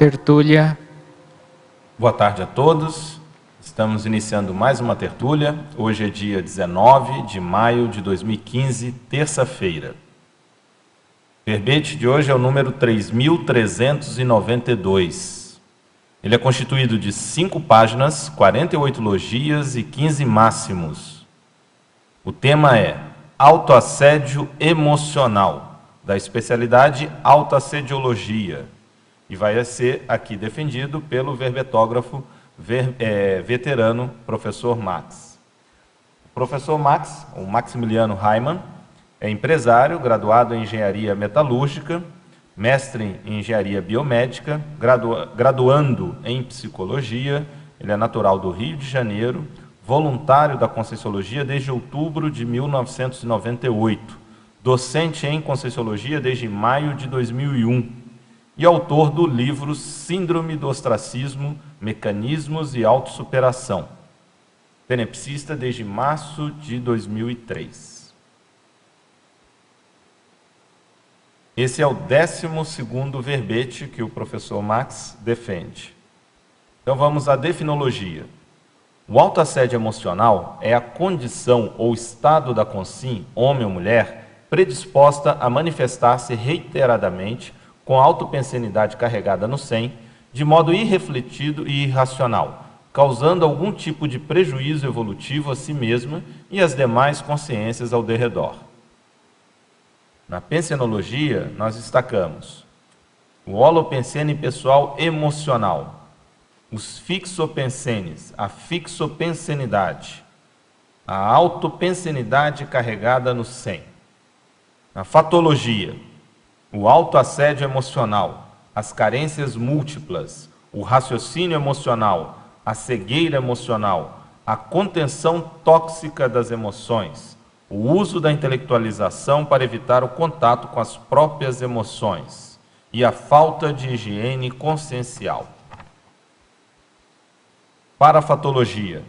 tertúlia. Boa tarde a todos. Estamos iniciando mais uma tertúlia. Hoje é dia 19 de maio de 2015, terça-feira. O verbete de hoje é o número 3.392. Ele é constituído de 5 páginas, 48 logias e 15 máximos. O tema é autoassédio emocional, da especialidade autoassediologia, e vai ser aqui defendido pelo verbetógrafo veterano, professor Max. O professor Max, o Maximiliano Reimann, é empresário, graduado em engenharia metalúrgica, mestre em engenharia biomédica, graduando em psicologia. Ele é natural do Rio de Janeiro, voluntário da Conscienciologia desde outubro de 1998, docente em Conscienciologia desde maio de 2001 e autor do livro Síndrome do Ostracismo, Mecanismos e Autossuperação. Tenepsista desde março de 2003. Esse é o 12º verbete que o professor Max defende. Então vamos à definologia. O autoassédio emocional é a condição ou estado da consciência, homem ou mulher, predisposta a manifestar-se reiteradamente com autopensenidade carregada no SEM, de modo irrefletido e irracional, causando algum tipo de prejuízo evolutivo a si mesma e às demais consciências ao derredor. Na pensenologia, nós destacamos o holopensene pessoal emocional, os fixopensenes, a fixopensenidade, a autopensenidade carregada no SEM. Na fatologia, o autoassédio emocional, as carências múltiplas, o raciocínio emocional, a cegueira emocional, a contenção tóxica das emoções, o uso da intelectualização para evitar o contato com as próprias emoções e a falta de higiene consciencial. Parafatologia,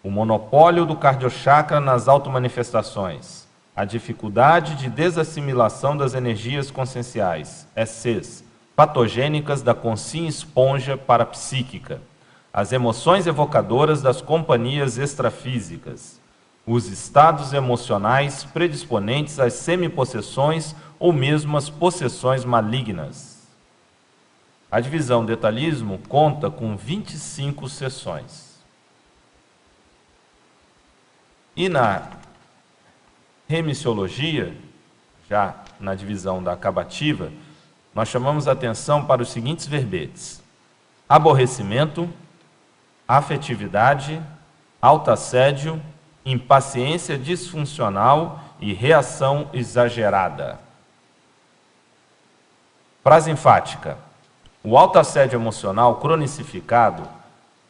o monopólio do cardiochakra nas automanifestações, a dificuldade de desassimilação das energias conscienciais, ECs, patogênicas da consciência esponja parapsíquica, as emoções evocadoras das companhias extrafísicas, os estados emocionais predisponentes às semipossessões ou mesmo às possessões malignas. A divisão detalhismo conta com 25 seções. E na remissiologia, já na divisão da acabativa, nós chamamos a atenção para os seguintes verbetes: aborrecimento, afetividade, autoassédio, impaciência disfuncional e reação exagerada. Frase enfática: o autoassédio emocional cronicificado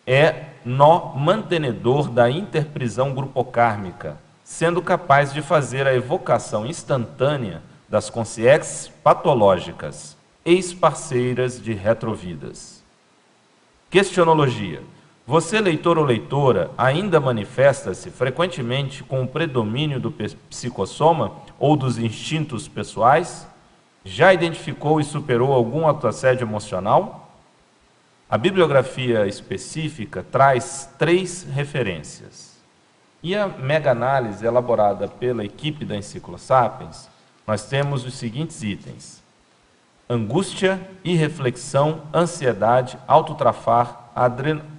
é nó mantenedor da interprisão grupocármica, sendo capaz de fazer a evocação instantânea das consciências patológicas, ex-parceiras de retrovidas. Questionologia: você, leitor ou leitora, ainda manifesta-se frequentemente com o predomínio do psicossoma ou dos instintos pessoais? Já identificou e superou algum autoassédio emocional? A bibliografia específica traz 3 referências. E a mega-análise elaborada pela equipe da Encíclo Sapiens, nós temos os seguintes itens: angústia, irreflexão, ansiedade, autotrafar,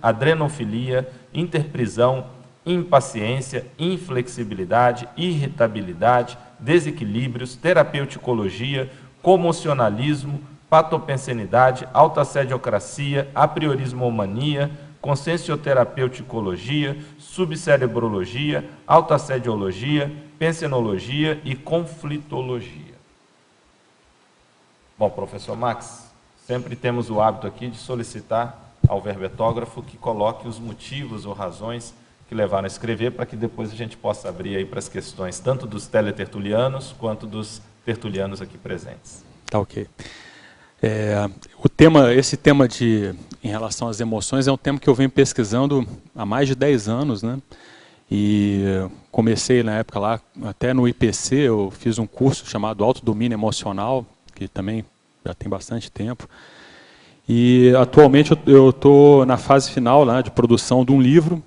adrenofilia, interprisão, impaciência, inflexibilidade, irritabilidade, desequilíbrios, terapeuticologia, comocionalismo, patopensenidade, autoassediocracia, apriorismomania, consciencioterapeuticologia, subcerebrologia, autoassediologia, pensenologia e conflitologia. Bom, professor Max, sempre temos o hábito aqui de solicitar ao verbetógrafo que coloque os motivos ou razões que levaram a escrever, para que depois a gente possa abrir aí para as questões, tanto dos teletertulianos quanto dos tertulianos aqui presentes. Tá ok. Esse tema em relação às emoções é um tema que eu venho pesquisando há mais de 10 anos, né? E comecei na época lá, até no IPC, eu fiz um curso chamado Autodomínio Emocional, que também já tem bastante tempo. E atualmente eu estou na fase final lá, de produção de um livro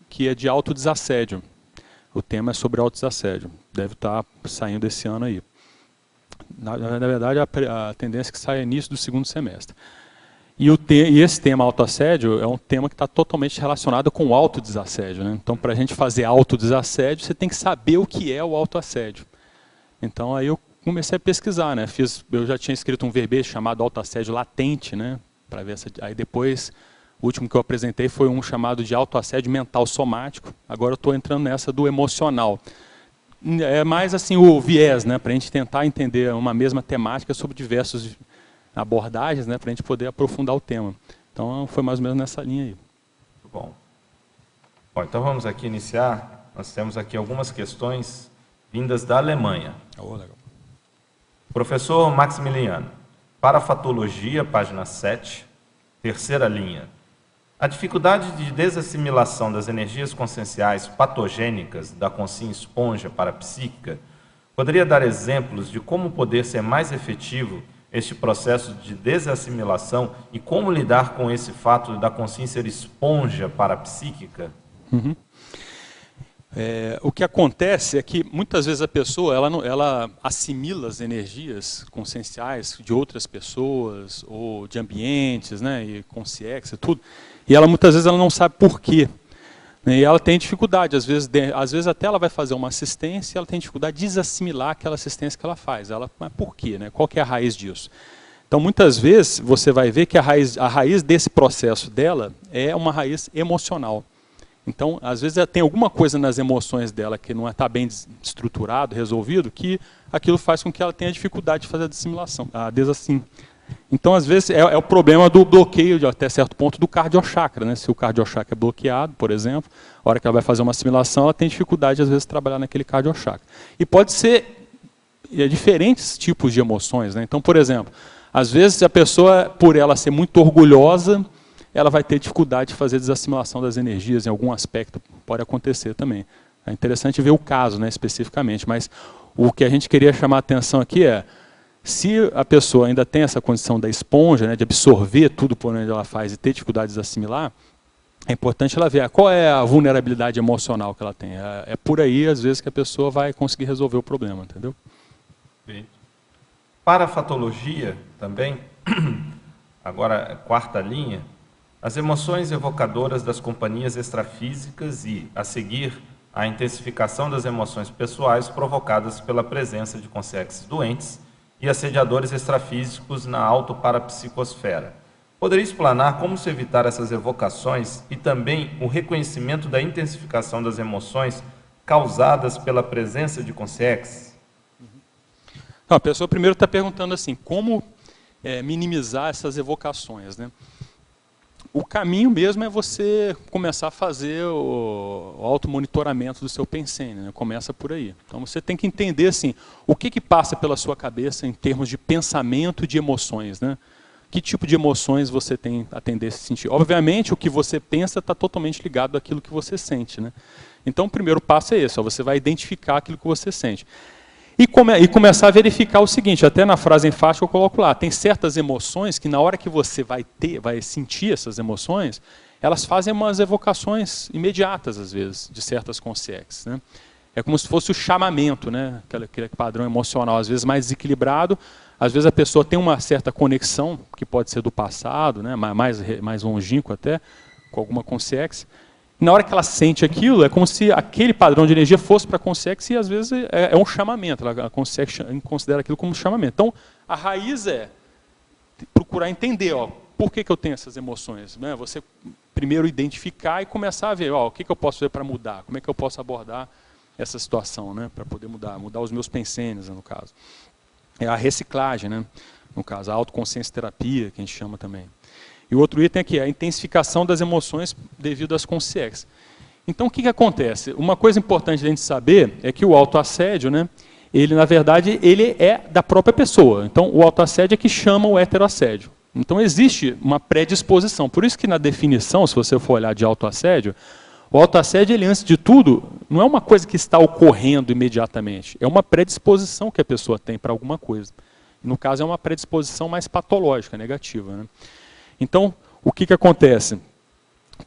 que é de autodesassédio. O tema é sobre autodesassédio. Deve estar saindo esse ano aí. Na verdade, a tendência é que saia início do segundo semestre. E esse tema autoassédio é um tema que está totalmente relacionado com o autodesassédio, né? Então, para a gente fazer autodesassédio, você tem que saber o que é o autoassédio. Então, aí eu comecei a pesquisar, né? Eu já tinha escrito um verbete chamado autoassédio latente, né? Para ver aí depois, o último que eu apresentei foi um chamado de autoassédio mental somático. Agora eu estou entrando nessa do emocional. É mais assim o viés, né? Para a gente tentar entender uma mesma temática sobre diversos abordagens, né, para a gente poder aprofundar o tema. Então, foi mais ou menos nessa linha aí. Muito bom. Bom, então vamos aqui iniciar. Nós temos aqui algumas questões vindas da Alemanha. Legal. Professor Maximiliano, parafatologia, página 7, terceira linha. A dificuldade de desassimilação das energias conscienciais patogênicas da consciência esponja parapsíquica poderia dar exemplos de como poder ser mais efetivo este processo de desassimilação e como lidar com esse fato da consciência ser esponja parapsíquica? Uhum. O que acontece é que muitas vezes a pessoa ela assimila as energias conscienciais de outras pessoas ou de ambientes, né, e consciência e tudo, e ela muitas vezes ela não sabe por quê. E ela tem dificuldade, às vezes até ela vai fazer uma assistência e ela tem dificuldade de desassimilar aquela assistência que ela faz. Mas por quê? Né? Qual que é a raiz disso? Então, muitas vezes, você vai ver que a raiz desse processo dela é uma raiz emocional. Então, às vezes, tem alguma coisa nas emoções dela que não está bem estruturado, resolvido, que aquilo faz com que ela tenha dificuldade de fazer a desassimilação. Então, às vezes, é o problema do bloqueio, até certo ponto, do cardiochakra, né? Se o cardiochakra é bloqueado, por exemplo, a hora que ela vai fazer uma assimilação, ela tem dificuldade, às vezes, de trabalhar naquele cardiochakra. E pode ser diferentes tipos de emoções, né? Então, por exemplo, às vezes, a pessoa, por ela ser muito orgulhosa, ela vai ter dificuldade de fazer desassimilação das energias, em algum aspecto pode acontecer também. É interessante ver o caso, né, especificamente, mas o que a gente queria chamar a atenção aqui é, se a pessoa ainda tem essa condição da esponja, né, de absorver tudo por onde ela faz e ter dificuldade de assimilar, é importante ela ver qual é a vulnerabilidade emocional que ela tem. É por aí, às vezes, que a pessoa vai conseguir resolver o problema, entendeu? Parafatologia também, agora quarta linha, as emoções evocadoras das companhias extrafísicas e, a seguir, a intensificação das emoções pessoais provocadas pela presença de consciências doentes e assediadores extrafísicos na autoparapsicosfera. Poderia explanar como se evitar essas evocações e também o reconhecimento da intensificação das emoções causadas pela presença de consciências? A pessoa primeiro está perguntando assim, como minimizar essas evocações, né? O caminho mesmo é você começar a fazer o automonitoramento do seu pensene, né? Começa por aí. Então você tem que entender assim, o que passa pela sua cabeça em termos de pensamento e de emoções, né? Que tipo de emoções você tem a tendência a sentir? Obviamente o que você pensa está totalmente ligado àquilo que você sente, né? Então o primeiro passo é esse, você vai identificar aquilo que você sente. E começar a verificar o seguinte, até na frase enfática eu coloco lá, tem certas emoções que na hora que você vai sentir essas emoções, elas fazem umas evocações imediatas, às vezes, de certas consciências, né? É como se fosse o chamamento, né? Aquele padrão emocional, às vezes mais desequilibrado, às vezes a pessoa tem uma certa conexão, que pode ser do passado, né? mais longínquo até, com alguma consciência. Na hora que ela sente aquilo, é como se aquele padrão de energia fosse para a consciência e às vezes é um chamamento, a consciência considera aquilo como um chamamento. Então, a raiz é procurar entender, por que eu tenho essas emoções. Né? Você primeiro identificar e começar a ver, o que eu posso fazer para mudar, como é que eu posso abordar essa situação, né? Para poder mudar os meus pensenes, no caso. É a reciclagem, né? No caso, a autoconsciência terapia, que a gente chama também. E o outro item aqui é a intensificação das emoções devido às consciências. Então, o que acontece? Uma coisa importante de a gente saber é que o autoassédio, né, ele, na verdade, ele é da própria pessoa. Então, o autoassédio é que chama o heteroassédio. Então, existe uma predisposição. Por isso que, na definição, se você for olhar de autoassédio, o autoassédio, ele, antes de tudo, não é uma coisa que está ocorrendo imediatamente. É uma predisposição que a pessoa tem para alguma coisa. No caso, é uma predisposição mais patológica, negativa, né? Então, o que acontece?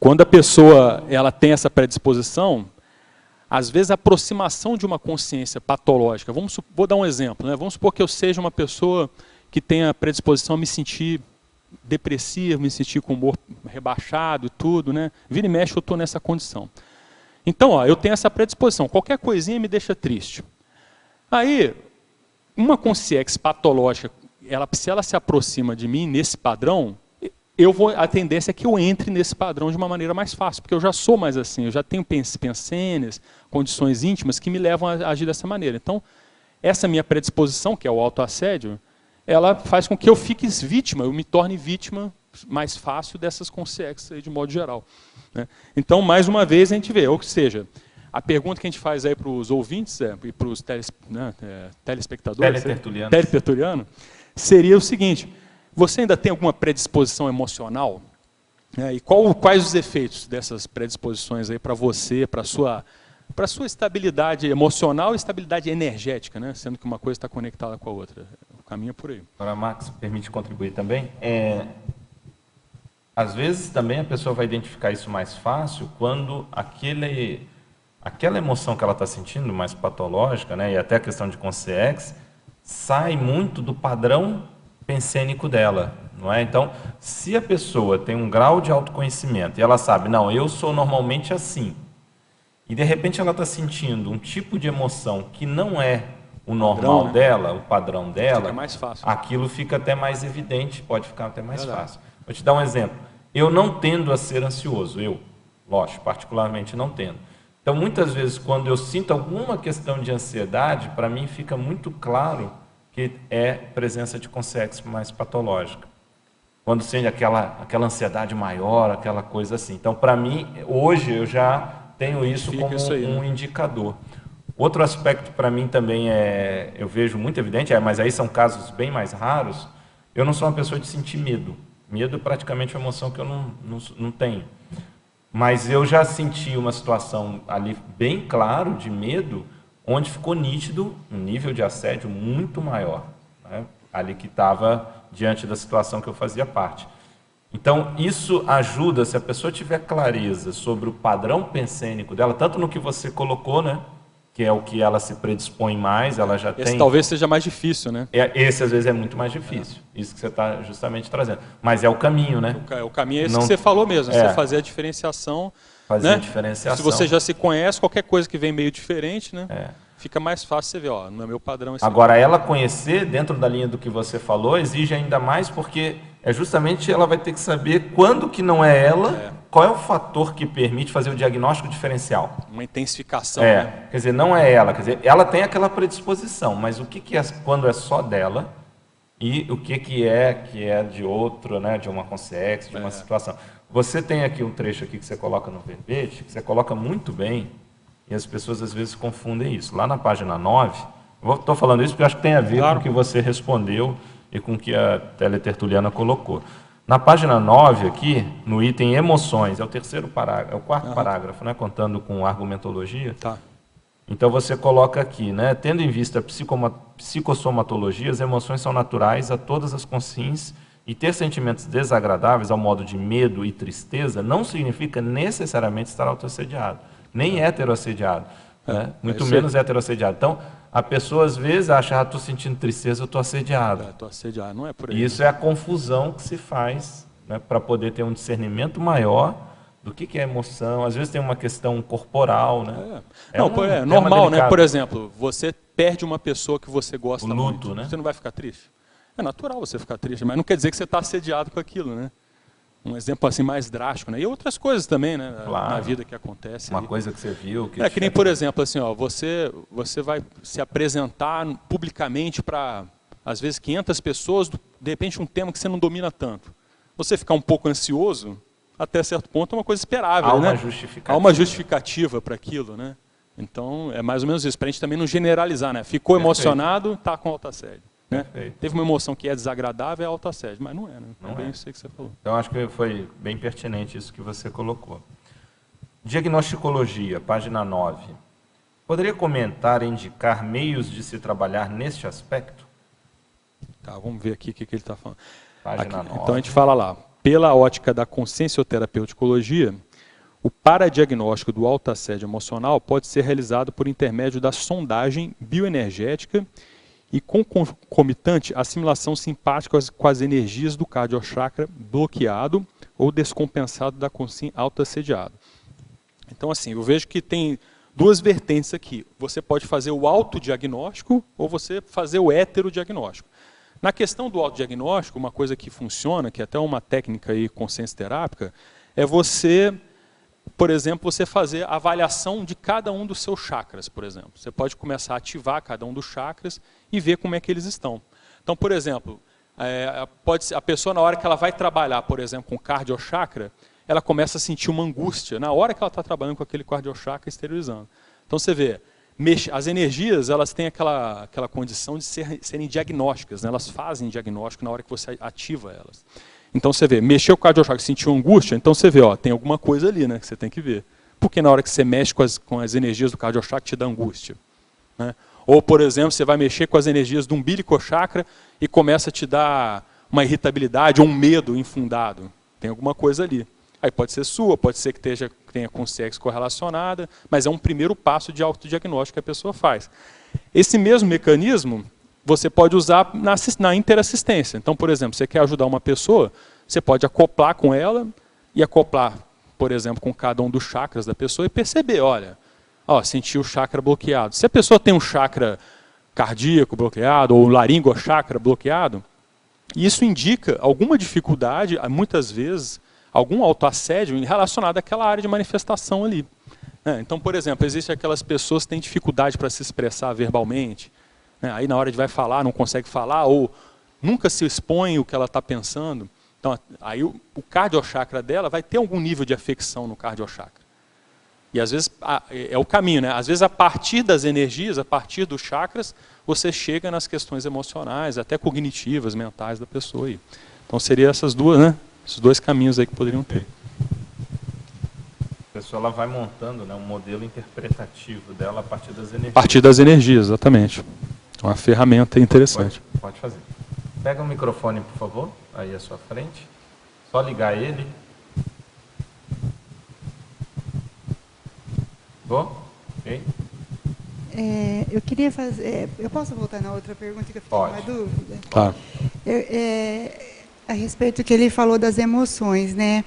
Quando a pessoa ela tem essa predisposição, às vezes a aproximação de uma consciência patológica, vou dar um exemplo, né? Vamos supor que eu seja uma pessoa que tenha predisposição a me sentir depressivo, me sentir com humor rebaixado e tudo, né? Vira e mexe, eu estou nessa condição. Então, ó, eu tenho essa predisposição, qualquer coisinha me deixa triste. Aí, uma consciência patológica, se ela se aproxima de mim nesse padrão, a tendência é que eu entre nesse padrão de uma maneira mais fácil, porque eu já sou mais assim, eu já tenho pensênias, condições íntimas que me levam a agir dessa maneira. Então, essa minha predisposição, que é o autoassédio, ela faz com que eu fique vítima, eu me torne vítima mais fácil dessas consciências aí, de modo geral, né? Então, mais uma vez, a gente vê, ou seja, a pergunta que a gente faz aí para os ouvintes e para os telespectadores, teletertulianos, seria o seguinte: você ainda tem alguma predisposição emocional? E quais os efeitos dessas predisposições aí para você, para a sua estabilidade emocional e estabilidade energética, né? Sendo que uma coisa está conectada com a outra. O caminho é por aí. Agora, Max, permite contribuir também? Às vezes também a pessoa vai identificar isso mais fácil quando aquela emoção que ela está sentindo, mais patológica, né, e até a questão de consciência, sai muito do padrão pensênico dela, não é? Então, se a pessoa tem um grau de autoconhecimento e ela sabe, não, eu sou normalmente assim, e de repente ela está sentindo um tipo de emoção que não é o normal dela, o padrão dela, fica mais fácil. Aquilo fica até mais evidente, pode ficar até mais fácil. Vou te dar um exemplo. Eu não tendo a ser ansioso, lógico, particularmente não tendo. Então, muitas vezes, quando eu sinto alguma questão de ansiedade, para mim fica muito claro que é presença de consciência mais patológica. Quando sente aquela ansiedade maior, aquela coisa assim. Então, para mim, hoje eu já tenho isso como um indicador. Outro aspecto para mim também eu vejo muito evidente, mas aí são casos bem mais raros, eu não sou uma pessoa de sentir medo. Medo é praticamente uma emoção que eu não tenho. Mas eu já senti uma situação ali bem claro de medo, onde ficou nítido um nível de assédio muito maior, né? Ali que estava diante da situação que eu fazia parte. Então, isso ajuda, se a pessoa tiver clareza sobre o padrão pensênico dela, tanto no que você colocou, né, que é o que ela se predispõe mais, ela já tem... Esse talvez seja mais difícil, né? Esse, às vezes, é muito mais difícil. Isso que você está justamente trazendo. Mas é o caminho, né? O caminho é esse que você falou mesmo, você fazer a diferenciação. Fazer né? a diferenciação. Se você já se conhece, qualquer coisa que vem meio diferente, né? Fica mais fácil você ver, ó, não é meu padrão esse. Agora, ela conhecer, dentro da linha do que você falou, exige ainda mais, porque justamente ela vai ter que saber quando que não é ela, qual é o fator que permite fazer o diagnóstico diferencial. Uma intensificação. Né? Quer dizer, não é ela, quer dizer, ela tem aquela predisposição, mas o que é quando é só dela e o que é de outro, né, de uma consciência, de uma situação. Você tem aqui um trecho aqui que você coloca no verbete, que você coloca muito bem, e as pessoas às vezes confundem isso. Lá na página 9, estou falando isso porque eu acho que tem a ver com o que você respondeu e com o que a teletertuliana colocou. Na página 9 aqui, no item emoções, é o terceiro parágrafo, é o quarto parágrafo, né, contando com argumentologia. Tá. Então você coloca aqui, né, tendo em vista a psicossomatologia, as emoções são naturais a todas as consciências e ter sentimentos desagradáveis ao modo de medo e tristeza não significa necessariamente estar autoassediado, nem heteroassediado, né? Muito menos heteroassediado. Então, a pessoa às vezes acha, estou sentindo tristeza, eu estou assediado. Estou assediado, não é por aí. E isso é a confusão que se faz, né, para poder ter um discernimento maior do que é emoção. Às vezes tem uma questão corporal, né? É normal, né? Por exemplo, você perde uma pessoa que você gosta muito, muito, né? Você não vai ficar triste? É natural você ficar triste, mas não quer dizer que você está assediado com aquilo, né? Um exemplo assim mais drástico, né? E outras coisas também, né? Claro. Na vida que acontece. Uma coisa que você viu... Que nem, por exemplo, assim, ó, você vai se apresentar publicamente para, às vezes, 500 pessoas, de repente um tema que você não domina tanto. Você ficar um pouco ansioso, até certo ponto, é uma coisa esperável, Há né? uma justificativa. Há uma justificativa para aquilo, né? Então, é mais ou menos isso, para a gente também não generalizar, né? Ficou emocionado, está com autoassédio. Né? Teve uma emoção que é desagradável, é autoassédio, mas não é, né? Não é bem isso que você falou. Então, acho que foi bem pertinente isso que você colocou. Diagnosticologia, página 9. Poderia comentar e indicar meios de se trabalhar neste aspecto? Tá, vamos ver aqui o que ele está falando. Página 9. Então, a gente fala lá. pela ótica da consciencioterapeuticologia, o paradiagnóstico do autoassédio emocional pode ser realizado por intermédio da sondagem bioenergética e com concomitante assimilação simpática com as energias do cardiochakra bloqueado ou descompensado da consciência autoassediado. Então, assim, eu vejo que tem duas vertentes aqui. Você pode fazer o autodiagnóstico ou você fazer o heterodiagnóstico. Na questão do autodiagnóstico, uma coisa que funciona, que é até uma técnica aí consciência terápica, é você, por exemplo, você fazer a avaliação de cada um dos seus chakras, por exemplo. Você pode começar a ativar cada um dos chakras e ver como é que eles estão. Então, por exemplo, a pessoa, na hora que ela vai trabalhar, por exemplo, com cardiochakra, ela começa a sentir uma angústia na hora que ela está trabalhando com aquele cardiochakra exteriorizando. Então, você vê, as energias, elas têm aquela condição de serem diagnósticas, né? Elas fazem diagnóstico na hora que você ativa elas. Então você vê, mexeu com o cardiochakra, sentiu angústia, então você vê, ó, tem alguma coisa ali, né, que você tem que ver. Porque na hora que você mexe com as energias do cardiochakra, te dá angústia. Né? Ou, por exemplo, você vai mexer com as energias do umbilicochakra e começa a te dar uma irritabilidade ou um medo infundado. Tem alguma coisa ali. Aí pode ser sua, pode ser que tenha com sexo correlacionada, mas é um primeiro passo de autodiagnóstico que a pessoa faz. Esse mesmo mecanismo você pode usar na interassistência. Então, por exemplo, você quer ajudar uma pessoa, você pode acoplar com ela e acoplar, por exemplo, com cada um dos chakras da pessoa e perceber, olha, ó, senti o chakra bloqueado. Se a pessoa tem um chakra cardíaco bloqueado ou um laringochakra bloqueado, isso indica alguma dificuldade, muitas vezes, algum autoassédio relacionado àquela área de manifestação ali. Então, por exemplo, existem aquelas pessoas que têm dificuldade para se expressar verbalmente, aí na hora de vai falar, não consegue falar, ou nunca se expõe o que ela está pensando. Então, aí o cardiochakra dela vai ter algum nível de afecção no cardiochakra. E às vezes é o caminho, né? Às vezes a partir das energias, a partir dos chakras, você chega nas questões emocionais, até cognitivas, mentais da pessoa aí. Então seria essas duas, né? Esses dois caminhos aí que poderiam ter. A pessoa ela vai montando, né, um modelo interpretativo dela a partir das energias. A partir das energias, exatamente. Uma ferramenta interessante. Pode fazer. Pega o microfone, por favor, aí à sua frente. Só ligar ele. Ok. Eu queria fazer... eu posso voltar na outra pergunta que eu fiquei com uma dúvida? Claro. A respeito do que ele falou das emoções, né?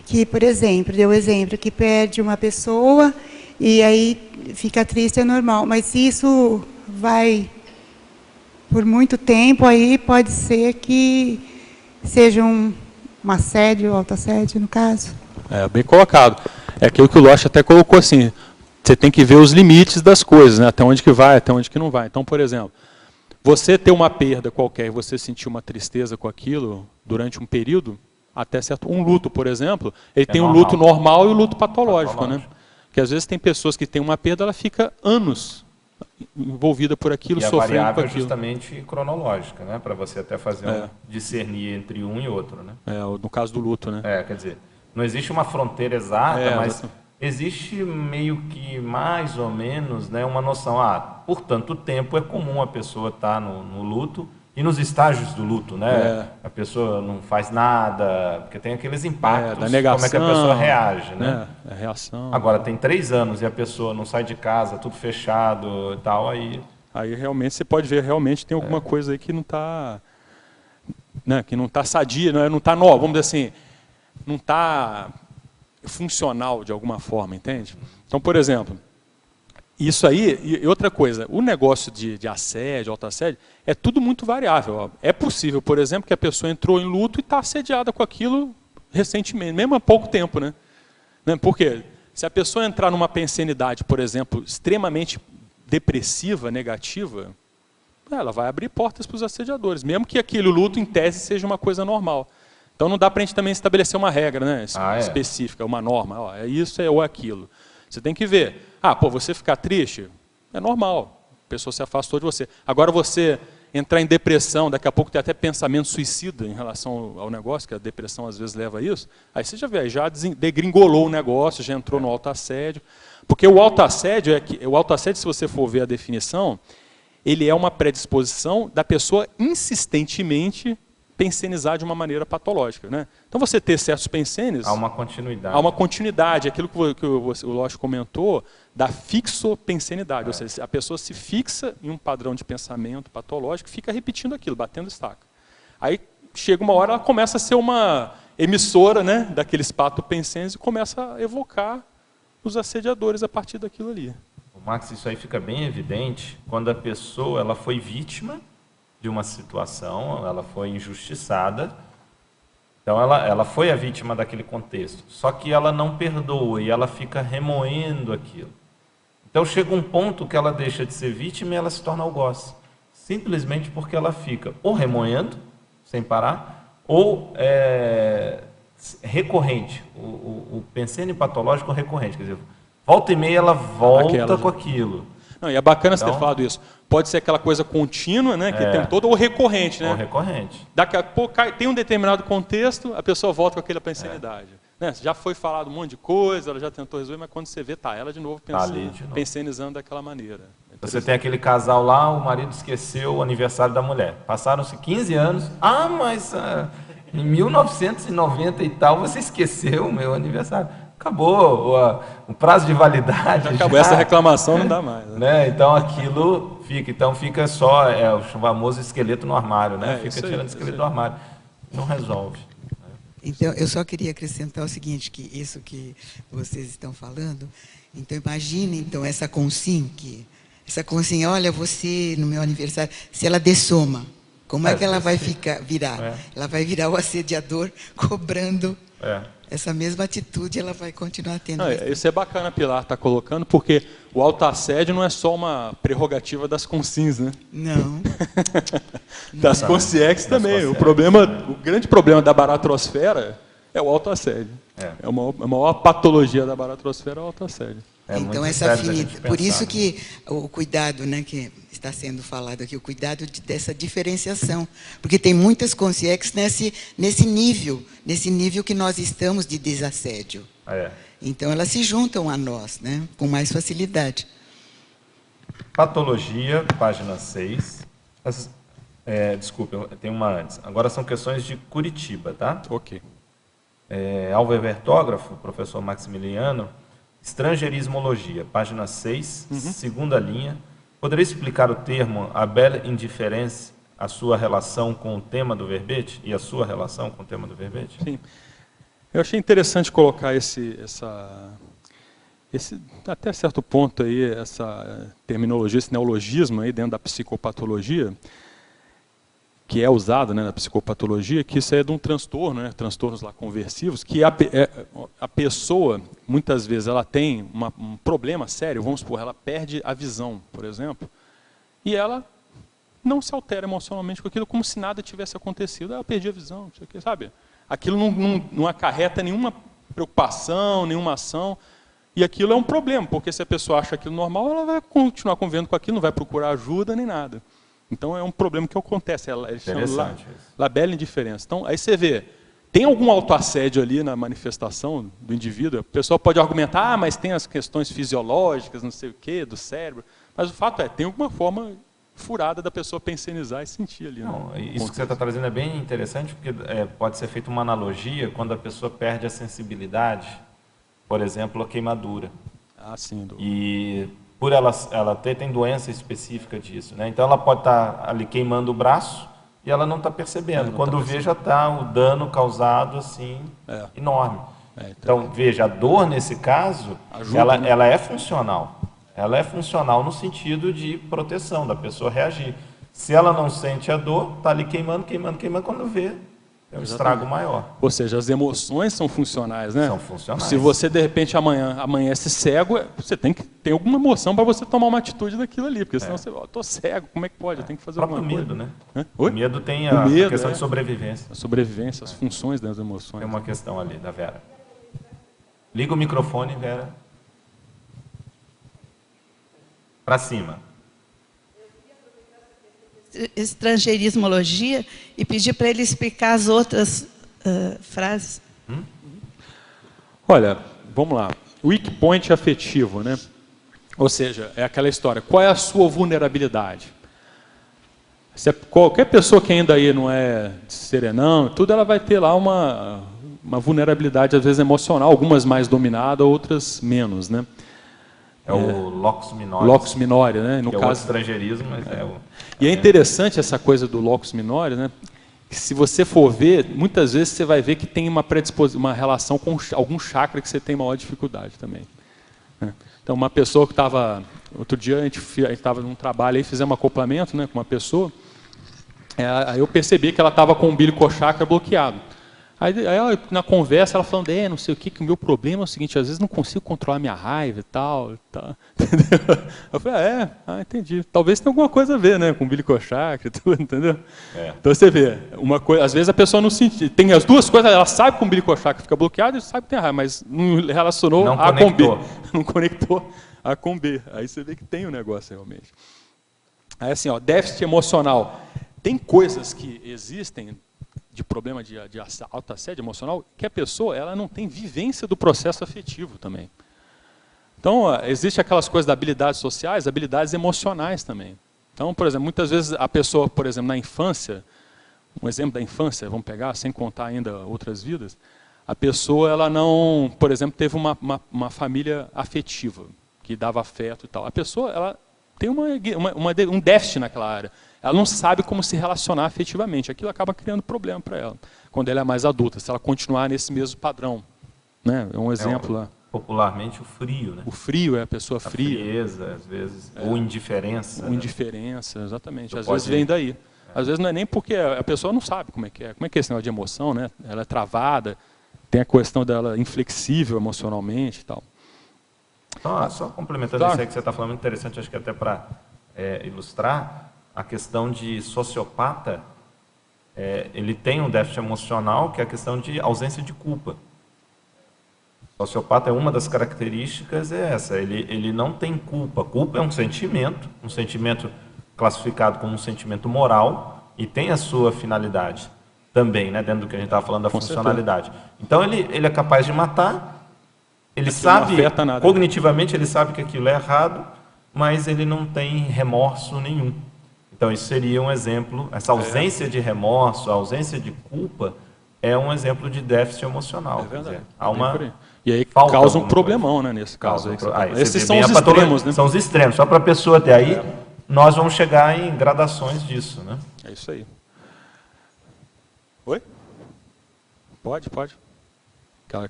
Que, por exemplo, deu o exemplo que perde uma pessoa e aí fica triste, é normal. Mas se isso vai por muito tempo, aí pode ser que seja um assédio, autoassédio, no caso. Bem colocado. É aquilo que o Losch até colocou assim, você tem que ver os limites das coisas, né? Até onde que vai, até onde que não vai. Então, por exemplo, você ter uma perda qualquer e você sentir uma tristeza com aquilo durante um período, até certo... Um luto, por exemplo, ele tem um luto normal e o luto patológico, né? Porque às vezes tem pessoas que têm uma perda, ela fica anos envolvida por aquilo, sofrendo com aquilo. E a variável é justamente cronológica, né? Para você até fazer discernir entre um e outro, né? No caso do luto, né? Quer dizer, não existe uma fronteira exata, mas existe meio que mais ou menos, né, uma noção. Por tanto tempo é comum a pessoa estar no luto e nos estágios do luto, né? A pessoa não faz nada, porque tem aqueles impactos, da negação, como é que a pessoa reage, né? A reação. Agora, tem 3 anos e a pessoa não sai de casa, tudo fechado e tal, aí realmente você pode ver, realmente tem alguma coisa aí que não está, né, que não está sadia, não está nova, vamos dizer assim, não está funcional de alguma forma, entende? Então, por exemplo, isso aí, e outra coisa, o negócio de assédio, autoassédio, é tudo muito variável. É possível, por exemplo, que a pessoa entrou em luto e está assediada com aquilo recentemente, mesmo há pouco tempo, né? Por quê? Se a pessoa entrar numa pensenidade, por exemplo, extremamente depressiva, negativa, ela vai abrir portas para os assediadores, mesmo que aquele luto, em tese, seja uma coisa normal. Então não dá para a gente também estabelecer uma regra, né, específica, uma norma, é isso ou aquilo. Você tem que ver, você ficar triste, é normal, a pessoa se afastou de você. Agora você entrar em depressão, daqui a pouco ter até pensamento suicida em relação ao negócio, que a depressão às vezes leva a isso, aí você já vê, já degringolou o negócio, já entrou no autoassédio. Porque o autoassédio, se você for ver a definição, ele é uma predisposição da pessoa insistentemente pensenizar de uma maneira patológica, né? Então você ter certos pensenes... Há uma continuidade. Há uma continuidade, aquilo que o Losch comentou, da fixopensenidade, ou seja, a pessoa se fixa em um padrão de pensamento patológico e fica repetindo aquilo, batendo estaca. Aí chega uma hora, ela começa a ser uma emissora, né, daqueles patopensenes e começa a evocar os assediadores a partir daquilo ali. Max, isso aí fica bem evidente quando a pessoa ela foi vítima de uma situação, ela foi injustiçada, então ela foi a vítima daquele contexto, só que ela não perdoa e ela fica remoendo aquilo. Então chega um ponto que ela deixa de ser vítima e ela se torna algoz, simplesmente porque ela fica ou remoendo, sem parar, ou recorrente, o pensene patológico recorrente, quer dizer, volta e meia ela volta com aquilo. Não, e é bacana você ter falado isso. Pode ser aquela coisa contínua, né, que o tempo todo, ou recorrente, né? Ou recorrente. Daqui a pouco tem um determinado contexto, a pessoa volta com aquela pensenidade. Né? Já foi falado um monte de coisa, ela já tentou resolver, mas quando você vê, ela de novo pensenizando daquela maneira. Você tem aquele casal lá, o marido esqueceu o aniversário da mulher. Passaram-se 15 anos. Ah, mas em 1990 e tal, você esqueceu o meu aniversário. Acabou o prazo de validade. Acabou, essa reclamação não dá mais. Né? Então aquilo fica. Então fica só o famoso esqueleto no armário, né? Fica tirando o esqueleto do armário. Não resolve. Então, eu só queria acrescentar o seguinte, que isso que vocês estão falando, então imagine então, essa consciência, olha, você, no meu aniversário, se ela dessoma, como é que ela vai virar? Ela vai virar o assediador cobrando essa mesma atitude, ela vai continuar tendo. Isso é bacana, Pilar, está colocando, porque o autoassédio não é só uma prerrogativa das consins, né? Não. Das consciex também. O grande problema da baratrosfera é o autoassédio. A maior patologia da baratrosfera é o autoassédio. Então, essa afinidade. Por isso que o cuidado, né, que está sendo falado aqui, o cuidado dessa diferenciação. Porque tem muitas consciências nesse nível que nós estamos de desassédio. Então, elas se juntam a nós, né, com mais facilidade. Patologia, página 6. Desculpa, tem uma antes. Agora são questões de Curitiba, tá? Ok. Alvevertógrafo, professor Maximiliano. Estrangeirismologia, página 6, segunda linha. Poderia explicar o termo a belle indifférence, a sua relação com o tema do verbete? E a sua relação com o tema do verbete? Sim. Eu achei interessante colocar esse até certo ponto aí, essa terminologia, esse neologismo aí dentro da psicopatologia, que é usado, né, na psicopatologia, que isso é de um transtorno, né, transtornos lá conversivos, que a pessoa, muitas vezes, ela tem um problema sério, vamos supor, ela perde a visão, por exemplo, e ela não se altera emocionalmente com aquilo, como se nada tivesse acontecido. Ela perdi a visão, não sei o quê, sabe? Aquilo não acarreta nenhuma preocupação, nenhuma ação, e aquilo é um problema, porque se a pessoa acha aquilo normal, ela vai continuar convivendo com aquilo, não vai procurar ajuda nem nada. Então, é um problema que acontece, eles chamam la belle indiferença. Então, aí você vê, tem algum autoassédio ali na manifestação do indivíduo? A pessoa pode argumentar, mas tem as questões fisiológicas, não sei o quê, do cérebro. Mas o fato tem alguma forma furada da pessoa pensenizar e sentir ali. Não, isso que você está trazendo é bem interessante, porque pode ser feita uma analogia quando a pessoa perde a sensibilidade, por exemplo, a queimadura. Sim. E por ela tem doença específica disso, né? Então ela pode estar ali queimando o braço e ela não está percebendo. Quando vê, já está o dano causado assim enorme. Então veja, a dor nesse caso, ela é funcional. Ela é funcional no sentido de proteção, da pessoa reagir. Se ela não sente a dor, está ali queimando, quando vê, é um estrago maior. Ou seja, as emoções são funcionais, né? São funcionais. Se você, de repente, amanhece cego, você tem que ter alguma emoção para você tomar uma atitude daquilo ali, porque senão você, estou cego, como é que pode? Eu tenho que fazer alguma coisa. O medo, né? O medo tem a questão de sobrevivência. A sobrevivência, as funções das emoções. Tem uma questão ali, da Vera. Liga o microfone, Vera. Para cima. Estrangeirismologia e pedir para ele explicar as outras frases. Olha, vamos lá. Weak point afetivo, né? Ou seja, é aquela história. Qual é a sua vulnerabilidade? Qualquer pessoa que ainda aí não é serenão, tudo, ela vai ter lá uma vulnerabilidade, às vezes, emocional, algumas mais dominadas, outras menos, né? É o locus minori. Locus minori, né? No que é caso, o estrangeirismo, mas é o... E é interessante essa coisa do locus minori, né? Que se você for ver, muitas vezes você vai ver que tem uma relação com algum chakra que você tem maior dificuldade também, né? Então, uma pessoa que estava... Outro dia a gente estava num trabalho aí, fizemos um acoplamento, né, com uma pessoa, aí eu percebi que ela estava com o umbilical chakra bloqueado. Aí na conversa ela falando, não sei o que o meu problema é o seguinte, às vezes não consigo controlar minha raiva e tal. Entendeu? Eu falei, entendi. Talvez tenha alguma coisa a ver, né, com o umbilical chakra e tudo, entendeu? Então você vê, uma coisa, às vezes a pessoa não sente, tem as duas coisas, ela sabe que o umbilical chakra fica bloqueado e sabe que tem raiva, mas não relacionou A com B. Não conectou A com B. Aí você vê que tem um negócio realmente. Aí assim, déficit emocional. Tem coisas que existem de problema de alto assédio emocional, que a pessoa ela não tem vivência do processo afetivo também. Então, existe aquelas coisas das habilidades sociais, habilidades emocionais também. Então, por exemplo, muitas vezes a pessoa, por exemplo, na infância, um exemplo da infância, vamos pegar, sem contar ainda outras vidas, a pessoa ela não, por exemplo, teve uma família afetiva, que dava afeto e tal. A pessoa ela tem um déficit naquela área. Ela não sabe como se relacionar afetivamente. Aquilo acaba criando problema para ela, quando ela é mais adulta, se ela continuar nesse mesmo padrão, né? É um exemplo lá. Popularmente o frio, né? O frio é a pessoa fria. A frieza, às vezes, ou indiferença. Ou indiferença, exatamente. Às pode... vezes vem daí. Às vezes não é nem porque a pessoa não sabe como é que é. Como é que é esse negócio de emoção, né? Ela é travada, tem a questão dela inflexível emocionalmente e tal. Então, só complementando isso aí que você está falando, interessante, acho que até para ilustrar, a questão de sociopata, ele tem um déficit emocional, que é a questão de ausência de culpa. Sociopata, uma das características é essa, ele não tem culpa. Culpa é um sentimento classificado como um sentimento moral, e tem a sua finalidade também, né, dentro do que a gente estava falando da funcionalidade. Então, ele é capaz de matar, ele sabe, cognitivamente, ele sabe que aquilo é errado, mas ele não tem remorso nenhum. Então, isso seria um exemplo, essa ausência de remorso, a ausência de culpa, é um exemplo de déficit emocional. É verdade. Há uma e aí causa um problemão, né, nesse caso. Esses são os extremos, né? São os extremos. Só para a pessoa ter aí, nós vamos chegar em gradações disso, né? É isso aí. Oi? Pode.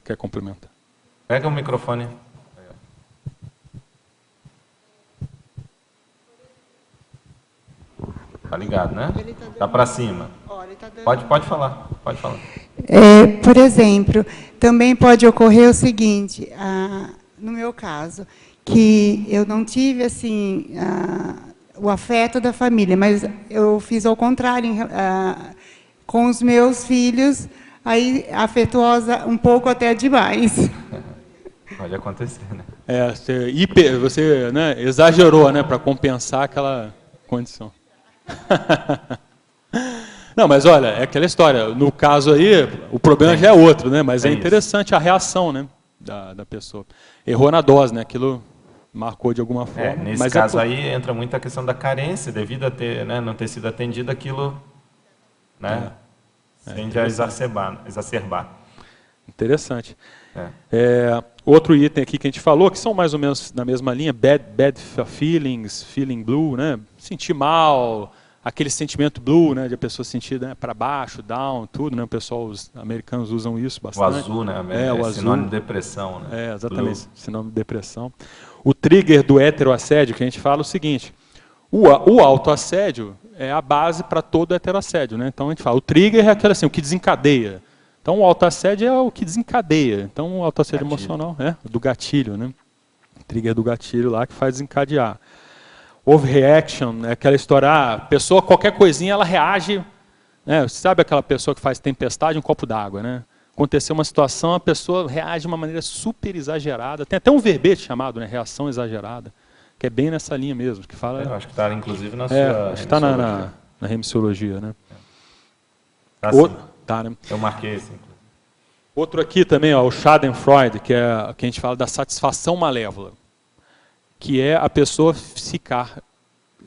Quer complementar? Pega o microfone. Tá ligado, né? Tá para cima. Pode falar. Por exemplo, também pode ocorrer o seguinte, no meu caso, que eu não tive assim o afeto da família, mas eu fiz ao contrário com os meus filhos, aí afetuosa um pouco até demais. Pode acontecer, né? Você né, exagerou, né, para compensar aquela condição. Não, mas olha, é aquela história. No caso aí, o problema já é outro, né? Mas é interessante a reação, né, da pessoa. Errou na dose, né? Aquilo marcou de alguma forma. Nesse caso aí entra muito a questão da carência, devido a ter, né, não ter sido atendido aquilo, né? Tende a exacerbar. Interessante. Outro item aqui que a gente falou, que são mais ou menos na mesma linha, bad feelings, feeling blue, né? Sentir mal, aquele sentimento blue, né, de a pessoa sentir, né, para baixo, down, tudo, né? O pessoal, os americanos usam isso bastante. O azul, né? O azul. Sinônimo de depressão, né? Exatamente, blue. Sinônimo de depressão. O trigger do heteroassédio, que a gente fala o seguinte, o autoassédio é a base para todo heteroassédio, né? Então a gente fala, o trigger é aquele assim, o que desencadeia. Então o autoassédio é o que desencadeia. Então o autoassédio emocional do gatilho, né? O trigger do gatilho lá que faz desencadear. Overreaction é aquela história, a pessoa, qualquer coisinha, ela reage, né? Você sabe aquela pessoa que faz tempestade em um copo d'água, né? Aconteceu uma situação, a pessoa reage de uma maneira super exagerada. Tem até um verbete chamado, né, reação exagerada, que é bem nessa linha mesmo, que fala. Eu acho que está inclusive na sua. Está na remissiologia, né? Tá, sim. Tá, né? Eu marquei esse. Outro aqui também, o Schadenfreude, que é que a gente fala da satisfação malévola, que é a pessoa ficar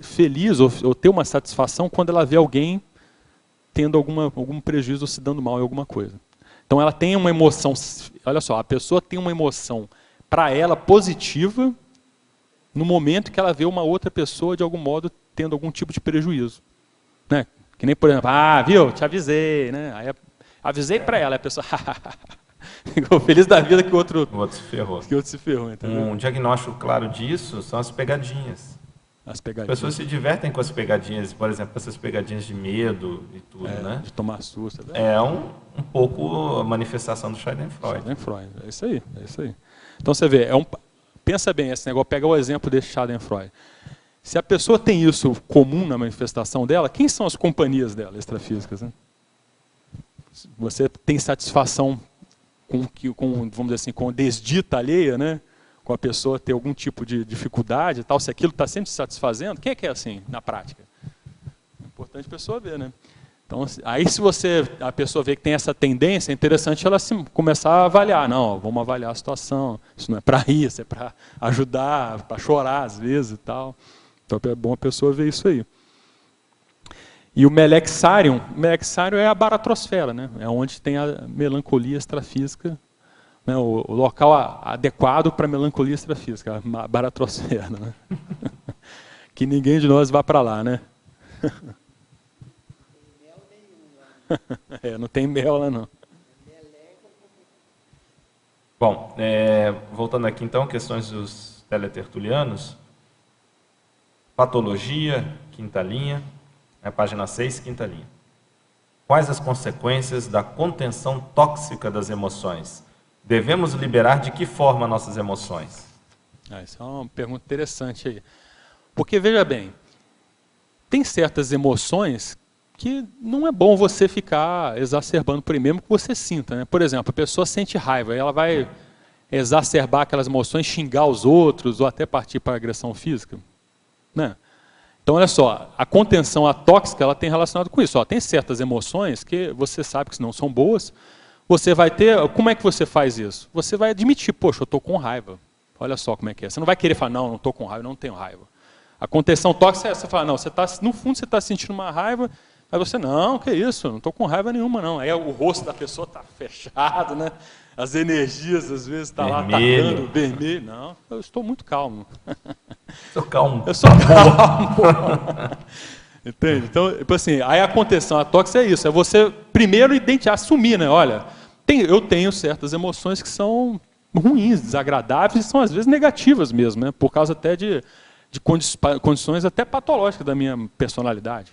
feliz ou ter uma satisfação quando ela vê alguém tendo algum prejuízo ou se dando mal em alguma coisa. Então ela tem uma emoção, olha só, a pessoa tem uma emoção para ela positiva no momento que ela vê uma outra pessoa de algum modo tendo algum tipo de prejuízo. Né? Que nem, por exemplo, viu, te avisei, né? Aí avisei para ela, a pessoa ficou feliz da vida que o outro se ferrou. Que o outro se ferrou, entendeu? Um diagnóstico claro disso são as pegadinhas. As As pegadinhas. pessoas se divertem com as pegadinhas, por exemplo, essas pegadinhas de medo e tudo, né? De tomar susto. É um pouco a manifestação do Schadenfreude. Schadenfreude, é isso aí, é isso aí. Então você vê, pensa bem esse negócio, pega o exemplo desse Schadenfreude. Se a pessoa tem isso comum na manifestação dela, quem são as companhias dela, extrafísicas? Né? Você tem satisfação vamos dizer assim, com desdita alheia, né? Com a pessoa ter algum tipo de dificuldade e tal, se aquilo está sempre se satisfazendo, quem é que é assim na prática? É importante a pessoa ver, né? Então, aí se a pessoa vê que tem essa tendência, é interessante ela começar a avaliar. Não, vamos avaliar a situação, isso não é para rir, isso é para ajudar, para chorar às vezes e tal. Então é bom a pessoa ver isso aí. E o melexarium é a baratrosfera, né? É onde tem a melancolia extrafísica, né? O local adequado para a melancolia extrafísica, a baratrosfera, né? Que ninguém de nós vá para lá, né? Não tem mel lá não. Bom, voltando aqui então, questões dos teletertulianos. Patologia, quinta linha, página 6, quinta linha. Quais as consequências da contenção tóxica das emoções? Devemos liberar de que forma nossas emoções? Isso é uma pergunta interessante aí. Porque, veja bem, tem certas emoções que não é bom você ficar exacerbando por aí, mesmo que você sinta. Né? Por exemplo, a pessoa sente raiva, e ela vai exacerbar aquelas emoções, xingar os outros, ou até partir para a agressão física. Né? Então, olha só, a contenção atóxica ela tem relacionado com isso. Tem certas emoções que você sabe que não são boas, você vai ter... Como é que você faz isso? Você vai admitir, poxa, eu estou com raiva. Olha só como é que é. Você não vai querer falar, não estou com raiva, não tenho raiva. A contenção tóxica é essa, você fala, não, no fundo você está sentindo uma raiva, mas você, não, que isso, não estou com raiva nenhuma, não. Aí o rosto da pessoa está fechado, né? As energias, às vezes, estão lá atacando, vermelho. Não, eu estou muito calmo. Sou calmo. Eu sou calmo. Entende? Então, assim, aí a contenção atóxica é isso, é você primeiro assumir, né? Olha, eu tenho certas emoções que são ruins, desagradáveis e são às vezes negativas mesmo, né? Por causa até de condições até patológicas da minha personalidade.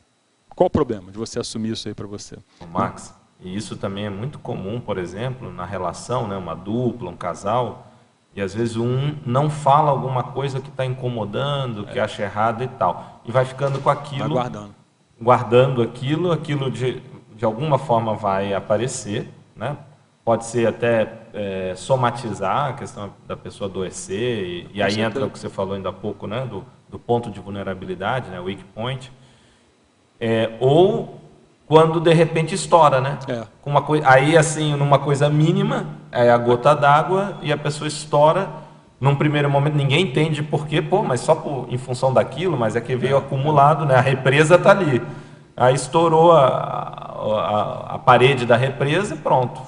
Qual o problema de você assumir isso aí para você? Max, e isso também é muito comum, por exemplo, na relação, né? Uma dupla, um casal, e às vezes um não fala alguma coisa que está incomodando, que acha errado e tal, e vai ficando com aquilo, vai guardando aquilo de alguma forma vai aparecer, né? Pode ser até somatizar a questão da pessoa adoecer, e aí entra o que você falou ainda há pouco, né? Do ponto de vulnerabilidade, né? Weak point. Ou quando de repente estoura, né? Com uma coisa, aí assim, numa coisa mínima, é a gota d'água e a pessoa estoura. Num primeiro momento ninguém entende por quê, mas só em função daquilo, mas é que veio acumulado, né? A represa está ali. Aí estourou a parede da represa e pronto.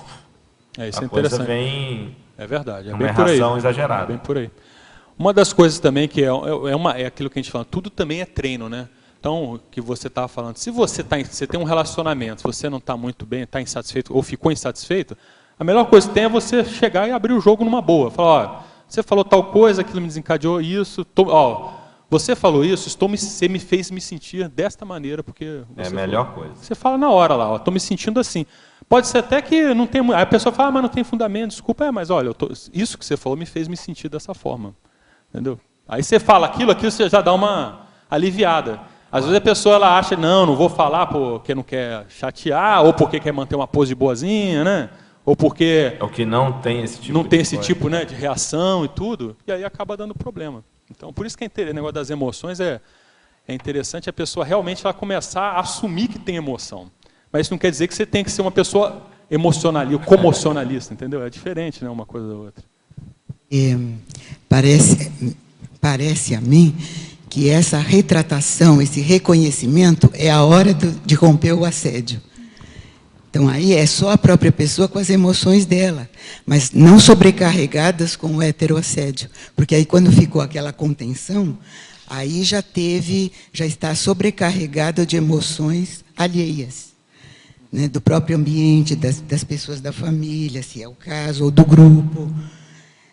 Isso a é coisa interessante. vem É verdade, é uma bem por aí. reação exagerada. É bem por aí. Uma das coisas também que é aquilo que a gente fala, tudo também é treino, né? Então, que você estava falando, se você tem um relacionamento, se você não está muito bem, está insatisfeito ou ficou insatisfeito, a melhor coisa que tem é você chegar e abrir o jogo numa boa. Falar, você falou tal coisa, aquilo me desencadeou isso, você falou isso, você me fez me sentir desta maneira, porque você é a melhor coisa. Você fala na hora lá, estou me sentindo assim. Pode ser até que não tem... Aí a pessoa fala, mas não tem fundamento, desculpa, mas olha, isso que você falou me fez me sentir dessa forma. Entendeu? Aí você fala aquilo você já dá uma aliviada. Às vezes a pessoa ela acha, não vou falar porque não quer chatear, ou porque quer manter uma pose de boazinha, né? Ou porque... É o que não tem esse tipo não tem esse tipo, né, de reação e tudo, e aí acaba dando problema. Então, por isso que o negócio das emoções é interessante a pessoa realmente ela começar a assumir que tem emoção. Mas isso não quer dizer que você tem que ser uma pessoa emocionalista, comocionalista, entendeu? É diferente, né, uma coisa da outra. Parece a mim que essa retratação, esse reconhecimento é a hora de romper o assédio. Então, aí é só a própria pessoa com as emoções dela, mas não sobrecarregadas com o heteroassédio. Porque aí, quando ficou aquela contenção, aí já está sobrecarregada de emoções alheias, né, do próprio ambiente, das pessoas da família, se é o caso, ou do grupo.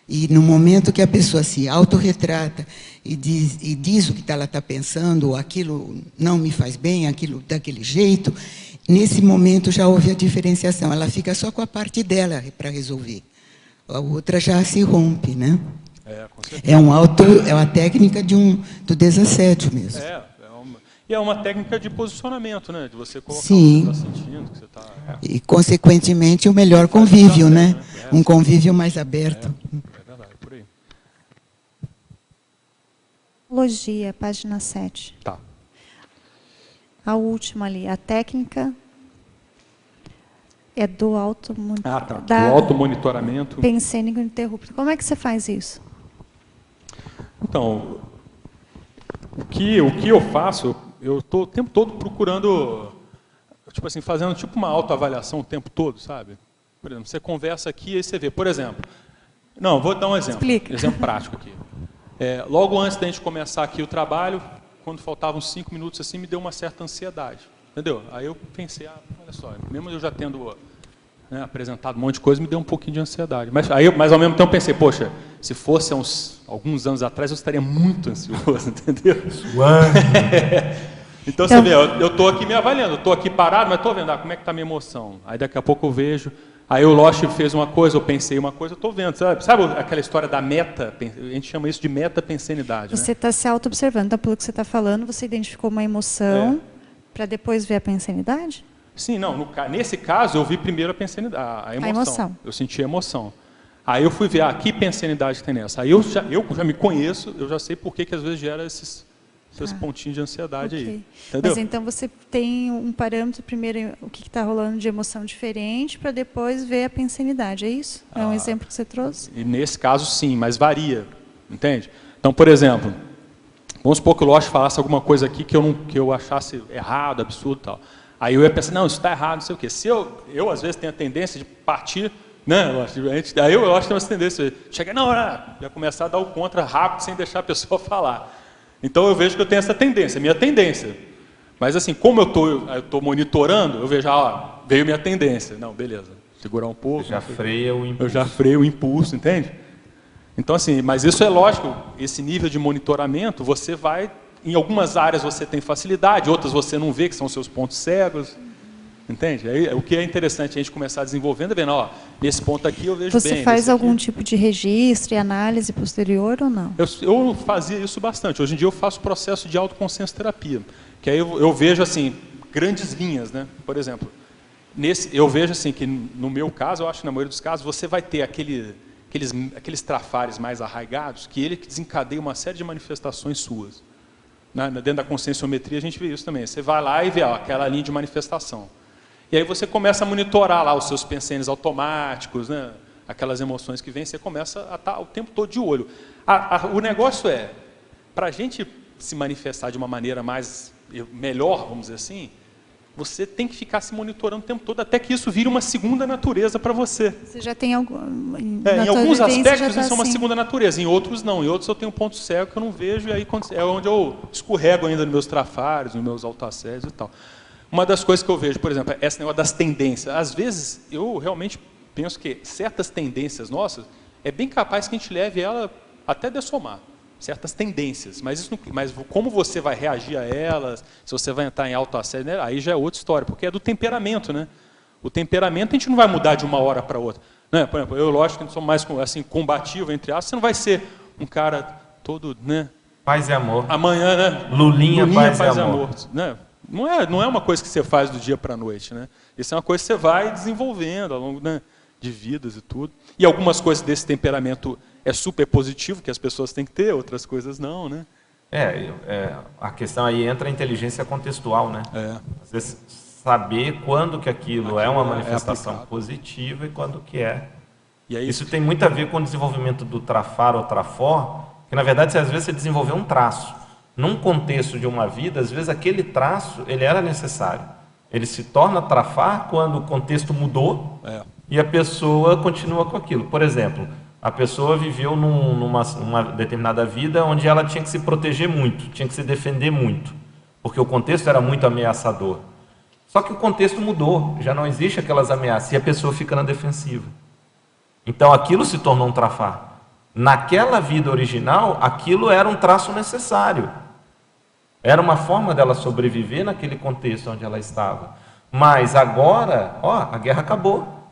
E no momento que a pessoa se autorretrata e diz o que ela está pensando, ou aquilo não me faz bem, aquilo daquele jeito, nesse momento já houve a diferenciação. Ela fica só com a parte dela para resolver. A outra já se rompe, né? Com certeza. É uma técnica do desassédio mesmo. E é uma técnica de posicionamento, né? De você colocar Sim. o que você está sentindo, que você está... E, consequentemente, o melhor convívio, né? Um convívio mais aberto. É verdade, por aí. Psicologia, página 7. Tá. A última ali, a técnica é do Tá. Do automonitoramento. pensênico interrupto. Como é que você faz isso? Então, o que eu faço, eu estou o tempo todo procurando, tipo assim, fazendo tipo uma autoavaliação o tempo todo, sabe? Por exemplo, você conversa aqui e você vê, por exemplo, vou dar um exemplo, Explica. exemplo prático aqui. Logo antes da gente começar aqui o trabalho, quando faltavam 5 minutos assim, me deu uma certa ansiedade, entendeu? Aí eu pensei, olha só, mesmo eu já tendo apresentado um monte de coisa, me deu um pouquinho de ansiedade. Mas ao mesmo tempo pensei, poxa, se fosse alguns anos atrás, eu estaria muito ansioso, entendeu? Então você vê, eu estou aqui me avaliando, eu estou aqui parado, mas estou vendo como é que está a minha emoção. Aí daqui a pouco eu vejo, aí o Losch fez uma coisa, eu pensei uma coisa, eu estou vendo. Sabe aquela história da meta? A gente chama isso de meta-pensenidade. Você está se auto-observando, então pelo que você está falando, você identificou uma emoção para depois ver a pensenidade? Sim, nesse caso eu vi primeiro a emoção. Eu senti a emoção. Aí eu fui ver, que pensenidade tem nessa. Aí eu já me conheço, eu já sei por que às vezes gera esses pontinhos de ansiedade aí. Entendeu? Mas então você tem um parâmetro, primeiro o que está rolando de emoção diferente, para depois ver a pensenidade, é isso? É um exemplo que você trouxe? E nesse caso sim, mas varia, entende? Então, por exemplo, vamos supor que o Losch falasse alguma coisa aqui que eu achasse errado, absurdo e tal. Aí eu ia pensar, não, isso está errado, não sei o quê. Se eu às vezes tenho a tendência de partir, né? Aí eu acho que tem essa tendência de chegar, já começar a dar o contra rápido sem deixar a pessoa falar. Então eu vejo que eu tenho essa tendência, minha tendência. Mas assim, como eu estou monitorando, eu vejo, veio minha tendência. Não, beleza, segurar um pouco. Você já freia o impulso. Eu já freio o impulso, entende? Então assim, mas isso é lógico, esse nível de monitoramento, você vai... Em algumas áreas você tem facilidade, outras você não vê, que são os seus pontos cegos. Entende? Aí, o que é interessante a gente começar desenvolvendo, vendo, nesse ponto aqui eu vejo bem. Você faz algum tipo de registro e análise posterior ou não? Eu fazia isso bastante. Hoje em dia eu faço processo de autoconsciência terapia, que aí eu vejo assim, grandes linhas, né? Por exemplo, eu vejo assim que no meu caso, eu acho que na maioria dos casos, você vai ter aqueles trafares mais arraigados, que ele desencadeia uma série de manifestações suas. Dentro da conscienciometria a gente vê isso também. Você vai lá e vê aquela linha de manifestação. E aí você começa a monitorar lá os seus pensamentos automáticos, né? Aquelas emoções que vêm, você começa a estar o tempo todo de olho. O negócio é, para a gente se manifestar de uma maneira melhor, vamos dizer assim, você tem que ficar se monitorando o tempo todo, até que isso vire uma segunda natureza para você. Você já tem em alguns aspectos isso é uma segunda natureza, em outros não. Em outros eu tenho um ponto cego que eu não vejo, e aí é onde eu escorrego ainda nos meus trafares, nos meus autoassédios e tal. Uma das coisas que eu vejo, por exemplo, é esse negócio das tendências. Às vezes, eu realmente penso que certas tendências nossas, é bem capaz que a gente leve ela até dessomar. Certas tendências, mas como você vai reagir a elas, se você vai entrar em autoassédio, né, aí já é outra história, porque é do temperamento, né? O temperamento a gente não vai mudar de uma hora para outra. Né? Por exemplo, eu, lógico, que sou mais assim, combativo, entre aspas, você não vai ser um cara todo, né? Paz e amor. Amanhã, né? Lulinha paz e amor. Né? Não é uma coisa que você faz do dia para a noite, né? Isso é uma coisa que você vai desenvolvendo ao longo, né, de vidas e tudo. E algumas coisas desse temperamento é super positivo, que as pessoas têm que ter, outras coisas não, né? A questão aí entra a inteligência contextual, né? Às vezes, saber quando que aquilo é uma manifestação positiva e quando que é. E aí, isso tem muito a ver com o desenvolvimento do trafar ou trafor, que na verdade às vezes você desenvolveu um traço, num contexto de uma vida, às vezes aquele traço ele era necessário. Ele se torna trafar quando o contexto mudou e a pessoa continua com aquilo. Por exemplo, a pessoa viveu numa determinada vida onde ela tinha que se proteger muito, tinha que se defender muito, porque o contexto era muito ameaçador. Só que o contexto mudou, já não existe aquelas ameaças e a pessoa fica na defensiva. Então aquilo se tornou um trafar. Naquela vida original, aquilo era um traço necessário. Era uma forma dela sobreviver naquele contexto onde ela estava. Mas agora, a guerra acabou.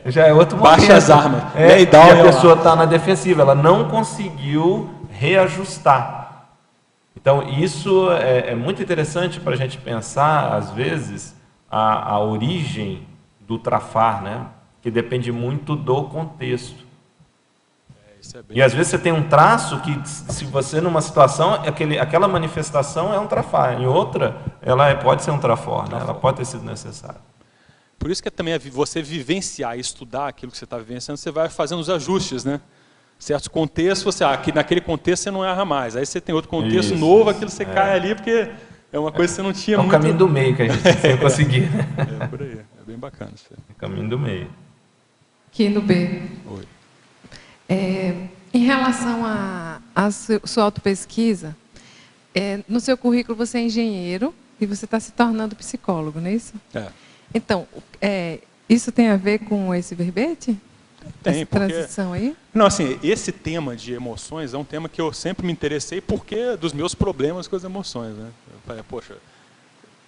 Já é outro momento. Baixa as armas. E a pessoa está na defensiva, ela não conseguiu reajustar. Então isso é muito interessante para a gente pensar, às vezes, a origem do trafar, né? Que depende muito do contexto. E às vezes você tem um traço que, se você numa situação, aquela manifestação é um trafar, em outra, ela pode ser um trafor, né? Ela pode ter sido necessária. Por isso que também você vivenciar e estudar aquilo que você está vivenciando, você vai fazendo os ajustes, né? Certos contextos, aqui naquele contexto você não erra mais. Aí você tem outro contexto novo, aquilo você cai ali, porque é uma coisa que você não tinha muito... É um caminho do meio que a gente tem que conseguir. É por aí, é bem bacana isso aí. Caminho do meio. Aqui no B. Oi. Em relação à sua autopesquisa, no seu currículo você é engenheiro e você está se tornando psicólogo, não é isso? Então, isso tem a ver com esse verbete? Tem, essa transição aí? Não, assim, esse tema de emoções é um tema que eu sempre me interessei porque dos meus problemas com as emoções, né? Eu falei, poxa,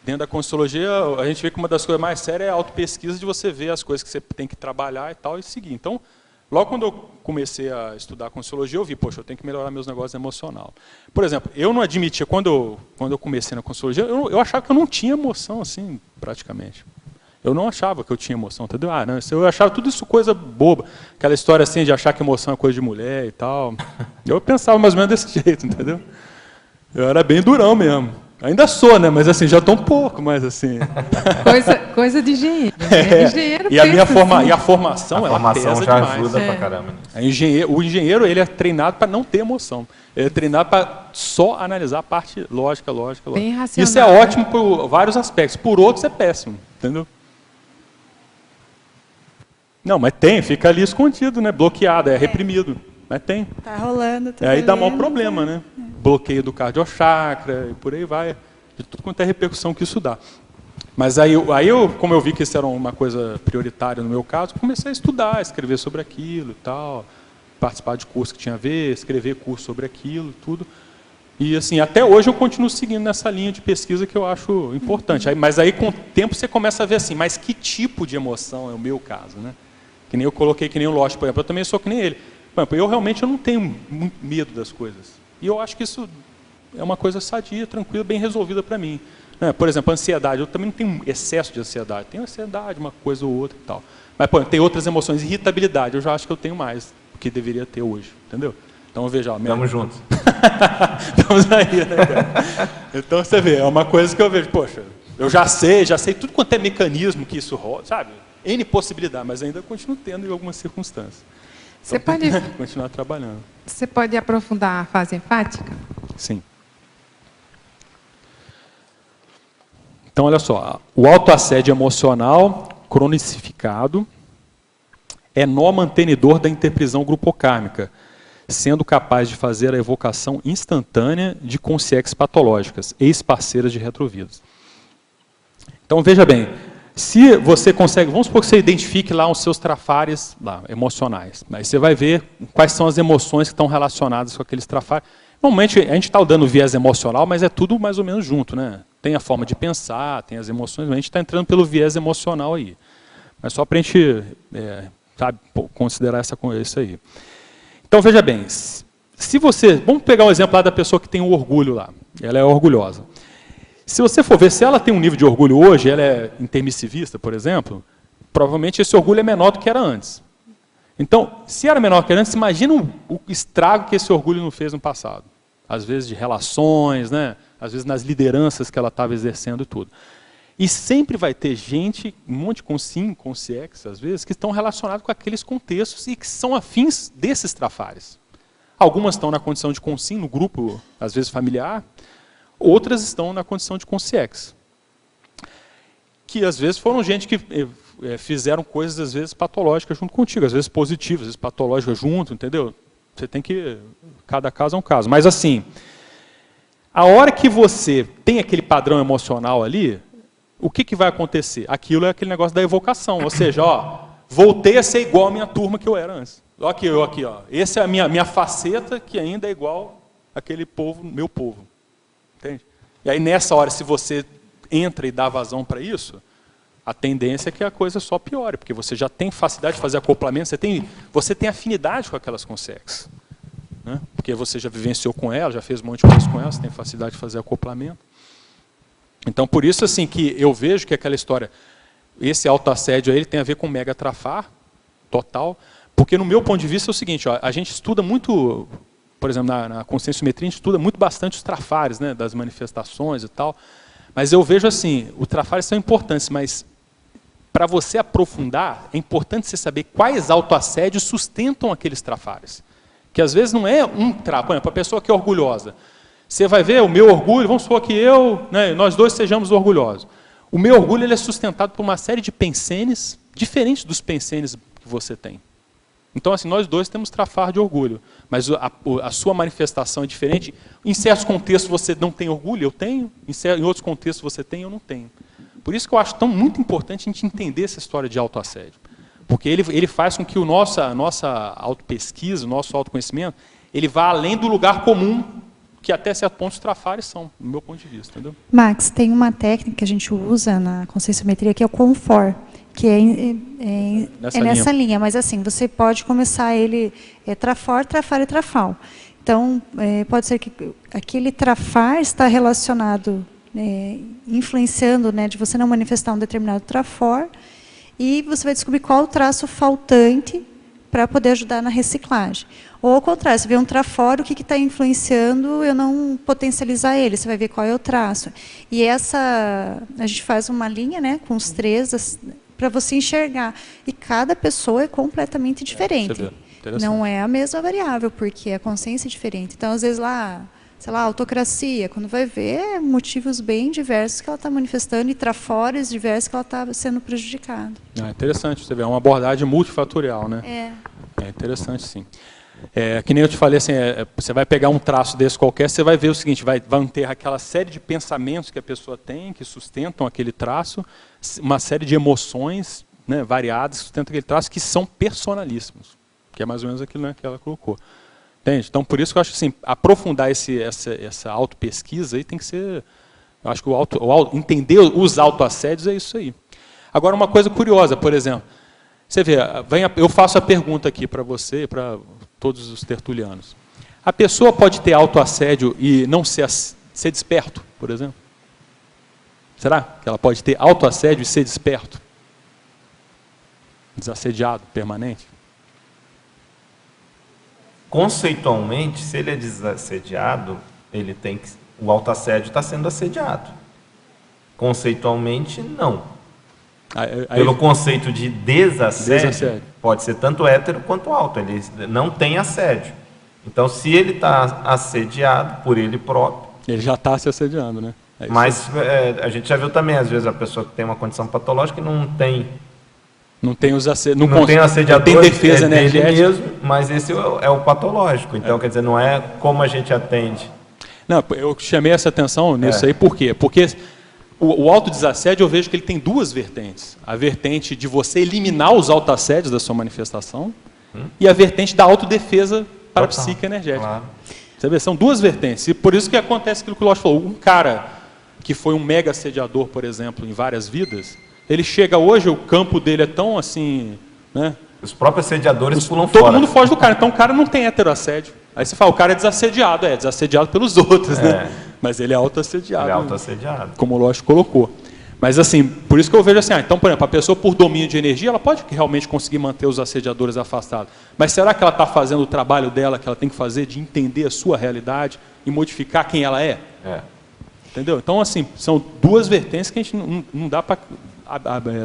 dentro da Conscienciologia, a gente vê que uma das coisas mais sérias é a autopesquisa, de você ver as coisas que você tem que trabalhar e tal e seguir. Então, logo quando eu comecei a estudar a Conscienciologia, eu vi, poxa, eu tenho que melhorar meus negócios emocionais. Por exemplo, eu não admitia, quando eu comecei na Conscienciologia, eu achava que eu não tinha emoção, assim, praticamente. Eu não achava que eu tinha emoção, entendeu? Não, eu achava tudo isso coisa boba. Aquela história assim de achar que emoção é coisa de mulher e tal. Eu pensava mais ou menos desse jeito, entendeu? Eu era bem durão mesmo. Ainda sou, né? Mas assim, já estou um pouco mais assim. Coisa de engenheiro. Né? Engenheiro e a formação, ela pesa já demais. Ajuda pra caramba. O engenheiro, ele é treinado para não ter emoção. Ele é treinado para só analisar a parte lógica. Bem racional. Isso é ótimo por vários aspectos. Por outros é péssimo, entendeu? Não, mas fica ali escondido, né? Bloqueado, reprimido. Mas tem. Tá rolando. Aí dá mau problema, né? Bloqueio do cardiochakra e por aí vai. De tudo quanto é repercussão que isso dá. Mas aí eu, como eu vi que isso era uma coisa prioritária no meu caso, comecei a estudar, escrever sobre aquilo e tal, participar de curso que tinha a ver, escrever curso sobre aquilo, tudo. E assim, até hoje eu continuo seguindo nessa linha de pesquisa que eu acho importante. Mas aí com o tempo você começa a ver assim, mas que tipo de emoção é o meu caso, né? Que nem eu coloquei, que nem o Lost, por exemplo, eu também sou que nem ele. Por exemplo, eu realmente não tenho muito medo das coisas. E eu acho que isso é uma coisa sadia, tranquila, bem resolvida para mim. Por exemplo, ansiedade, eu também não tenho excesso de ansiedade. Tenho ansiedade, uma coisa ou outra e tal. Mas, por exemplo, tem outras emoções, irritabilidade, eu já acho que eu tenho mais do que deveria ter hoje, entendeu? Então, veja... Estamos juntos. Estamos aí, né, cara? Então, você vê, é uma coisa que eu vejo, poxa, eu já sei tudo quanto é mecanismo que isso rola, sabe? N possibilidade, mas ainda continuo tendo em algumas circunstâncias. Você pode continuar trabalhando. Você pode aprofundar a fase enfática? Sim. Então, olha só, o autoassédio emocional cronicificado é nó mantenedor da interprisão grupocármica, sendo capaz de fazer a evocação instantânea de consciências patológicas, ex-parceiras de retrovidas. Então, veja bem, se você consegue, vamos supor que você identifique lá os seus trafares emocionais, aí você vai ver quais são as emoções que estão relacionadas com aqueles trafares. Normalmente a gente está dando viés emocional, mas é tudo mais ou menos junto, né? Tem a forma de pensar, tem as emoções, mas a gente está entrando pelo viés emocional aí. Mas só para a gente considerar isso aí. Então veja bem, se você, vamos pegar um exemplo lá da pessoa que tem um orgulho lá, ela é orgulhosa. Se você for ver, se ela tem um nível de orgulho hoje, ela é intermissivista, por exemplo, provavelmente esse orgulho é menor do que era antes. Então, se era menor do que era antes, imagina o estrago que esse orgulho não fez no passado. Às vezes de relações, né? Às vezes nas lideranças que ela estava exercendo e tudo. E sempre vai ter gente, um monte de consciência, às vezes, que estão relacionados com aqueles contextos e que são afins desses trafares. Algumas estão na condição de consim, no grupo, às vezes familiar, outras estão na condição de consciex. Que às vezes foram gente que fizeram coisas, às vezes, patológicas junto contigo, às vezes positivas, às vezes patológicas junto, entendeu? Você tem que... Cada caso é um caso. Mas assim, a hora que você tem aquele padrão emocional ali, o que vai acontecer? Aquilo é aquele negócio da evocação, ou seja, ó, voltei a ser igual à minha turma que eu era antes. Aqui, ó. Essa é a minha faceta que ainda é igual àquele povo, meu povo. Entende? E aí nessa hora, se você entra e dá vazão para isso, a tendência é que a coisa só piore, porque você já tem facilidade de fazer acoplamento, você tem afinidade com aquelas consciências, né? Porque você já vivenciou com ela, já fez um monte de coisa com ela, você tem facilidade de fazer acoplamento. Então, por isso assim que eu vejo que aquela história, esse autoassédio aí, ele tem a ver com mega trafar, total, porque no meu ponto de vista é o seguinte, ó, a gente estuda muito, por exemplo, na conscienciometria, a gente estuda muito bastante os trafares, né, das manifestações e tal, mas eu vejo assim, os trafares são importantes, mas para você aprofundar, é importante você saber quais autoassédios sustentam aqueles trafares. Que às vezes não é um trafar, por exemplo, a pessoa que é orgulhosa, você vai ver o meu orgulho, vamos supor que nós dois sejamos orgulhosos. O meu orgulho ele é sustentado por uma série de pensenes, diferentes dos pensenes que você tem. Então, assim, nós dois temos trafar de orgulho, mas a sua manifestação é diferente. Em certos contextos você não tem orgulho, eu tenho. Em outros contextos você tem, eu não tenho. Por isso que eu acho muito importante a gente entender essa história de autoassédio. Porque ele faz com que a nossa autopesquisa, o nosso autoconhecimento, ele vá além do lugar comum, que até certo ponto os trafares são, do meu ponto de vista. Entendeu? Max, tem uma técnica que a gente usa na conscienciometria que é o confort, que é nessa linha. Mas assim, você pode começar ele trafor, trafar e trafal. Então, pode ser que aquele trafar está relacionado, influenciando, né, de você não manifestar um determinado trafor, e você vai descobrir qual o traço faltante para poder ajudar na reciclagem. Ou ao contrário, você vê um trafor, o que está influenciando eu não potencializar ele, você vai ver qual é o traço. E a gente faz uma linha, né, com os três, para você enxergar. E cada pessoa é completamente diferente. Não é a mesma variável, porque a consciência é diferente. Então, às vezes, lá, sei lá, autocracia, quando vai ver, motivos bem diversos que ela está manifestando e trafores diversos que ela está sendo prejudicada. Interessante, você vê, é uma abordagem multifatorial, né? É interessante, sim. Que nem eu te falei, assim, você vai pegar um traço desse qualquer, você vai ver o seguinte, vai ter aquela série de pensamentos que a pessoa tem, que sustentam aquele traço, uma série de emoções, né, variadas que sustentam aquele traço, que são personalíssimos, que é mais ou menos aquilo, né, que ela colocou. Entende? Então, por isso que eu acho assim, aprofundar essa autopesquisa aí tem que ser, eu acho que entender os autoassédios é isso aí. Agora, uma coisa curiosa, por exemplo, você vê, eu faço a pergunta aqui para você, para todos os tertulianos. A pessoa pode ter autoassédio e não ser desperto, por exemplo? Será que ela pode ter autoassédio e ser desperto? Desassediado, permanente? Conceitualmente, se ele é desassediado, o autoassédio está sendo assediado. Conceitualmente, não. Pelo conceito de desassédio, pode ser tanto hétero quanto auto, ele não tem assédio. Então, se ele está assediado por ele próprio... Ele já está se assediando, né? Mas a gente já viu também, às vezes, a pessoa que tem uma condição patológica e não tem os assediador, tem defesa energética mesmo, mas esse é o patológico. Então, quer dizer, não é como a gente atende. Não, eu chamei essa atenção nisso aí, por quê? Porque o autodesassédio, eu vejo que ele tem duas vertentes. A vertente de você eliminar os autoassédios da sua manifestação e a vertente da autodefesa para a psique energética. Claro. Você vê, são duas vertentes. E por isso que acontece aquilo que o Lógico falou. Um cara que foi um mega assediador, por exemplo, em várias vidas, ele chega hoje, o campo dele é tão assim... né? Os próprios assediadores pulam fora. Todo mundo foge do cara. Então o cara não tem heteroassédio. Aí você fala, o cara é desassediado pelos outros, né? Mas ele é autoassediado. Ele é autoassediado. Como o Lógico colocou. Mas assim, por isso que eu vejo assim, então, por exemplo, a pessoa por domínio de energia, ela pode realmente conseguir manter os assediadores afastados. Mas será que ela está fazendo o trabalho dela, que ela tem que fazer, de entender a sua realidade e modificar quem ela é? Entendeu? Então, assim, são duas vertentes que a gente não dá para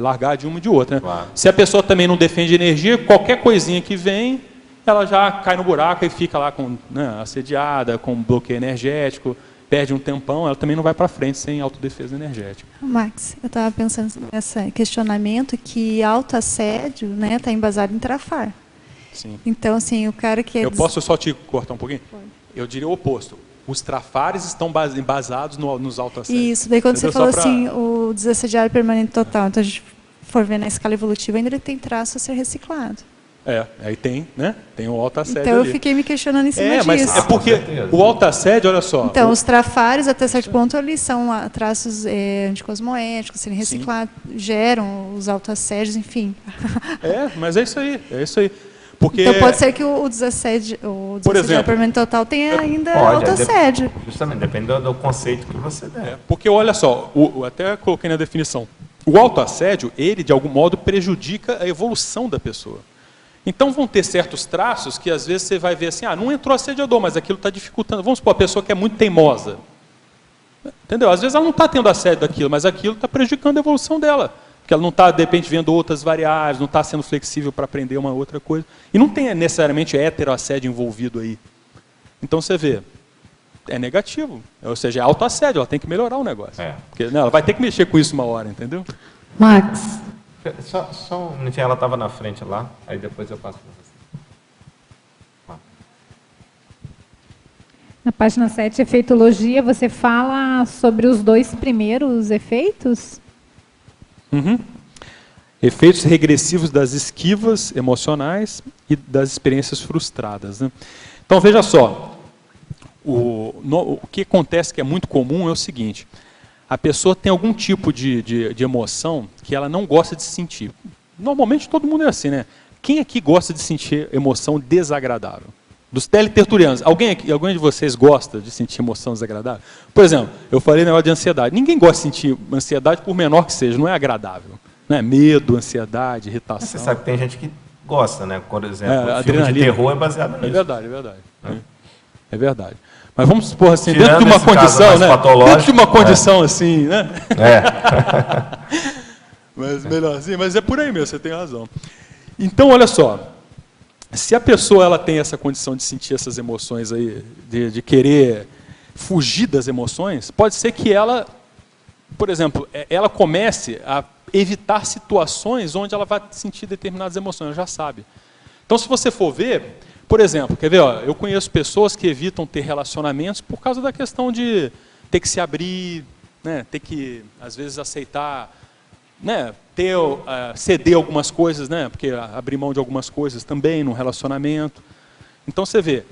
largar de uma e de outra. Né? Claro. Se a pessoa também não defende energia, qualquer coisinha que vem, ela já cai no buraco e fica lá com, né, assediada, com bloqueio energético, perde um tempão, ela também não vai para frente sem autodefesa energética. Max, eu estava pensando nesse questionamento que autoassédio, né, está embasado em trafar. Sim. Então, assim, o cara que... Eu posso só te cortar um pouquinho? Pode. Eu diria o oposto. Os trafares estão embasados nos autoassédios. Isso, daí quando você falou assim, o desassediado permanente total, então a gente for ver na escala evolutiva, ainda ele tem traço a ser reciclado. Aí tem, né? Tem o autoassédio Então eu ali. fiquei me questionando em cima disso. Mas é porque o autoassédio, olha só... Então, os trafares, até certo ponto, eles são traços anticosmoéticos, serem reciclados, geram os autoassédios, enfim. Mas é isso aí, Porque, então pode ser que o desassédio permanente total tenha ainda autoassédio. Justamente, depende do conceito que você der. Porque olha só, até coloquei na definição, o autoassédio, ele de algum modo prejudica a evolução da pessoa. Então vão ter certos traços que às vezes você vai ver assim, não entrou assediador, mas aquilo está dificultando. Vamos supor, a pessoa que é muito teimosa. Entendeu? Às vezes ela não está tendo assédio daquilo, mas aquilo está prejudicando a evolução dela. Porque ela não está, de repente, vendo outras variáveis, não está sendo flexível para aprender uma outra coisa. E não tem necessariamente heteroassédio envolvido aí. Então você vê, é negativo. Ou seja, é autoassédio, ela tem que melhorar o negócio. Porque ela vai ter que mexer com isso uma hora, entendeu? Max. Só um minutinho, ela estava na frente lá, aí depois eu passo para você. Na página 7, efeitologia, você fala sobre os 2 primeiros efeitos? Efeitos regressivos das esquivas emocionais e das experiências frustradas. Né? Então, veja só, o que acontece que é muito comum é o seguinte, a pessoa tem algum tipo de emoção que ela não gosta de sentir. Normalmente todo mundo é assim, né? Quem aqui gosta de sentir emoção desagradável? Dos teletertulianos, alguém de vocês gosta de sentir emoção desagradável? Por exemplo, eu falei negócio de ansiedade. Ninguém gosta de sentir ansiedade, por menor que seja, não é agradável. Não é? Medo, ansiedade, irritação. Você sabe que tem gente que gosta, né? Por exemplo, o filme de terror é baseado nisso. É verdade. É verdade. Mas vamos supor assim, dentro de uma condição, né? Dentro de uma condição assim, né? Mas melhorzinho, mas é por aí mesmo, você tem razão. Então, olha só, se a pessoa ela tem essa condição de sentir essas emoções aí, de querer fugir das emoções, pode ser que ela, por exemplo, ela comece a evitar situações onde ela vai sentir determinadas emoções, ela já sabe. Então, se você for ver, por exemplo, quer ver, eu conheço pessoas que evitam ter relacionamentos por causa da questão de ter que se abrir, né, ter que, às vezes, aceitar, né, ceder algumas coisas, né, porque abrir mão de algumas coisas também num relacionamento. Então, você vê,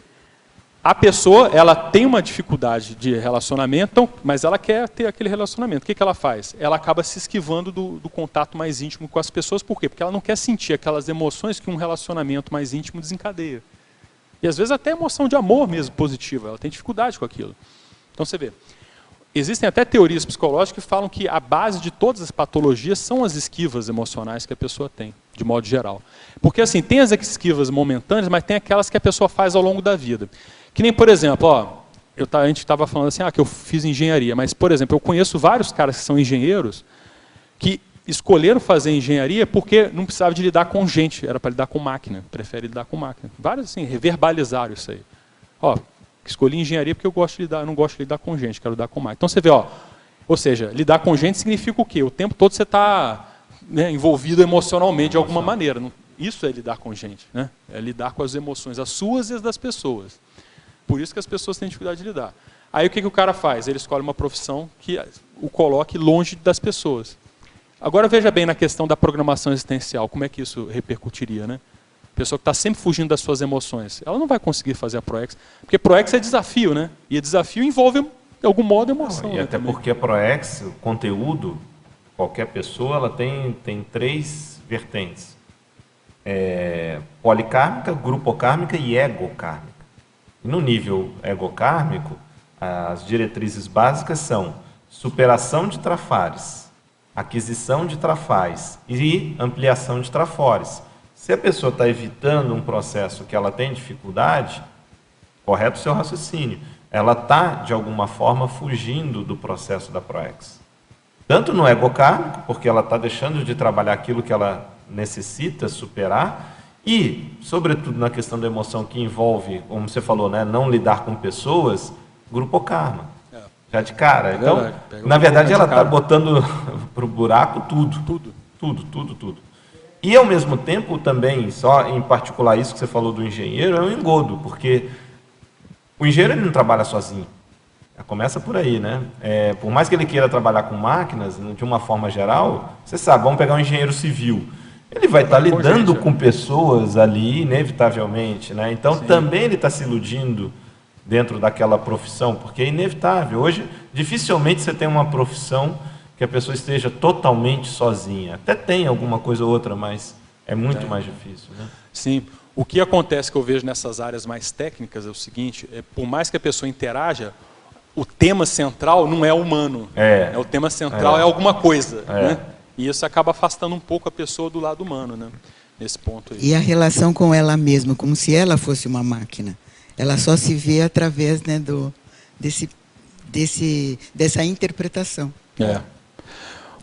a pessoa ela tem uma dificuldade de relacionamento, mas ela quer ter aquele relacionamento. O que ela faz? Ela acaba se esquivando do contato mais íntimo com as pessoas. Por quê? Porque ela não quer sentir aquelas emoções que um relacionamento mais íntimo desencadeia. E às vezes até emoção de amor mesmo positiva, ela tem dificuldade com aquilo. Então você vê, existem até teorias psicológicas que falam que a base de todas as patologias são as esquivas emocionais que a pessoa tem, de modo geral. Porque assim, tem as esquivas momentâneas, mas tem aquelas que a pessoa faz ao longo da vida. Que nem, por exemplo, a gente estava falando assim, que eu fiz engenharia, mas, por exemplo, eu conheço vários caras que são engenheiros que escolheram fazer engenharia porque não precisava de lidar com gente, era para lidar com máquina, prefere lidar com máquina. Vários assim, reverbalizaram isso aí. Escolhi engenharia porque eu não gosto de lidar com gente, quero lidar com máquina. Então você vê, ou seja, lidar com gente significa o quê? O tempo todo você está, né, envolvido emocionalmente de alguma maneira. Isso é lidar com gente, né? É lidar com as emoções, as suas e as das pessoas. Por isso que as pessoas têm dificuldade de lidar. Aí o que o cara faz? Ele escolhe uma profissão que o coloque longe das pessoas. Agora veja bem na questão da programação existencial, como é que isso repercutiria, né? A pessoa que está sempre fugindo das suas emoções, ela não vai conseguir fazer a ProEx, porque ProEx é desafio, né? E desafio envolve, de algum modo, emoção. E até porque a ProEx, o conteúdo, qualquer pessoa, ela tem 3 vertentes. Policármica, grupocármica e egocármica. E no nível egocármico, as diretrizes básicas são superação de trafares, aquisição de trafais e ampliação de trafores. Se a pessoa está evitando um processo que ela tem dificuldade, correto o seu raciocínio, ela está, de alguma forma, fugindo do processo da ProEx. Tanto no egocármico, porque ela está deixando de trabalhar aquilo que ela necessita superar, E, sobretudo na questão da emoção que envolve, como você falou, né, não lidar com pessoas, grupo karma. Já de cara. Então, na verdade, ela está botando para o buraco tudo. E, ao mesmo tempo, também, só em particular isso que você falou do engenheiro, é um engodo, porque o engenheiro ele não trabalha sozinho. Começa por aí, né? Por mais que ele queira trabalhar com máquinas, de uma forma geral, você sabe, vamos pegar um engenheiro civil. Ele vai estar lidando com pessoas ali, inevitavelmente, né? Então, também ele está se iludindo dentro daquela profissão, porque é inevitável. Hoje, dificilmente você tem uma profissão que a pessoa esteja totalmente sozinha. Até tem alguma coisa ou outra, mas é muito mais difícil, né? Sim. O que acontece que eu vejo nessas áreas mais técnicas é o seguinte, por mais que a pessoa interaja, o tema central não é humano. O tema central é alguma coisa, né? E isso acaba afastando um pouco a pessoa do lado humano, né? Nesse ponto aí. E a relação com ela mesma, como se ela fosse uma máquina. Ela só se vê através, né, dessa interpretação.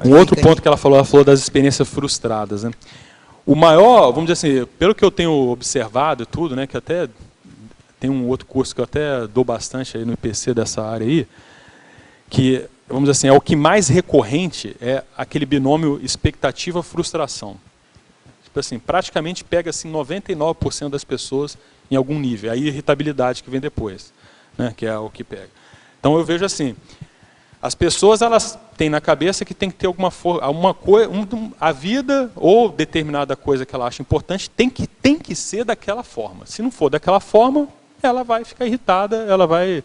Um outro ponto que ela falou das experiências frustradas, né? O maior, vamos dizer assim, pelo que eu tenho observado e tudo, né, que até tem um outro curso que eu até dou bastante aí no IPC dessa área aí, que, vamos dizer assim, é o que mais recorrente é aquele binômio expectativa-frustração. Tipo assim, praticamente pega assim, 99% das pessoas em algum nível. Aí a irritabilidade que vem depois, né, que é o que pega. Então eu vejo assim, as pessoas elas têm na cabeça que tem que ter alguma coisa, a vida ou determinada coisa que ela acha importante tem que ser daquela forma. Se não for daquela forma, ela vai ficar irritada, ela vai,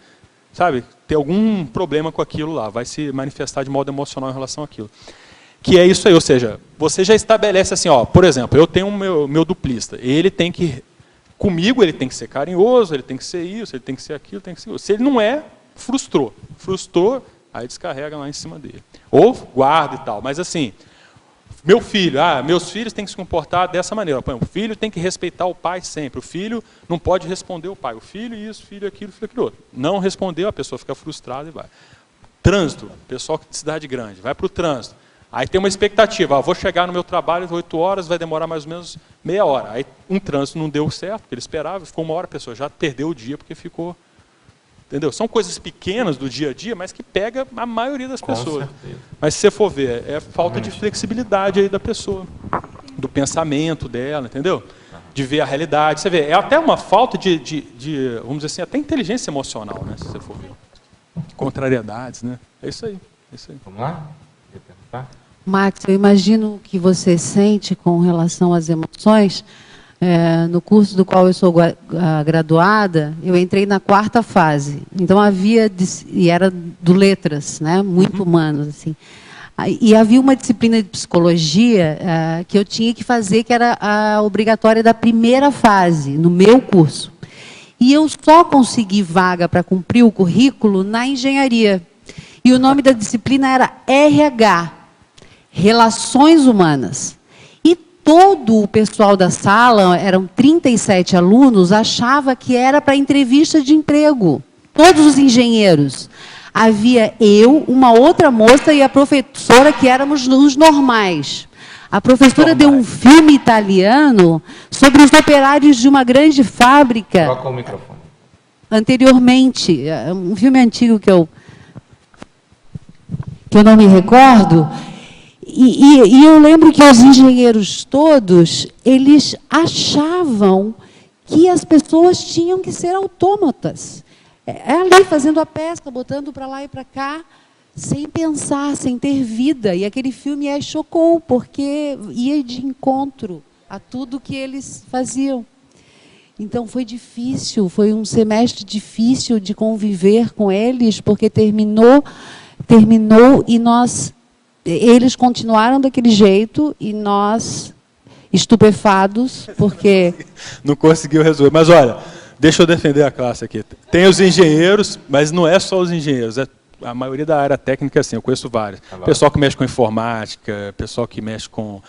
sabe, ter algum problema com aquilo lá, vai se manifestar de modo emocional em relação àquilo. Que é isso aí, ou seja, você já estabelece assim, ó, por exemplo, eu tenho o meu duplista, ele tem que, comigo ele tem que ser carinhoso, ele tem que ser isso, ele tem que ser aquilo, tem que ser isso. Se ele não é, frustrou, aí descarrega lá em cima dele. Ou guarda e tal, mas assim, meu filho, meus filhos têm que se comportar dessa maneira. O filho tem que respeitar o pai sempre. O filho não pode responder o pai. O filho isso, filho aquilo, filho aquilo outro. Não respondeu, a pessoa fica frustrada e vai. Trânsito, pessoal de cidade grande, vai para o trânsito. Aí tem uma expectativa, vou chegar no meu trabalho às 8 horas, vai demorar mais ou menos meia hora. Aí um trânsito não deu certo, porque ele esperava, ficou uma hora, a pessoa já perdeu o dia porque ficou... Entendeu? São coisas pequenas do dia a dia, mas que pega a maioria das pessoas. Mas se você for ver, é falta de flexibilidade aí da pessoa, do pensamento dela, entendeu? De ver a realidade. Você vê, é até uma falta de vamos dizer assim, até inteligência emocional, né? Se você for ver. Contrariedades, né? É isso aí. Vamos lá? Quer perguntar? Max, eu imagino que você sente com relação às emoções. No curso do qual eu sou graduada, eu entrei na 4ª fase. Então havia, e era do letras, né, muito humano, assim. E havia uma disciplina de psicologia que eu tinha que fazer, que era a obrigatória da 1ª fase, no meu curso. E eu só consegui vaga para cumprir o currículo na engenharia. E o nome da disciplina era RH, Relações Humanas. Todo o pessoal da sala, eram 37 alunos, achava que era para entrevista de emprego. Todos os engenheiros. Havia eu, uma outra moça e a professora, que éramos os normais. A professora deu um filme italiano sobre os operários de uma grande fábrica. Troca o microfone. Anteriormente, um filme antigo que eu não me recordo. E eu lembro que os engenheiros todos, eles achavam que as pessoas tinham que ser autômatas. Ali fazendo a pesca, botando para lá e para cá, sem pensar, sem ter vida. E aquele filme as chocou, porque ia de encontro a tudo que eles faziam. Então foi difícil, foi um semestre difícil de conviver com eles, porque terminou e eles continuaram daquele jeito e nós estupefados, porque... Não conseguiu resolver. Mas, olha, deixa eu defender a classe aqui. Tem os engenheiros, mas não é só os engenheiros. A maioria da área técnica, assim, eu conheço vários. Pessoal que mexe com informática, pessoal que mexe com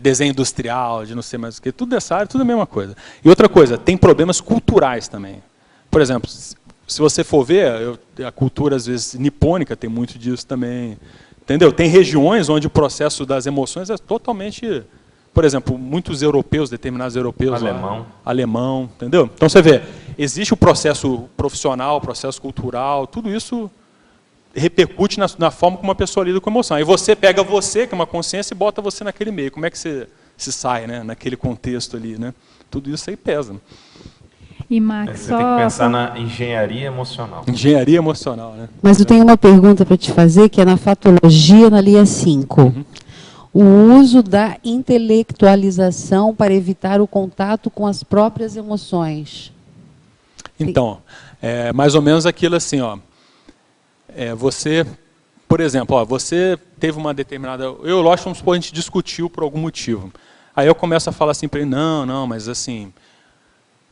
desenho industrial, de não sei mais o que. Tudo dessa área, tudo a mesma coisa. E outra coisa, tem problemas culturais também. Por exemplo, se você for ver, a cultura, às vezes, nipônica tem muito disso também. Entendeu? Tem regiões onde o processo das emoções é totalmente por exemplo, muitos europeus, determinados europeus, alemão, entendeu? Então você vê, existe o processo profissional, o processo cultural, tudo isso repercute na forma como uma pessoa lida com a emoção. Aí você pega você, que é uma consciência, e bota você naquele meio. Como é que você se sai, né, naquele contexto ali, né? Tudo isso aí pesa. E Max, você tem que pensar na engenharia emocional. Engenharia emocional, né? Mas eu tenho uma pergunta para te fazer, que é na fatologia, na linha 5. O uso da intelectualização para evitar o contato com as próprias emoções. Então, é mais ou menos aquilo assim, ó. Você, por exemplo, ó, você teve uma determinada... Eu e o Lost, vamos supor, a gente discutiu por algum motivo. Aí eu começo a falar assim para ele, não, mas assim...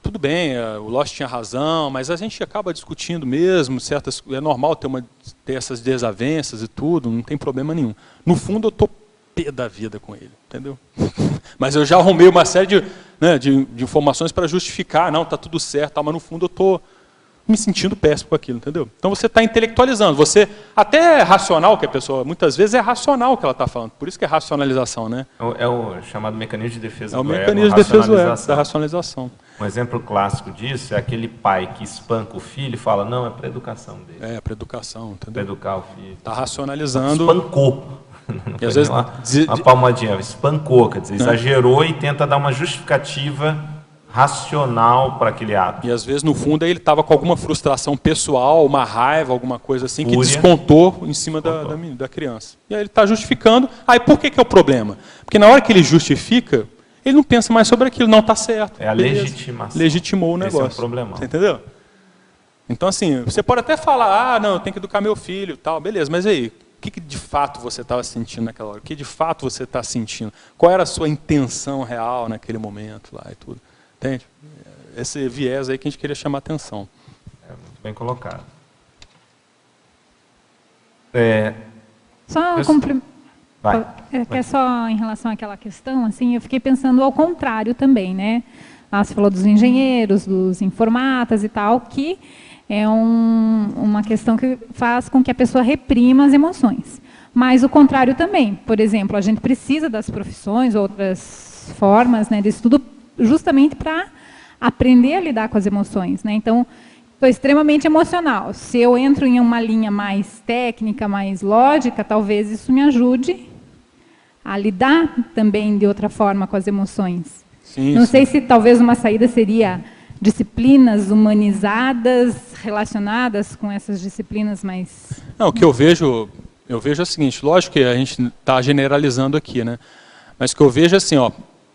Tudo bem, o Lost tinha razão, mas a gente acaba discutindo mesmo, é normal ter essas desavenças e tudo, não tem problema nenhum. No fundo, eu estou pé da vida com ele, entendeu? Mas eu já arrumei uma série de informações para justificar, não, está tudo certo, mas no fundo eu estou me sentindo péssimo com aquilo, entendeu? Então você está intelectualizando, você até é racional, que a pessoa, muitas vezes é racional o que ela está falando, por isso que é racionalização, né? É o chamado mecanismo de defesa do ego. É o mecanismo de defesa da racionalização. Um exemplo clássico disso é aquele pai que espanca o filho e fala, não, é para a educação dele. É, para educação, entendeu? Para educar o filho. Está racionalizando. Espancou. E às vezes uma palmadinha, espancou, quer dizer, exagerou e tenta dar uma justificativa racional para aquele ato. E às vezes, no fundo, ele estava com alguma frustração pessoal, uma raiva, alguma coisa assim, que Fúria. Descontou em cima da criança. E aí ele está justificando. Aí por que é o problema? Porque na hora que ele justifica, ele não pensa mais sobre aquilo, não está certo. É a legitimação. Legitimou o negócio. Esse é um problemão. Você entendeu? Então, assim, você pode até falar, não, eu tenho que educar meu filho, tal, beleza, mas aí, o que de fato você estava sentindo naquela hora? O que de fato você está sentindo? Qual era a sua intenção real naquele momento lá e tudo? Entende? Esse viés aí que a gente queria chamar a atenção. Muito bem colocado. Só é só em relação àquela questão, assim, eu fiquei pensando ao contrário também, né? Você falou dos engenheiros, dos informatas e tal, que é uma questão que faz com que a pessoa reprima as emoções. Mas o contrário também. Por exemplo, a gente precisa das profissões, outras formas, né, de estudo, justamente para aprender a lidar com as emoções, né? Então, estou extremamente emocional. Se eu entro em uma linha mais técnica, mais lógica, talvez isso me ajude a lidar também de outra forma com as emoções. Sim, não sei se talvez uma saída seria disciplinas humanizadas relacionadas com essas disciplinas mais... Não, o que eu vejo é o seguinte, lógico que a gente está generalizando aqui, né? Mas o que eu vejo é assim, ó,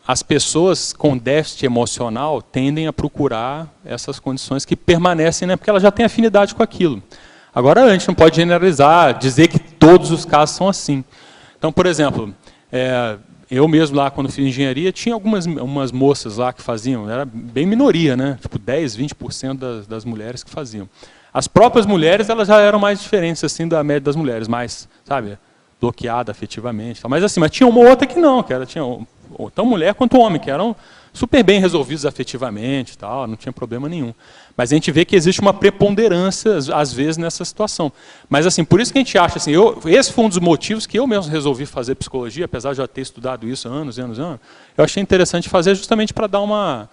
as pessoas com déficit emocional tendem a procurar essas condições que permanecem, né? Porque elas já têm afinidade com aquilo. Agora, a gente não pode generalizar, dizer que todos os casos são assim. Então, por exemplo, eu mesmo lá, quando fiz engenharia, tinha umas moças lá que faziam, era bem minoria, né? Tipo 10, 20% das mulheres que faziam. As próprias mulheres, elas já eram mais diferentes assim da média das mulheres, mais, sabe, bloqueada afetivamente. Mas assim, mas tinha uma outra que não, que tinha tanto mulher quanto homem, que eram super bem resolvidos afetivamente, tal, não tinha problema nenhum. Mas a gente vê que existe uma preponderância, às vezes, nessa situação. Mas, assim, por isso que a gente acha, assim, esse foi um dos motivos que eu mesmo resolvi fazer psicologia, apesar de já ter estudado isso anos e anos e anos, eu achei interessante fazer justamente para dar uma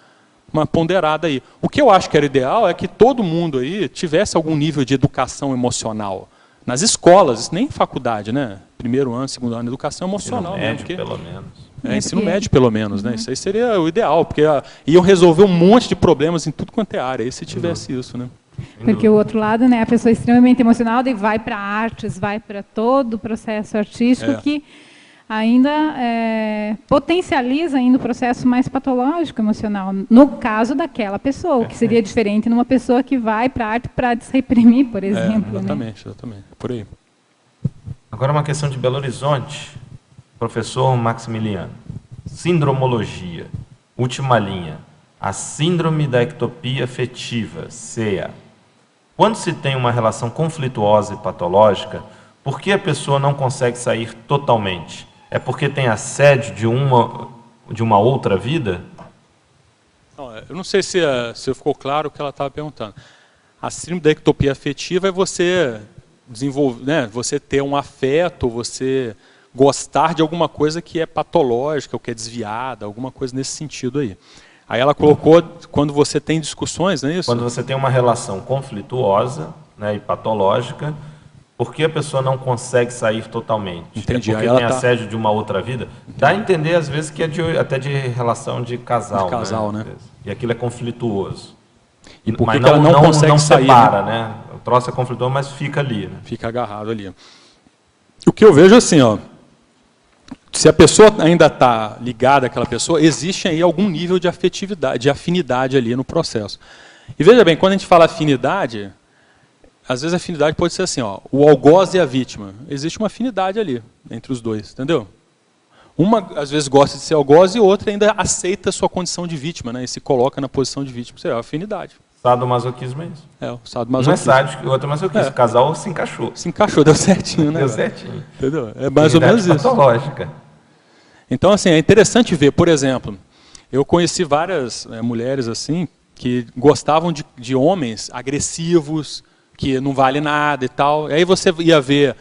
ponderada aí. O que eu acho que era ideal é que todo mundo aí tivesse algum nível de educação emocional. Nas escolas, nem em faculdade, né? Primeiro ano, segundo ano, educação emocional. Ensino médio, pelo menos. Ensino médio, pelo menos, né? Isso aí seria o ideal, porque iam resolver um monte de problemas em tudo quanto é área, aí se tivesse isso, né? Porque o outro lado, né, a pessoa extremamente emocional, daí vai para artes, vai para todo o processo artístico que ainda potencializa ainda o processo mais patológico emocional, no caso daquela pessoa, o que seria diferente numa pessoa que vai para a arte para desreprimir, por exemplo. Exatamente, né? Exatamente, por aí. Agora uma questão de Belo Horizonte. Professor Maximiliano, sindromologia, última linha, a síndrome da ectopia afetiva, CEA. Quando se tem uma relação conflituosa e patológica, por que a pessoa não consegue sair totalmente? É porque tem assédio de uma outra vida? Não, eu não sei se ficou claro o que ela estava perguntando. A síndrome da ectopia afetiva é você desenvolver, né, você ter um afeto, você gostar de alguma coisa que é patológica ou que é desviada, alguma coisa nesse sentido aí. Aí ela colocou, quando você tem discussões, não é isso? Quando você tem uma relação conflituosa, né, e patológica, por que a pessoa não consegue sair totalmente? Entendi. É porque tem assédio de uma outra vida? Entendi. Dá a entender, às vezes, que é até de relação de casal. De casal, né? E aquilo é conflituoso. E por mas que ela não consegue não sair? Separa, né? O troço é conflituoso, mas fica ali. Né? Fica agarrado ali. O que eu vejo assim, ó, se a pessoa ainda está ligada àquela pessoa, existe aí algum nível de afetividade, de afinidade ali no processo. E veja bem, quando a gente fala afinidade, às vezes a afinidade pode ser assim, ó, o algoz e a vítima. Existe uma afinidade ali entre os dois, entendeu? Uma, às vezes, gosta de ser algoz e outra ainda aceita a sua condição de vítima, né, e se coloca na posição de vítima. Isso é a afinidade. Sadomasoquismo é isso. É, o sadomasoquismo. Um é sádico e o outro é masoquista. O casal se encaixou. Se encaixou, deu certinho, né? Deu certinho. Entendeu? É mais ou menos isso. Patológica. Então, assim, é interessante ver, por exemplo, eu conheci várias mulheres assim, que gostavam de homens agressivos, que não vale nada e tal. E aí você ia ver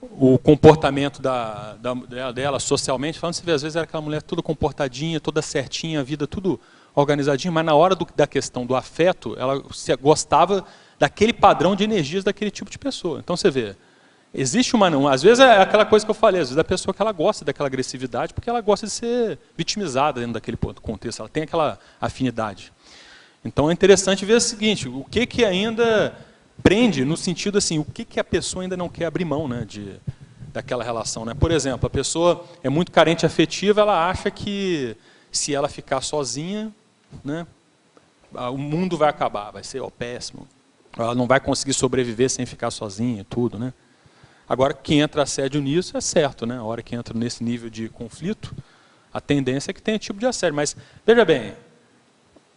o comportamento dela socialmente, falando, você vê, às vezes era aquela mulher toda comportadinha, toda certinha, a vida tudo organizadinho, mas na hora da questão do afeto, ela gostava daquele padrão de energias daquele tipo de pessoa. Então você vê, existe uma não, às vezes é aquela coisa que eu falei, às vezes a pessoa que ela gosta daquela agressividade, porque ela gosta de ser vitimizada dentro daquele contexto, ela tem aquela afinidade. Então é interessante ver o seguinte, o que ainda prende no sentido assim, o que a pessoa ainda não quer abrir mão, né, daquela relação, né? Por exemplo, a pessoa é muito carente afetiva, ela acha que se ela ficar sozinha, né, o mundo vai acabar, vai ser péssimo. Ela não vai conseguir sobreviver sem ficar sozinha e tudo, né? Agora, quem entra assédio nisso é certo, né? A hora que entra nesse nível de conflito, a tendência é que tenha tipo de assédio. Mas, veja bem,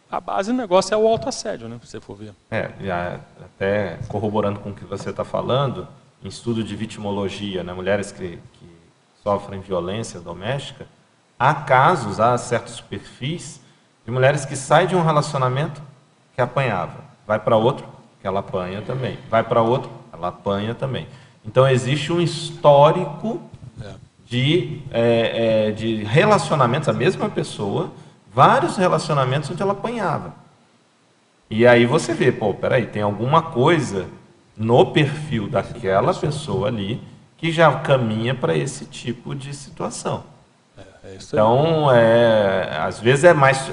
a base do negócio é o autoassédio, né? Se você for ver. Até corroborando com o que você está falando, em estudo de vitimologia, né? Mulheres que sofrem violência doméstica, há casos, há certos perfis de mulheres que saem de um relacionamento que apanhava, vai para outro, que ela apanha também, vai para outro, ela apanha também. Então existe um histórico de relacionamentos, a mesma pessoa, vários relacionamentos onde ela apanhava. E aí você vê, peraí, tem alguma coisa no perfil daquela pessoa ali que já caminha para esse tipo de situação. Então, às vezes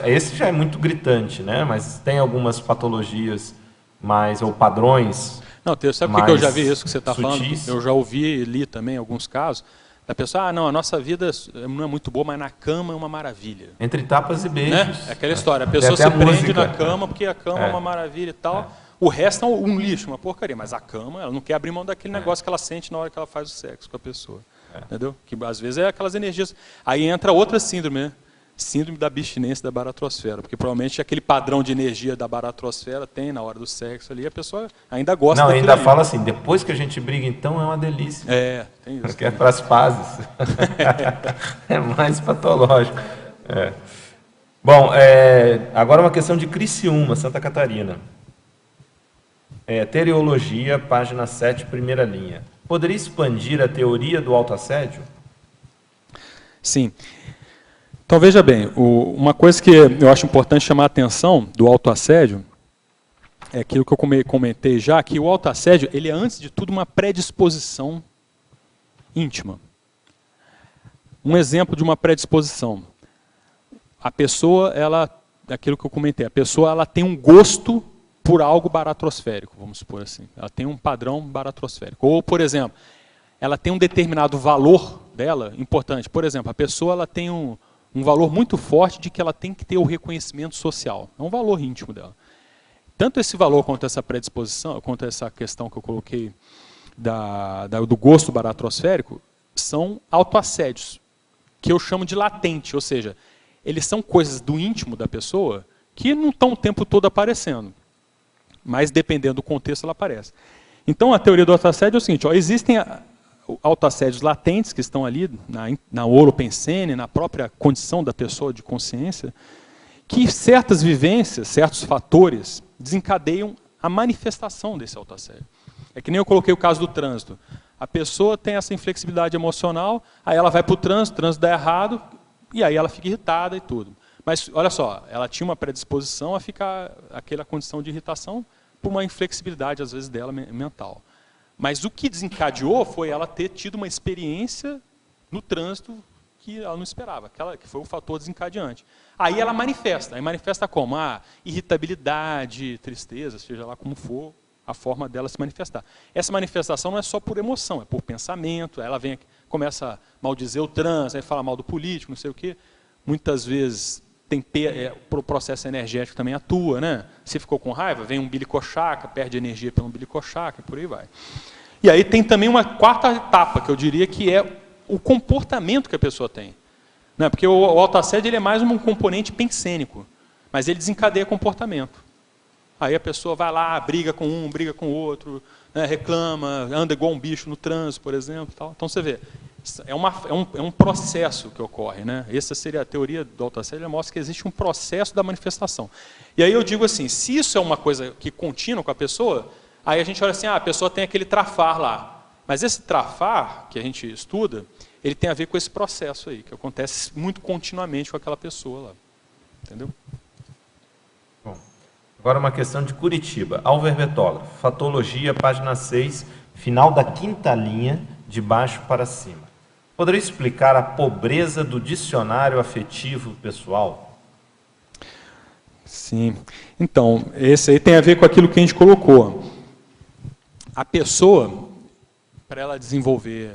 esse já é muito gritante, né? Mas tem algumas patologias ou padrões. Não, sabe por que eu já vi isso que você está falando? Eu já ouvi e li também alguns casos da pessoa, não, a nossa vida não é muito boa, mas na cama é uma maravilha. Entre tapas e beijos. Né? É aquela história, a pessoa se prende na cama porque a cama é uma maravilha e tal. O resto é um lixo, uma porcaria, mas a cama, ela não quer abrir mão daquele negócio que ela sente na hora que ela faz o sexo com a pessoa. Entendeu? Que às vezes é aquelas energias. Aí entra outra síndrome, né? Síndrome da abstinência da baratrosfera, porque provavelmente aquele padrão de energia da baratrosfera tem na hora do sexo ali, a pessoa ainda gosta daquilo. Não, ainda fala assim, depois que a gente briga, então é uma delícia. Tem isso. Porque é para as pazes. É mais patológico. Bom, agora uma questão de Criciúma, Santa Catarina. Teriologia, página 7, primeira linha. Poderia expandir a teoria do autoassédio? Sim. Então, veja bem, uma coisa que eu acho importante chamar a atenção do autoassédio é aquilo que eu comentei já, que o autoassédio, ele é, antes de tudo, uma predisposição íntima. Um exemplo de uma predisposição. A pessoa, aquilo que eu comentei, a pessoa ela tem um gosto por algo baratrosférico, vamos supor assim. Ela tem um padrão baratrosférico. Ou, por exemplo, ela tem um determinado valor dela importante. Por exemplo, a pessoa ela tem um valor muito forte de que ela tem que ter o reconhecimento social. É um valor íntimo dela. Tanto esse valor quanto essa predisposição, quanto essa questão que eu coloquei do gosto baratrosférico, são autoassédios, que eu chamo de latente, ou seja, eles são coisas do íntimo da pessoa que não estão o tempo todo aparecendo. Mas, dependendo do contexto, ela aparece. Então, a teoria do autoassédio é o seguinte, existem autoassédios latentes que estão ali na holopensene, na própria condição da pessoa de consciência, que certas vivências, certos fatores, desencadeiam a manifestação desse autoassédio. É que nem eu coloquei o caso do trânsito. a pessoa tem essa inflexibilidade emocional, aí ela vai para o trânsito dá errado, e aí ela fica irritada e tudo. Mas, olha só, ela tinha uma predisposição a ficar aquela condição de irritação por uma inflexibilidade, às vezes, dela mental. Mas o que desencadeou foi ela ter tido uma experiência no trânsito que ela não esperava, que foi o fator desencadeante. Aí ela manifesta. Aí manifesta como? Irritabilidade, tristeza, seja lá como for a forma dela se manifestar. Essa manifestação não é só por emoção, é por pensamento. Aí ela vem, começa a maldizer o trânsito, aí fala mal do político, não sei o quê. Muitas vezes o processo energético também atua, né? Se ficou com raiva, vem um umbilicochakra, perde energia pelo umbilicochakra e por aí vai. E aí tem também uma quarta etapa, que eu diria que é o comportamento que a pessoa tem. Né? Porque o autoassédio ele é mais um componente pensênico, mas ele desencadeia comportamento. Aí a pessoa vai lá, briga com um, briga com o outro, né? Reclama, anda igual um bicho no trânsito, por exemplo. Tal. Então você vê, é um processo que ocorre. Né? Essa seria a teoria do autoassédio, ela mostra que existe um processo da manifestação. E aí eu digo assim, se isso é uma coisa que contínua com a pessoa, aí a gente olha assim, a pessoa tem aquele trafar lá. Mas esse trafar que a gente estuda, ele tem a ver com esse processo aí, que acontece muito continuamente com aquela pessoa lá. Entendeu? Bom, agora uma questão de Curitiba. Alver Betógrafo, Fatologia, página 6, final da 5ª linha, de baixo para cima. Poderia explicar a pobreza do dicionário afetivo pessoal? Sim. Então, esse aí tem a ver com aquilo que a gente colocou. A pessoa, para ela desenvolver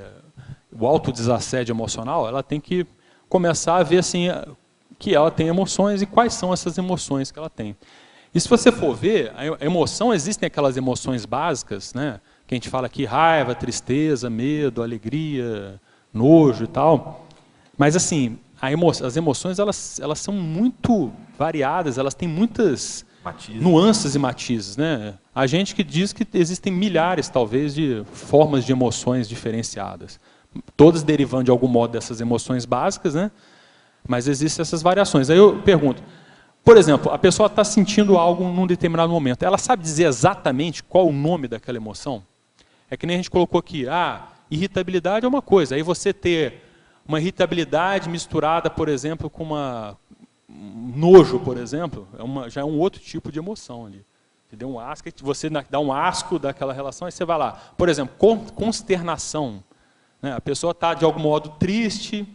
o autodesassédio emocional, ela tem que começar a ver assim, que ela tem emoções e quais são essas emoções que ela tem. E se você for ver, a emoção, existem aquelas emoções básicas, né, que a gente fala aqui, raiva, tristeza, medo, alegria, nojo e tal. Mas assim, as emoções elas são muito variadas, elas têm muitas nuances e matizes, né? A gente que diz que existem milhares, talvez, de formas de emoções diferenciadas. Todas derivando de algum modo dessas emoções básicas, né? Mas existem essas variações. Aí eu pergunto, por exemplo, a pessoa está sentindo algo num determinado momento, ela sabe dizer exatamente qual o nome daquela emoção? É que nem a gente colocou aqui, irritabilidade é uma coisa, aí você ter uma irritabilidade misturada, por exemplo, com um nojo, por exemplo, já é um outro tipo de emoção ali. Você dá um asco daquela relação, aí você vai lá. Por exemplo, consternação. Né? A pessoa está, de algum modo, triste,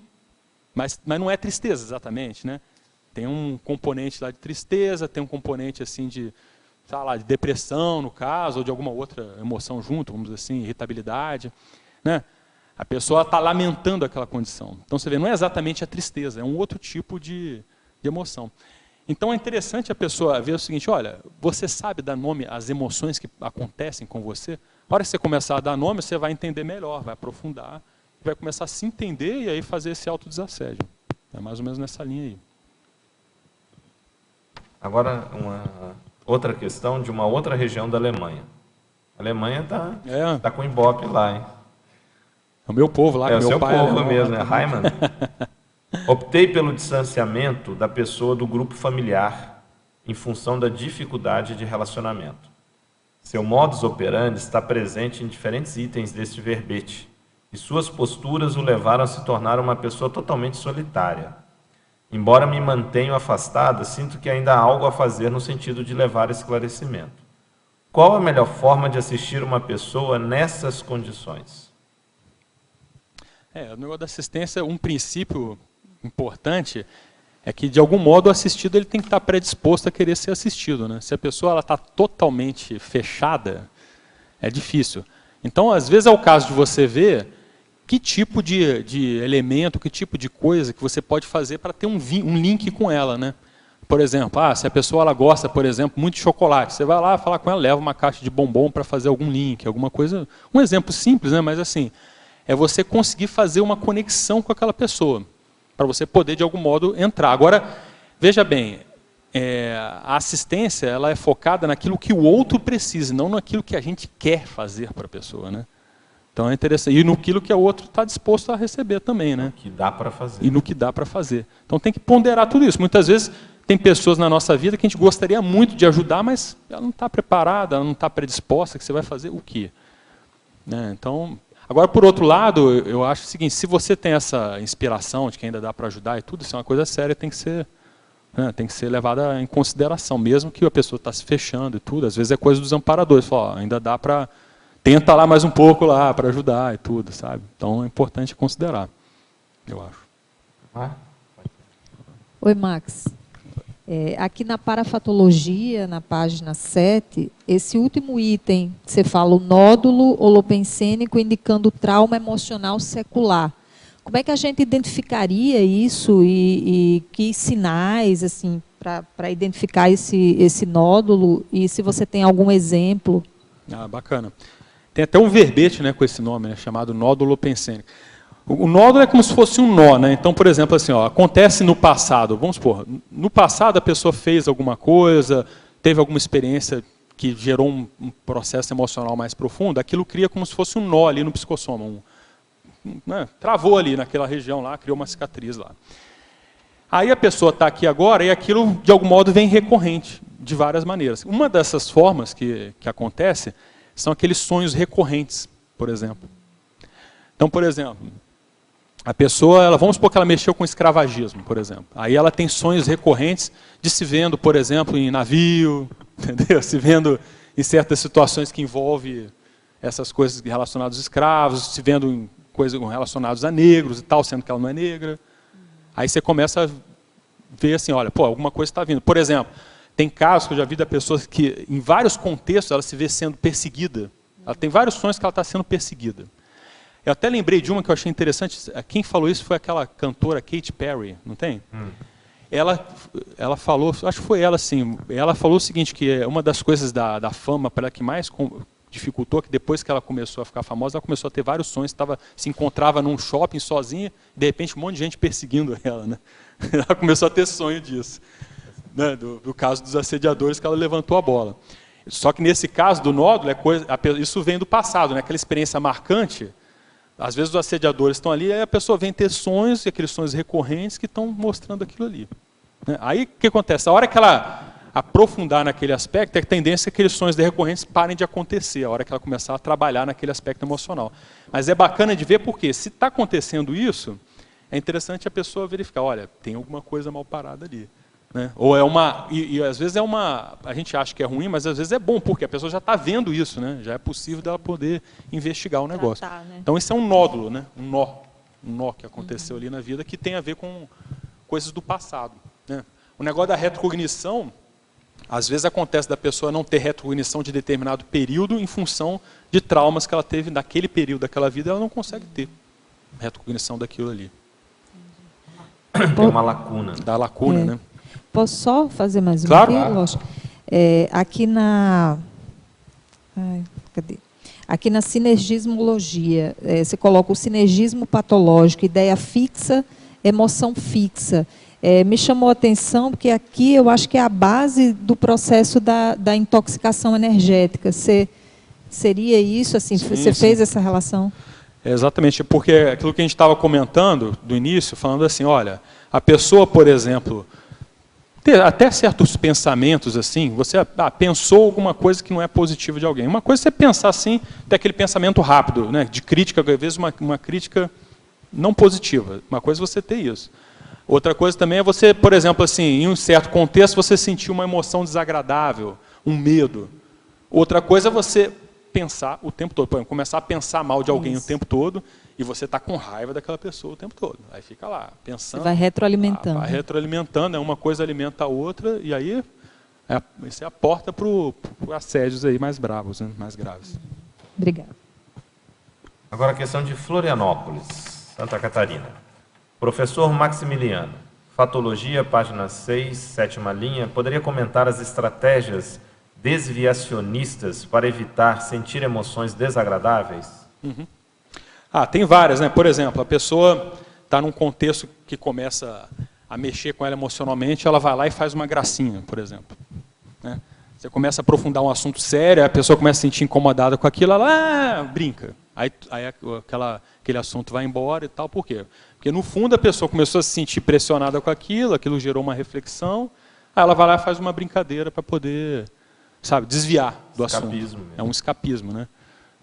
mas não é tristeza exatamente. Né? Tem um componente lá de tristeza, tem um componente assim de depressão, no caso, ou de alguma outra emoção junto, vamos dizer assim, irritabilidade. Né? A pessoa está lamentando aquela condição. Então, você vê, não é exatamente a tristeza, é um outro tipo de emoção. Então, é interessante a pessoa ver o seguinte, olha, você sabe dar nome às emoções que acontecem com você? A hora que você começar a dar nome, você vai entender melhor, vai aprofundar, vai começar a se entender e aí fazer esse autodesassédio. É mais ou menos nessa linha aí. Agora, outra questão de uma outra região da Alemanha. A Alemanha tá com Ibope lá, hein? É o meu povo lá, que meu pai é o seu povo mesmo, né? Heimann. Optei pelo distanciamento da pessoa do grupo familiar em função da dificuldade de relacionamento. Seu modus operandi está presente em diferentes itens deste verbete, e suas posturas o levaram a se tornar uma pessoa totalmente solitária. Embora me mantenha afastada, sinto que ainda há algo a fazer no sentido de levar esclarecimento. Qual a melhor forma de assistir uma pessoa nessas condições? O negócio da assistência, um princípio importante é que, de algum modo, o assistido ele tem que estar predisposto a querer ser assistido. Né? Se a pessoa está totalmente fechada, é difícil. Então, às vezes, é o caso de você ver que tipo de elemento, que tipo de coisa que você pode fazer para ter um link com ela. Né? Por exemplo, se a pessoa ela gosta, por exemplo, muito de chocolate, você vai lá falar com ela, leva uma caixa de bombom para fazer algum link, alguma coisa. Um exemplo simples, né? Mas assim, é você conseguir fazer uma conexão com aquela pessoa, para você poder, de algum modo, entrar. Agora, veja bem, a assistência ela é focada naquilo que o outro precisa, não naquilo que a gente quer fazer para a pessoa. Né? Então é interessante. E naquilo que o outro está disposto a receber também. Né? No que dá para fazer. E no que dá para fazer. Então tem que ponderar tudo isso. Muitas vezes tem pessoas na nossa vida que a gente gostaria muito de ajudar, mas ela não está preparada, ela não está predisposta, que você vai fazer o quê? Né? Então, Agora, por outro lado, eu acho o seguinte, se você tem essa inspiração de que ainda dá para ajudar e tudo, isso é uma coisa séria, tem que ser levada em consideração, mesmo que a pessoa está se fechando e tudo, às vezes é coisa dos amparadores, fala, ainda dá para, tenta lá mais um pouco lá para ajudar e tudo, sabe? Então é importante considerar, eu acho. Oi, Max. Aqui na parafatologia, na página 7, esse último item, você fala o nódulo holopensênico indicando trauma emocional secular. Como é que a gente identificaria isso e que sinais assim, para identificar esse nódulo? E se você tem algum exemplo? Bacana. Tem até um verbete, né, com esse nome, né, chamado nódulo holopensênico. O nódulo é como se fosse um nó, né? Então, por exemplo, assim, ó, acontece no passado, vamos supor, no passado a pessoa fez alguma coisa, teve alguma experiência que gerou um processo emocional mais profundo, aquilo cria como se fosse um nó ali no psicossoma, né? Travou ali naquela região lá, criou uma cicatriz lá. Aí a pessoa está aqui agora e aquilo, de algum modo, vem recorrente, de várias maneiras. Uma dessas formas que acontece são aqueles sonhos recorrentes, por exemplo. Então, por exemplo, a pessoa, vamos supor que ela mexeu com escravagismo, por exemplo. Aí ela tem sonhos recorrentes de se vendo, por exemplo, em navio, entendeu? Se vendo em certas situações que envolvem essas coisas relacionadas aos escravos, se vendo em coisas relacionadas a negros e tal, sendo que ela não é negra. Aí você começa a ver assim, olha, pô, alguma coisa está vindo. Por exemplo, tem casos que eu já vi da pessoa que, em vários contextos, ela se vê sendo perseguida. Ela tem vários sonhos que ela está sendo perseguida. Eu até lembrei de uma que eu achei interessante. Quem falou isso foi aquela cantora Katy Perry, não tem? Ela falou, acho que foi ela, sim. Ela falou o seguinte, que uma das coisas da fama para ela que mais dificultou, que depois que ela começou a ficar famosa, ela começou a ter vários sonhos, se encontrava num shopping sozinha, e de repente um monte de gente perseguindo ela, né? Ela começou a ter sonho disso, né? Do caso dos assediadores, que ela levantou a bola. Só que nesse caso do nódulo, isso vem do passado, né? Aquela experiência marcante. Às vezes os assediadores estão ali, aí a pessoa vem ter sonhos, e aqueles sonhos recorrentes que estão mostrando aquilo ali. Aí o que acontece? A hora que ela aprofundar naquele aspecto, a tendência é que aqueles sonhos recorrentes parem de acontecer, a hora que ela começar a trabalhar naquele aspecto emocional. Mas é bacana de ver porque, se está acontecendo isso, é interessante a pessoa verificar, olha, tem alguma coisa mal parada ali. Né? Ou é uma, e às vezes a gente acha que é ruim, mas às vezes é bom, porque a pessoa já está vendo isso, né? Já é possível dela poder investigar o negócio. Né? Então isso é um nódulo, né? Um nó que aconteceu ali na vida, que tem a ver com coisas do passado. Né? O negócio da retrocognição, às vezes acontece da pessoa não ter retrocognição de determinado período em função de traumas que ela teve naquele período daquela vida, ela não consegue ter retrocognição daquilo ali. Tem uma lacuna. Da lacuna, né? Posso só fazer mais uma? Claro. Aqui na... cadê? Aqui na sinergismologia, você coloca o sinergismo patológico, ideia fixa, emoção fixa. Me chamou a atenção, porque aqui eu acho que é a base do processo da intoxicação energética. Seria isso? Assim, sim, você fez essa relação? Exatamente, porque aquilo que a gente estava comentando do início, falando assim, olha, a pessoa, por exemplo... ter até certos pensamentos assim, você pensou alguma coisa que não é positiva de alguém. Uma coisa é você pensar assim, ter aquele pensamento rápido, né, de crítica, às vezes uma crítica não positiva. Uma coisa é você ter isso. Outra coisa também é você, por exemplo, assim, em um certo contexto, você sentir uma emoção desagradável, um medo. Outra coisa é você pensar o tempo todo, por exemplo, começar a pensar mal de alguém o tempo todo, e você está com raiva daquela pessoa o tempo todo. Aí fica lá, pensando. Você vai retroalimentando. Vai retroalimentando, uma coisa alimenta a outra, e aí isso é a porta para assédios aí mais bravos, né? Mais graves. Obrigada. Agora a questão de Florianópolis, Santa Catarina. Professor Maximiliano, Fatologia, página 6, 7ª linha, poderia comentar as estratégias desviacionistas para evitar sentir emoções desagradáveis? Uhum. Tem várias, né? Por exemplo, a pessoa está num contexto que começa a mexer com ela emocionalmente, ela vai lá e faz uma gracinha, por exemplo. Né? Você começa a aprofundar um assunto sério, a pessoa começa a se sentir incomodada com aquilo, ela brinca. Aí aquele assunto vai embora e tal. Por quê? Porque no fundo a pessoa começou a se sentir pressionada com aquilo gerou uma reflexão, aí ela vai lá e faz uma brincadeira para poder, sabe, desviar do assunto. Mesmo. É um escapismo, né?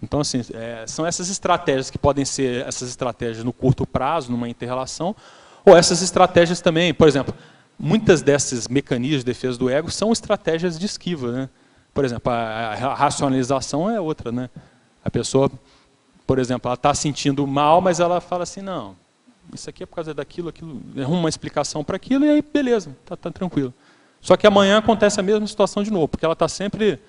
Então, assim, são essas estratégias que podem ser essas estratégias no curto prazo, numa inter-relação, ou essas estratégias também, por exemplo, muitas desses mecanismos de defesa do ego são estratégias de esquiva, né? Por exemplo, a racionalização é outra, né? A pessoa, por exemplo, ela está sentindo mal, mas ela fala assim, não, isso aqui é por causa daquilo, arruma uma explicação para aquilo e aí beleza, tá tranquilo. Só que amanhã acontece a mesma situação de novo, porque ela está sempre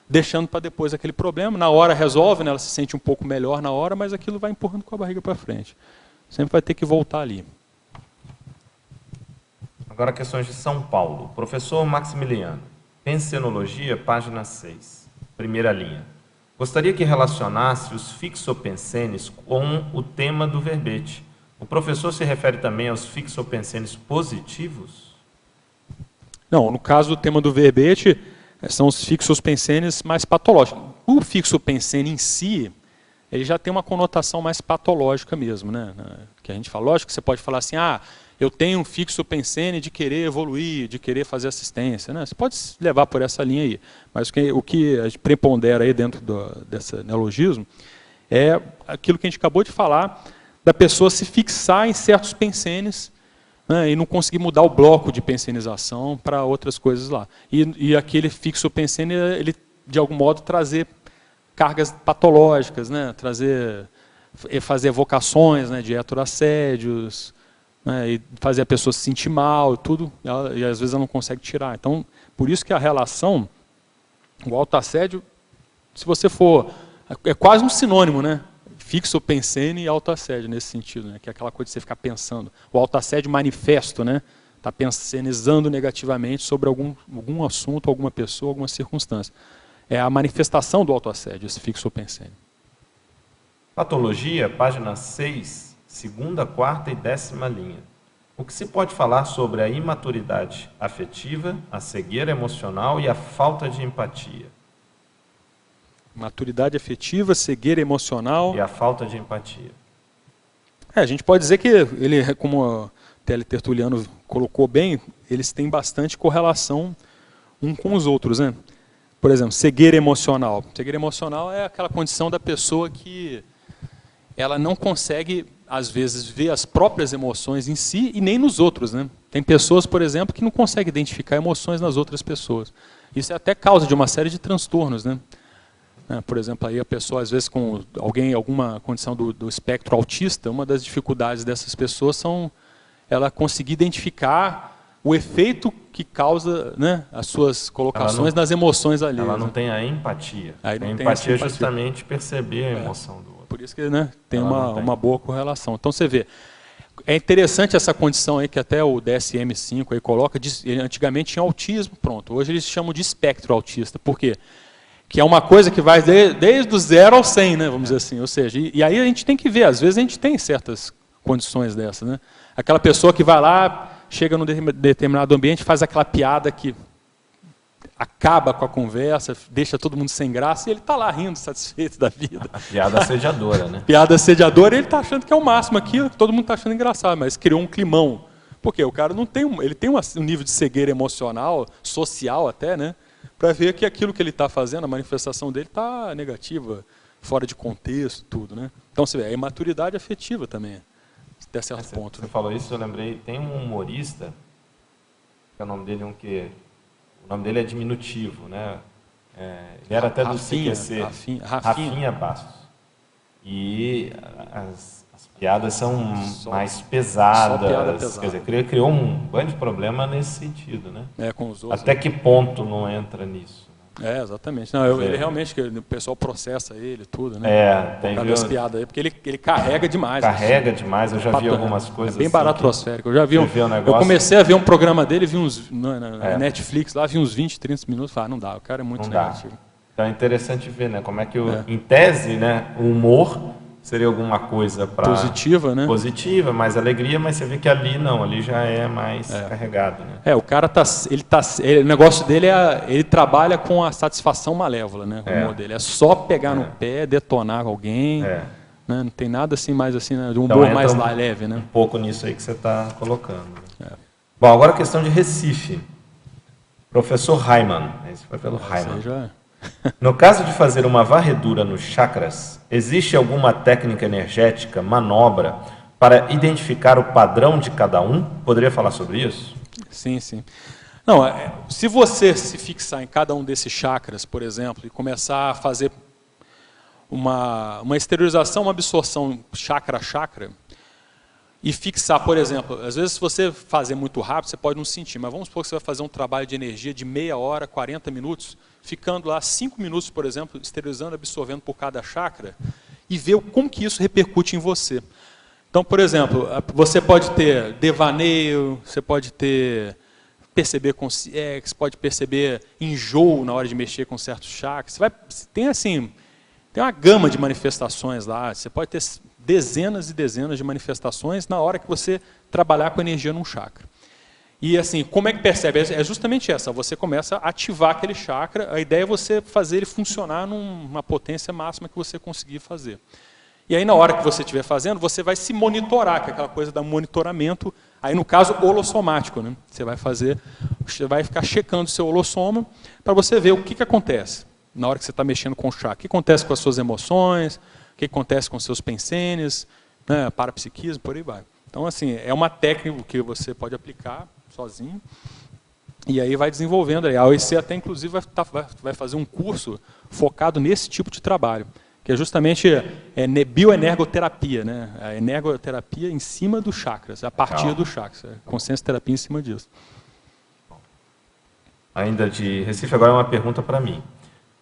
deixando para depois aquele problema, na hora resolve, né? Ela se sente um pouco melhor na hora, mas aquilo vai empurrando com a barriga para frente. Sempre vai ter que voltar ali. Agora questões de São Paulo. Professor Maximiliano, Pensenologia, página 6, primeira linha. Gostaria que relacionasse os fixopensenes com o tema do verbete. O professor se refere também aos fixopensenes positivos? Não, no caso do tema do verbete, são os fixopensenes mais patológicos. O fixopensene em si, ele já tem uma conotação mais patológica mesmo, né? Que a gente fala, lógico que você pode falar assim, eu tenho um fixopensene de querer evoluir, de querer fazer assistência, né? Você pode levar por essa linha aí, mas o que a gente prepondera aí dentro desse neologismo é aquilo que a gente acabou de falar, da pessoa se fixar em certos pensenes, né, e não conseguir mudar o bloco de pensenização para outras coisas lá. E aquele fixopensene, ele de algum modo trazer cargas patológicas, né, fazer evocações, né, de heterassédios, né, e fazer a pessoa se sentir mal, tudo, e às vezes ela não consegue tirar. Então, por isso que a relação, o autoassédio, se você for, é quase um sinônimo, né? Fixopensene e autoassédio nesse sentido, né? Que é aquela coisa de você ficar pensando. O autoassédio manifesto, né? Está pensenizando negativamente sobre algum assunto, alguma pessoa, alguma circunstância. É a manifestação do autoassédio, esse fixopensene. Patologia, página 6, segunda, quarta e 10ª linha. O que se pode falar sobre a imaturidade afetiva, a cegueira emocional e a falta de empatia? Maturidade afetiva, cegueira emocional... E a falta de empatia. A gente pode dizer que, ele, como o Tertuliano colocou bem, eles têm bastante correlação um com os outros, né? Por exemplo, cegueira emocional. Cegueira emocional é aquela condição da pessoa que ela não consegue, às vezes, ver as próprias emoções em si e nem nos outros, né? Tem pessoas, por exemplo, que não conseguem identificar emoções nas outras pessoas. Isso é até causa de uma série de transtornos, né? Por exemplo, aí a pessoa, às vezes, com alguma condição do espectro autista, uma das dificuldades dessas pessoas são ela conseguir identificar o efeito que causa, né, as suas colocações nas emoções ali. Ela não tem a empatia. A empatia é justamente perceber a emoção do outro. Por isso que, né, tem uma boa correlação. Então você vê, é interessante essa condição aí que até o DSM-5 aí coloca, antigamente tinha autismo, pronto. Hoje eles chamam de espectro autista. Por quê? Que é uma coisa que vai desde o 0 ao 100, né, vamos dizer assim. Ou seja, e aí a gente tem que ver, às vezes a gente tem certas condições dessas, né? Aquela pessoa que vai lá, chega num determinado ambiente, faz aquela piada que acaba com a conversa, deixa todo mundo sem graça, e ele está lá rindo, satisfeito da vida. A piada assediadora, né? Piada assediadora, ele está achando que é o máximo aquilo, todo mundo está achando engraçado, mas criou um climão. Porque o cara não tem, ele tem um nível de cegueira emocional, social até, né? Para ver que aquilo que ele está fazendo, a manifestação dele está negativa, fora de contexto, tudo, né? Então, você vê, a imaturidade afetiva também, até certo ponto. Você falou isso, eu lembrei, tem um humorista, que é o nome dele, o nome dele é diminutivo, né? Ele era até do CQC, Rafinha Bastos. E as piadas são mais pesadas, quer dizer, criou um grande problema nesse sentido, né? Com os outros. Até que ponto não entra nisso? Exatamente. Não, ele realmente, o pessoal processa ele, tudo, né? Tem as piadas aí, porque ele carrega demais. Carrega demais, eu já vi algumas coisas. É bem baratrosférico. Eu já vi negócio... Eu comecei a ver um programa dele, vi uns na Netflix, lá vi uns 20, 30 minutos, falei, não dá, o cara é muito negativo. Então é interessante ver, né, como é que, em tese, né, o humor seria alguma coisa para positiva, né? Positiva, mais alegria, mas você vê que ali não, ali já é mais carregado, né? O cara o negócio dele ele trabalha com a satisfação malévola, né? O humor dele é só pegar no pé, detonar alguém, né? Não tem nada assim mais assim, né? De um humor mais leve, né? Um pouco nisso aí que você está colocando. Bom, agora a questão de Recife. Professor Raimann, esse foi pelo Raimann. No caso de fazer uma varredura nos chakras, existe alguma técnica energética, manobra, para identificar o padrão de cada um? Poderia falar sobre isso? Sim, sim. Não, se você se fixar em cada um desses chakras, por exemplo, e começar a fazer uma exteriorização, uma absorção chakra a chakra, e fixar, por exemplo, às vezes se você fazer muito rápido, você pode não sentir, mas vamos supor que você vai fazer um trabalho de energia de meia hora, 40 minutos, ficando lá 5 minutos, por exemplo, exteriorizando, absorvendo por cada chakra, e ver como que isso repercute em você. Então, por exemplo, você pode ter devaneio, você pode ter você pode perceber enjoo na hora de mexer com certos chakras. Tem uma gama de manifestações lá, você pode ter dezenas e dezenas de manifestações na hora que você trabalhar com energia num chakra. E assim, como é que percebe? É justamente essa, você começa a ativar aquele chakra, a ideia é você fazer ele funcionar numa potência máxima que você conseguir fazer. E aí na hora que você estiver fazendo, você vai se monitorar, que é aquela coisa do monitoramento, aí no caso holossomático, né? Você vai ficar checando o seu holossoma para você ver o que acontece na hora que você está mexendo com o chakra. O que acontece com as suas emoções, o que acontece com os seus pensenes, né, parapsiquismo, por aí vai. Então, assim, é uma técnica que você pode aplicar sozinho, e aí vai desenvolvendo. A OIC até, inclusive, vai fazer um curso focado nesse tipo de trabalho, que é justamente bioenergoterapia, né? A energoterapia em cima dos chakras, a partir dos chakras, consciência terapia em cima disso. Ainda de Recife, agora é uma pergunta para mim.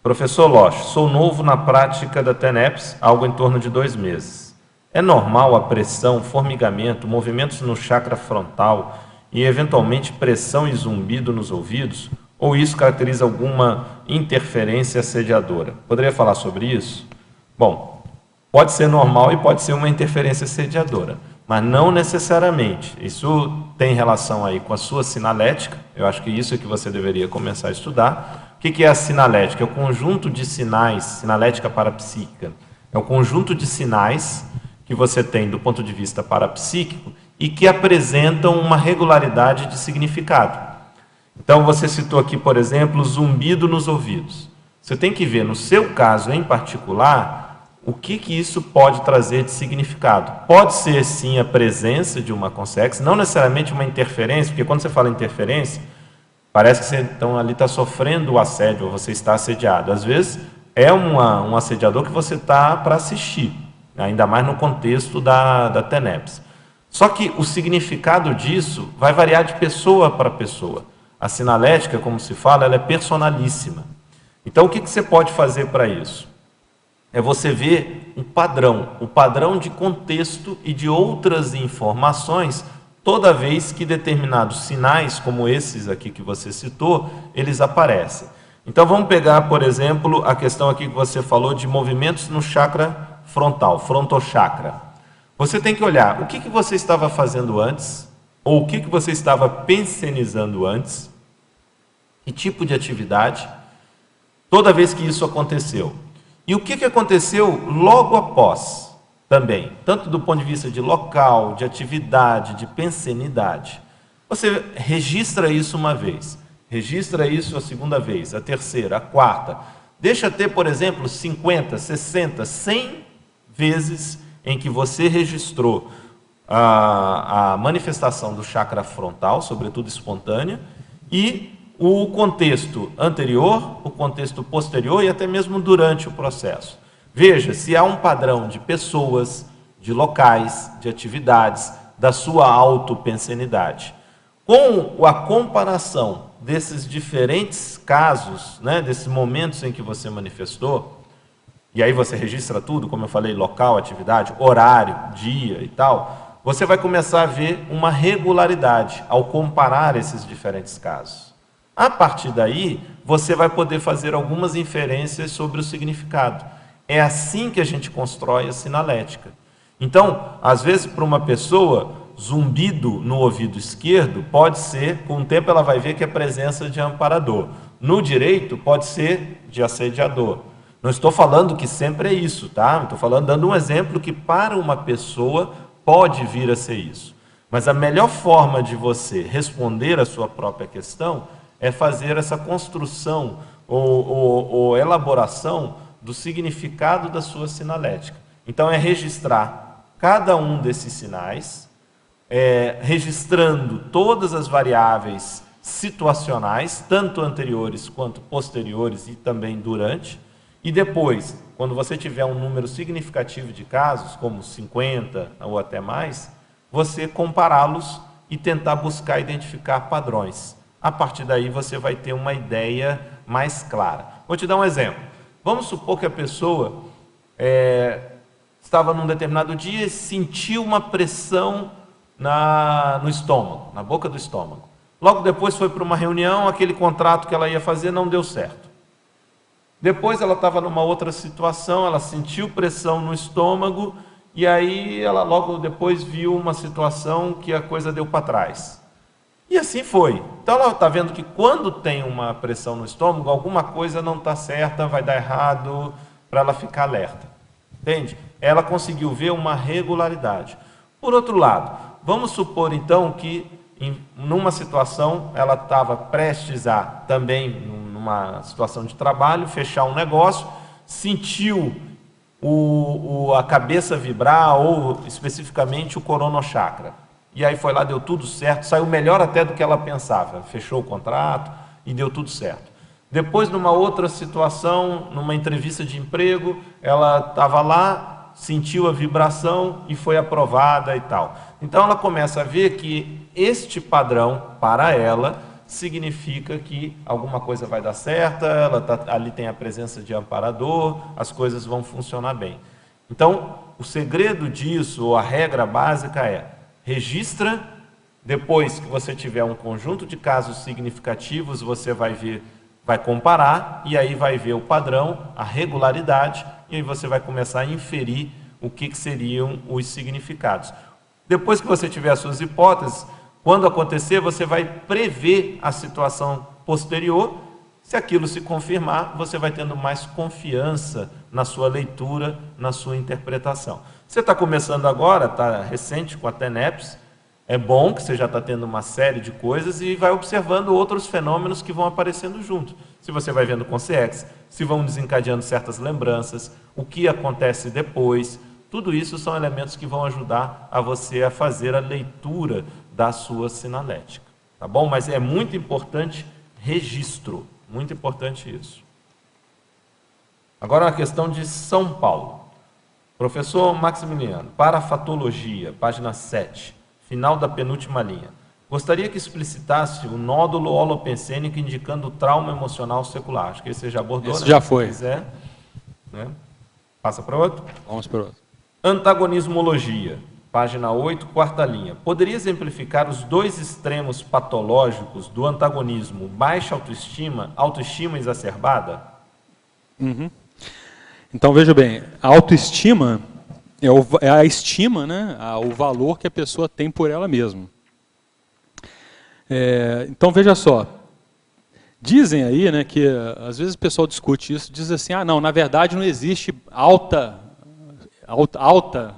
Professor Losch, sou novo na prática da TENEPS, algo em torno de 2 meses. É normal a pressão, formigamento, movimentos no chakra frontal e, eventualmente, pressão e zumbido nos ouvidos? Ou isso caracteriza alguma interferência assediadora? Poderia falar sobre isso? Bom, pode ser normal e pode ser uma interferência assediadora, mas não necessariamente. Isso tem relação aí com a sua sinalética, eu acho que isso é que você deveria começar a estudar. O que é a sinalética? É o conjunto de sinais, sinalética parapsíquica, é o conjunto de sinais que você tem do ponto de vista parapsíquico e que apresentam uma regularidade de significado. Então, você citou aqui, por exemplo, zumbido nos ouvidos. Você tem que ver, no seu caso em particular, o que isso pode trazer de significado. Pode ser, sim, a presença de uma consex, não necessariamente uma interferência, porque quando você fala interferência, parece que você então, ali está sofrendo o assédio, ou você está assediado. Às vezes, é um assediador que você está para assistir, ainda mais no contexto da TENEPS. Só que o significado disso vai variar de pessoa para pessoa. A sinalética, como se fala, ela é personalíssima. Então, o que você pode fazer para isso? É você ver um padrão, o padrão de contexto e de outras informações, toda vez que determinados sinais, como esses aqui que você citou, eles aparecem. Então, vamos pegar, por exemplo, a questão aqui que você falou de movimentos no chakra frontal, frontochakra. Você tem que olhar o que você estava fazendo antes, ou o que você estava pensenizando antes, que tipo de atividade, toda vez que isso aconteceu. E o que aconteceu logo após também, tanto do ponto de vista de local, de atividade, de pensenidade. Você registra isso uma vez, registra isso a segunda vez, a terceira, a quarta. Deixa ter, por exemplo, 50, 60, 100 vezes em que você registrou a manifestação do chakra frontal, sobretudo espontânea, e o contexto anterior, o contexto posterior e até mesmo durante o processo. Veja se há um padrão de pessoas, de locais, de atividades, da sua autopensenidade. Com a comparação desses diferentes casos, né, desses momentos em que você manifestou, e aí você registra tudo, como eu falei, local, atividade, horário, dia e tal, você vai começar a ver uma regularidade ao comparar esses diferentes casos. A partir daí, você vai poder fazer algumas inferências sobre o significado. É assim que a gente constrói a sinalética. Então, às vezes, para uma pessoa, zumbido no ouvido esquerdo pode ser, com o tempo ela vai ver que é presença de amparador. No direito, pode ser de assediador. Não estou falando que sempre é isso, tá? Estou falando, dando um exemplo que para uma pessoa pode vir a ser isso. Mas a melhor forma de você responder a sua própria questão é fazer essa construção ou elaboração do significado da sua sinalética. Então, é registrar cada um desses sinais, registrando todas as variáveis situacionais, tanto anteriores quanto posteriores e também durante, e depois, quando você tiver um número significativo de casos, como 50 ou até mais, você compará-los e tentar buscar identificar padrões. A partir daí você vai ter uma ideia mais clara. Vou te dar um exemplo. Vamos supor que a pessoa estava num determinado dia e sentiu uma pressão no estômago, na boca do estômago. Logo depois foi para uma reunião, aquele contrato que ela ia fazer não deu certo. Depois ela estava numa outra situação, ela sentiu pressão no estômago e aí ela logo depois viu uma situação que a coisa deu para trás. E assim foi. Então ela está vendo que quando tem uma pressão no estômago, alguma coisa não está certa, vai dar errado, para ela ficar alerta. Entende? Ela conseguiu ver uma regularidade. Por outro lado, vamos supor então que numa situação ela estava prestes a também, numa situação de trabalho, fechar um negócio, sentiu a cabeça vibrar ou especificamente o coronochakra. E aí foi lá, deu tudo certo, saiu melhor até do que ela pensava, fechou o contrato e deu tudo certo. Depois, numa outra situação, numa entrevista de emprego, ela estava lá, sentiu a vibração e foi aprovada e tal. Então ela começa a ver que este padrão, para ela, significa que alguma coisa vai dar certa, ali tem a presença de amparador, as coisas vão funcionar bem. Então, o segredo disso, ou a regra básica registra, depois que você tiver um conjunto de casos significativos, você vai ver, vai comparar, e aí vai ver o padrão, a regularidade, e aí você vai começar a inferir o que seriam os significados. Depois que você tiver as suas hipóteses, quando acontecer, você vai prever a situação posterior. Se aquilo se confirmar, você vai tendo mais confiança na sua leitura, na sua interpretação. Você está começando agora, está recente com a TENEPS, é bom que você já está tendo uma série de coisas e vai observando outros fenômenos que vão aparecendo junto. Se você vai vendo com CX, se vão desencadeando certas lembranças, o que acontece depois, tudo isso são elementos que vão ajudar a você a fazer a leitura da sua sinalética. Tá bom? Mas é muito importante registro, muito importante isso. Agora a questão de São Paulo. Professor Maximiliano, parafatologia, página 7. Final da penúltima linha. Gostaria que explicitasse o nódulo holopensênico indicando trauma emocional secular. Acho que esse você já abordou, esse né? já foi. Se quiser, né? Passa para outro. Vamos para outro. Antagonismologia, página 8, quarta linha. Poderia exemplificar os dois extremos patológicos do antagonismo, baixa autoestima, autoestima exacerbada? Uhum. Então, veja bem, a autoestima é a estima, né, o valor que a pessoa tem por ela mesma. Então, veja só, dizem aí, né, que às vezes o pessoal discute isso, diz assim, não, na verdade não existe alta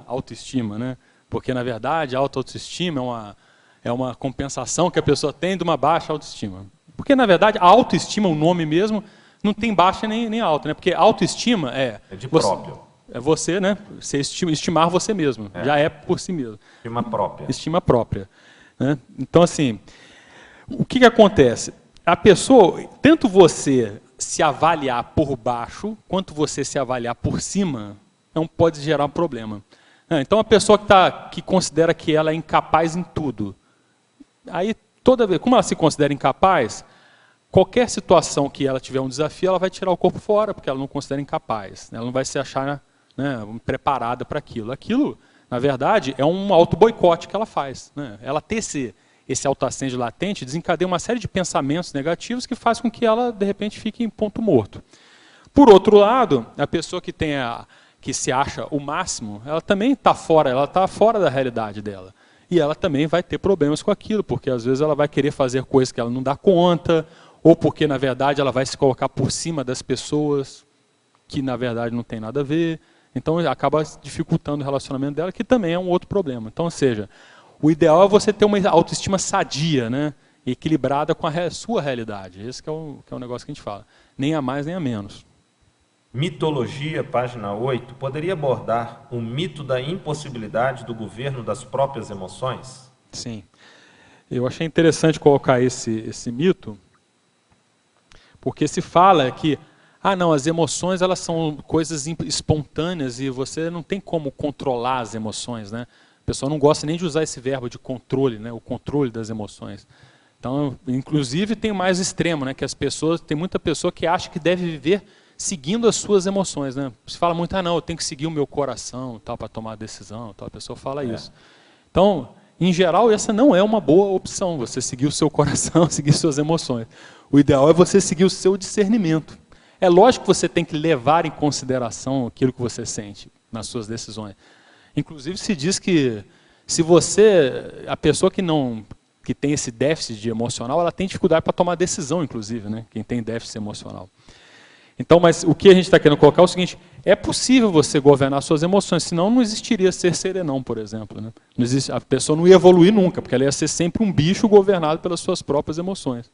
autoestima, né, porque na verdade a alta autoestima é uma compensação que a pessoa tem de uma baixa autoestima. Porque na verdade a autoestima, o nome mesmo, não tem baixa nem alta, né, porque autoestima é de próprio. É você, né? Você estimar você mesmo. Já é por si mesmo. Estima própria. Estima própria. Né? Então, assim, o que acontece? A pessoa, tanto você se avaliar por baixo, quanto você se avaliar por cima, não pode gerar um problema. Então, a pessoa que considera que ela é incapaz em tudo, aí, toda vez, como ela se considera incapaz, qualquer situação que ela tiver um desafio, ela vai tirar o corpo fora, porque ela não considera incapaz. Ela não vai se achar, né, preparada para aquilo. Aquilo, na verdade, é um auto-boicote que ela faz. Né? Ela ter esse autoascende latente desencadeia uma série de pensamentos negativos que faz com que ela, de repente, fique em ponto morto. Por outro lado, a pessoa que se acha o máximo, ela também está fora da realidade dela. E ela também vai ter problemas com aquilo, porque às vezes ela vai querer fazer coisas que ela não dá conta, ou porque, na verdade, ela vai se colocar por cima das pessoas, que, na verdade, não tem nada a ver. Então, acaba dificultando o relacionamento dela, que também é um outro problema. Então, ou seja, o ideal é você ter uma autoestima sadia, né? equilibrada com a sua realidade. Esse que é o negócio que a gente fala. Nem a mais, nem a menos. Mitologia, página 8, poderia abordar o mito da impossibilidade do governo das próprias emoções? Sim. Eu achei interessante colocar esse mito, porque se fala que não, as emoções elas são coisas espontâneas e você não tem como controlar as emoções, né? A pessoa não gosta nem de usar esse verbo de controle, né? O controle das emoções. Então, inclusive, tem o mais extremo, né? Que tem muita pessoa que acha que deve viver seguindo as suas emoções, né? Se fala muito, não, eu tenho que seguir o meu coração, tal, para tomar a decisão, tal. A pessoa fala isso. Então, em geral, essa não é uma boa opção, você seguir o seu coração, seguir suas emoções. O ideal é você seguir o seu discernimento. É lógico que você tem que levar em consideração aquilo que você sente nas suas decisões. Inclusive, se diz que se a pessoa que tem esse déficit emocional, ela tem dificuldade para tomar decisão, inclusive, né? Quem tem déficit emocional. Então, mas o que a gente está querendo colocar é o seguinte, é possível você governar suas emoções, senão não existiria ser serenão, por exemplo. Né? A pessoa não ia evoluir nunca, porque ela ia ser sempre um bicho governado pelas suas próprias emoções.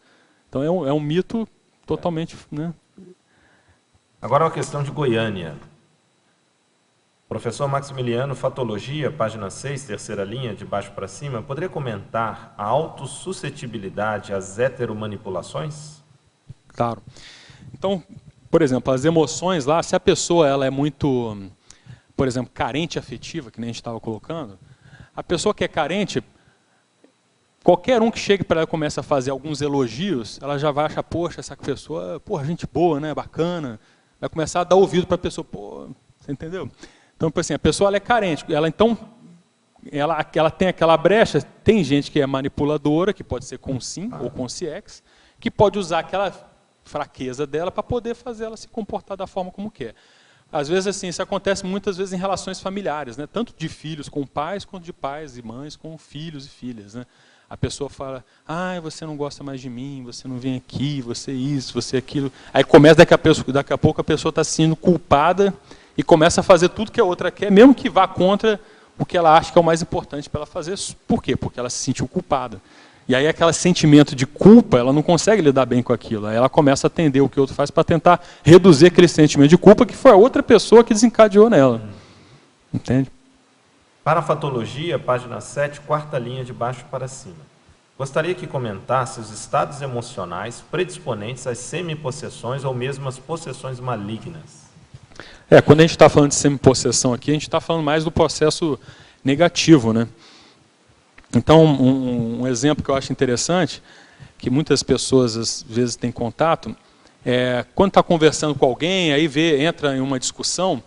Então é um mito totalmente... Né? Agora uma questão de Goiânia. Professor Maximiliano, Fatologia, página 6, terceira linha, de baixo para cima, poderia comentar a autossuscetibilidade às heteromanipulações? Claro. Então, por exemplo, as emoções lá, se a pessoa ela é muito, por exemplo, carente afetiva, que nem a gente estava colocando, a pessoa que é carente, qualquer um que chegue para ela e comece a fazer alguns elogios, ela já vai achar, poxa, essa pessoa, gente boa, né, bacana, vai começar a dar ouvido para a pessoa, você entendeu? Então, assim, a pessoa ela é carente, ela tem aquela brecha, tem gente que é manipuladora, que pode ser com sim ou com CX, que pode usar aquela fraqueza dela para poder fazer ela se comportar da forma como quer. Às vezes, assim, isso acontece muitas vezes em relações familiares, né? Tanto de filhos com pais, quanto de pais e mães com filhos e filhas. Né? A pessoa fala, você não gosta mais de mim, você não vem aqui, você isso, você aquilo. Aí começa, daqui a pouco a pessoa está sendo culpada e começa a fazer tudo que a outra quer, mesmo que vá contra o que ela acha que é o mais importante para ela fazer. Por quê? Porque ela se sentiu culpada. E aí aquele sentimento de culpa, ela não consegue lidar bem com aquilo. Aí ela começa a atender o que o outro faz para tentar reduzir aquele sentimento de culpa que foi a outra pessoa que desencadeou nela. Entende? Para a Fatologia, página 7, quarta linha de baixo para cima. Gostaria que comentasse os estados emocionais predisponentes às semipossessões ou mesmo às possessões malignas. Quando a gente está falando de semipossessão aqui, a gente está falando mais do processo negativo, né? Então, um exemplo que eu acho interessante, que muitas pessoas às vezes têm contato, é quando está conversando com alguém, aí entra em uma discussão,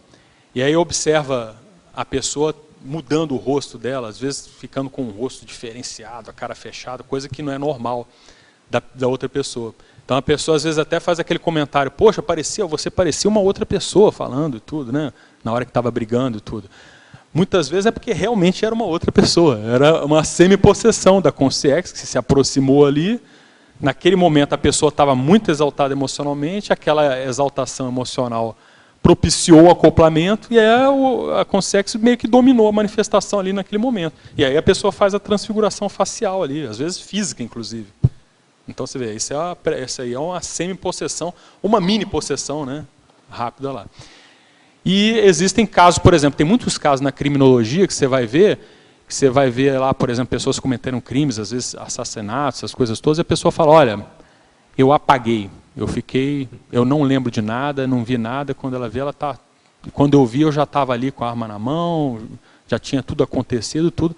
e aí observa a pessoa mudando o rosto dela, às vezes ficando com um rosto diferenciado, a cara fechada, coisa que não é normal da outra pessoa. Então a pessoa às vezes até faz aquele comentário, poxa, você parecia uma outra pessoa falando e tudo, né? Na hora que estava brigando e tudo. Muitas vezes é porque realmente era uma outra pessoa, era uma semi-possessão da consciência que se aproximou ali. Naquele momento a pessoa estava muito exaltada emocionalmente, aquela exaltação emocional propiciou o acoplamento e a consciência meio que dominou a manifestação ali naquele momento. E aí a pessoa faz a transfiguração facial ali, às vezes física inclusive. Então você vê, isso aí é uma semi-possessão, uma mini-possessão, né, rápida lá. E existem casos, por exemplo, tem muitos casos na criminologia que você vai ver lá, por exemplo, pessoas cometeram crimes, às vezes assassinatos, essas coisas todas, e a pessoa fala, olha, eu apaguei, eu não lembro de nada, não vi nada, quando eu vi eu já estava ali com a arma na mão, já tinha tudo acontecido, tudo.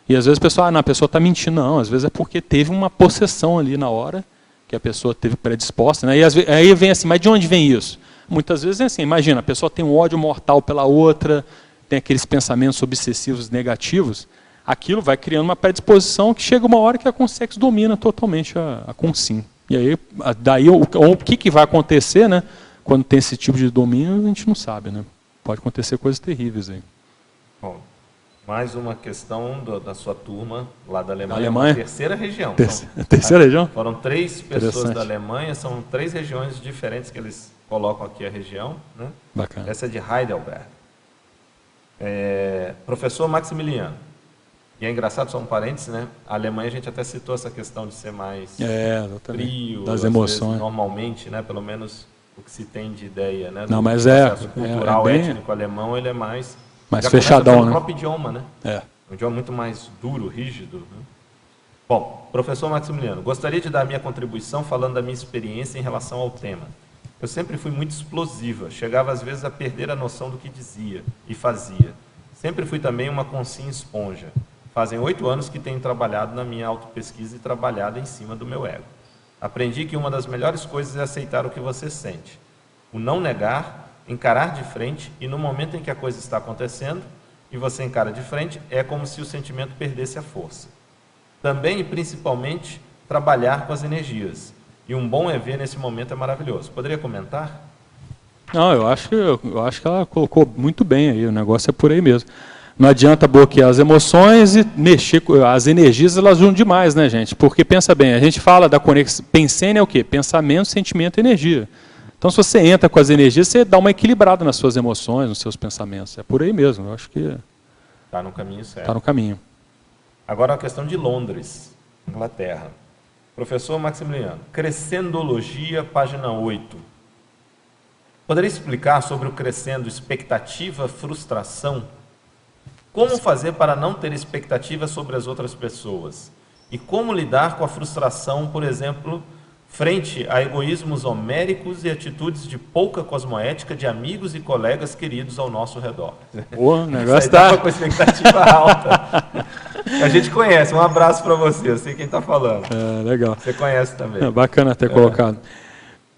E às vezes a pessoa está mentindo, não, às vezes é porque teve uma possessão ali na hora, que a pessoa teve predisposta, né? E aí vem assim, mas de onde vem isso? Muitas vezes é assim, imagina, a pessoa tem um ódio mortal pela outra, tem aqueles pensamentos obsessivos negativos, aquilo vai criando uma predisposição que chega uma hora que a consciência domina totalmente a consim. E aí, daí o que vai acontecer, né? Quando tem esse tipo de domínio, a gente não sabe, né? Pode acontecer coisas terríveis aí. Bom, mais uma questão da sua turma lá da Alemanha. Alemanha? Terceira região. Terceira região? Foram 3 pessoas da Alemanha, são 3 regiões diferentes que eles colocam aqui a região. Né? Bacana. Essa é de Heidelberg. Professor Maximiliano, E é engraçado, só um parênteses, né? A Alemanha, a gente até citou essa questão de ser mais frio, das emoções. Vezes, normalmente, né? Pelo menos o que se tem de ideia, né? Não, mas processo cultural, étnico alemão, ele é mais fechadão, né? O próprio idioma, né? Um idioma muito mais duro, rígido. Né? Bom, professor Maximiliano, gostaria de dar a minha contribuição falando da minha experiência em relação ao tema. Eu sempre fui muito explosiva, chegava às vezes a perder a noção do que dizia e fazia. Sempre fui também uma consim esponja. Fazem 8 anos que tenho trabalhado na minha autopesquisa e trabalhado em cima do meu ego. Aprendi que uma das melhores coisas é aceitar o que você sente. O não negar, encarar de frente, e no momento em que a coisa está acontecendo e você encara de frente, é como se o sentimento perdesse a força. Também e principalmente, trabalhar com as energias. E um bom EV nesse momento é maravilhoso. Poderia comentar? Não, eu acho que ela colocou muito bem aí, o negócio é por aí mesmo. Não adianta bloquear as emoções e mexer com as energias, elas juntam demais, né, gente? Porque, pensa bem, a gente fala da conexão, pensene é o quê? Pensamento, sentimento e energia. Então, se você entra com as energias, você dá uma equilibrada nas suas emoções, nos seus pensamentos. É por aí mesmo, eu acho que... Está no caminho certo. Está no caminho. Agora a questão de Londres, Inglaterra. Professor Maximiliano, Crescendologia, página 8. Poderia explicar sobre o crescendo expectativa, frustração? Como fazer para não ter expectativa sobre as outras pessoas? E como lidar com a frustração, por exemplo, frente a egoísmos homéricos e atitudes de pouca cosmoética de amigos e colegas queridos ao nosso redor? O negócio está com expectativa alta. A gente conhece. Um abraço para você. Eu sei quem está falando. Legal. Você conhece também. Bacana ter colocado.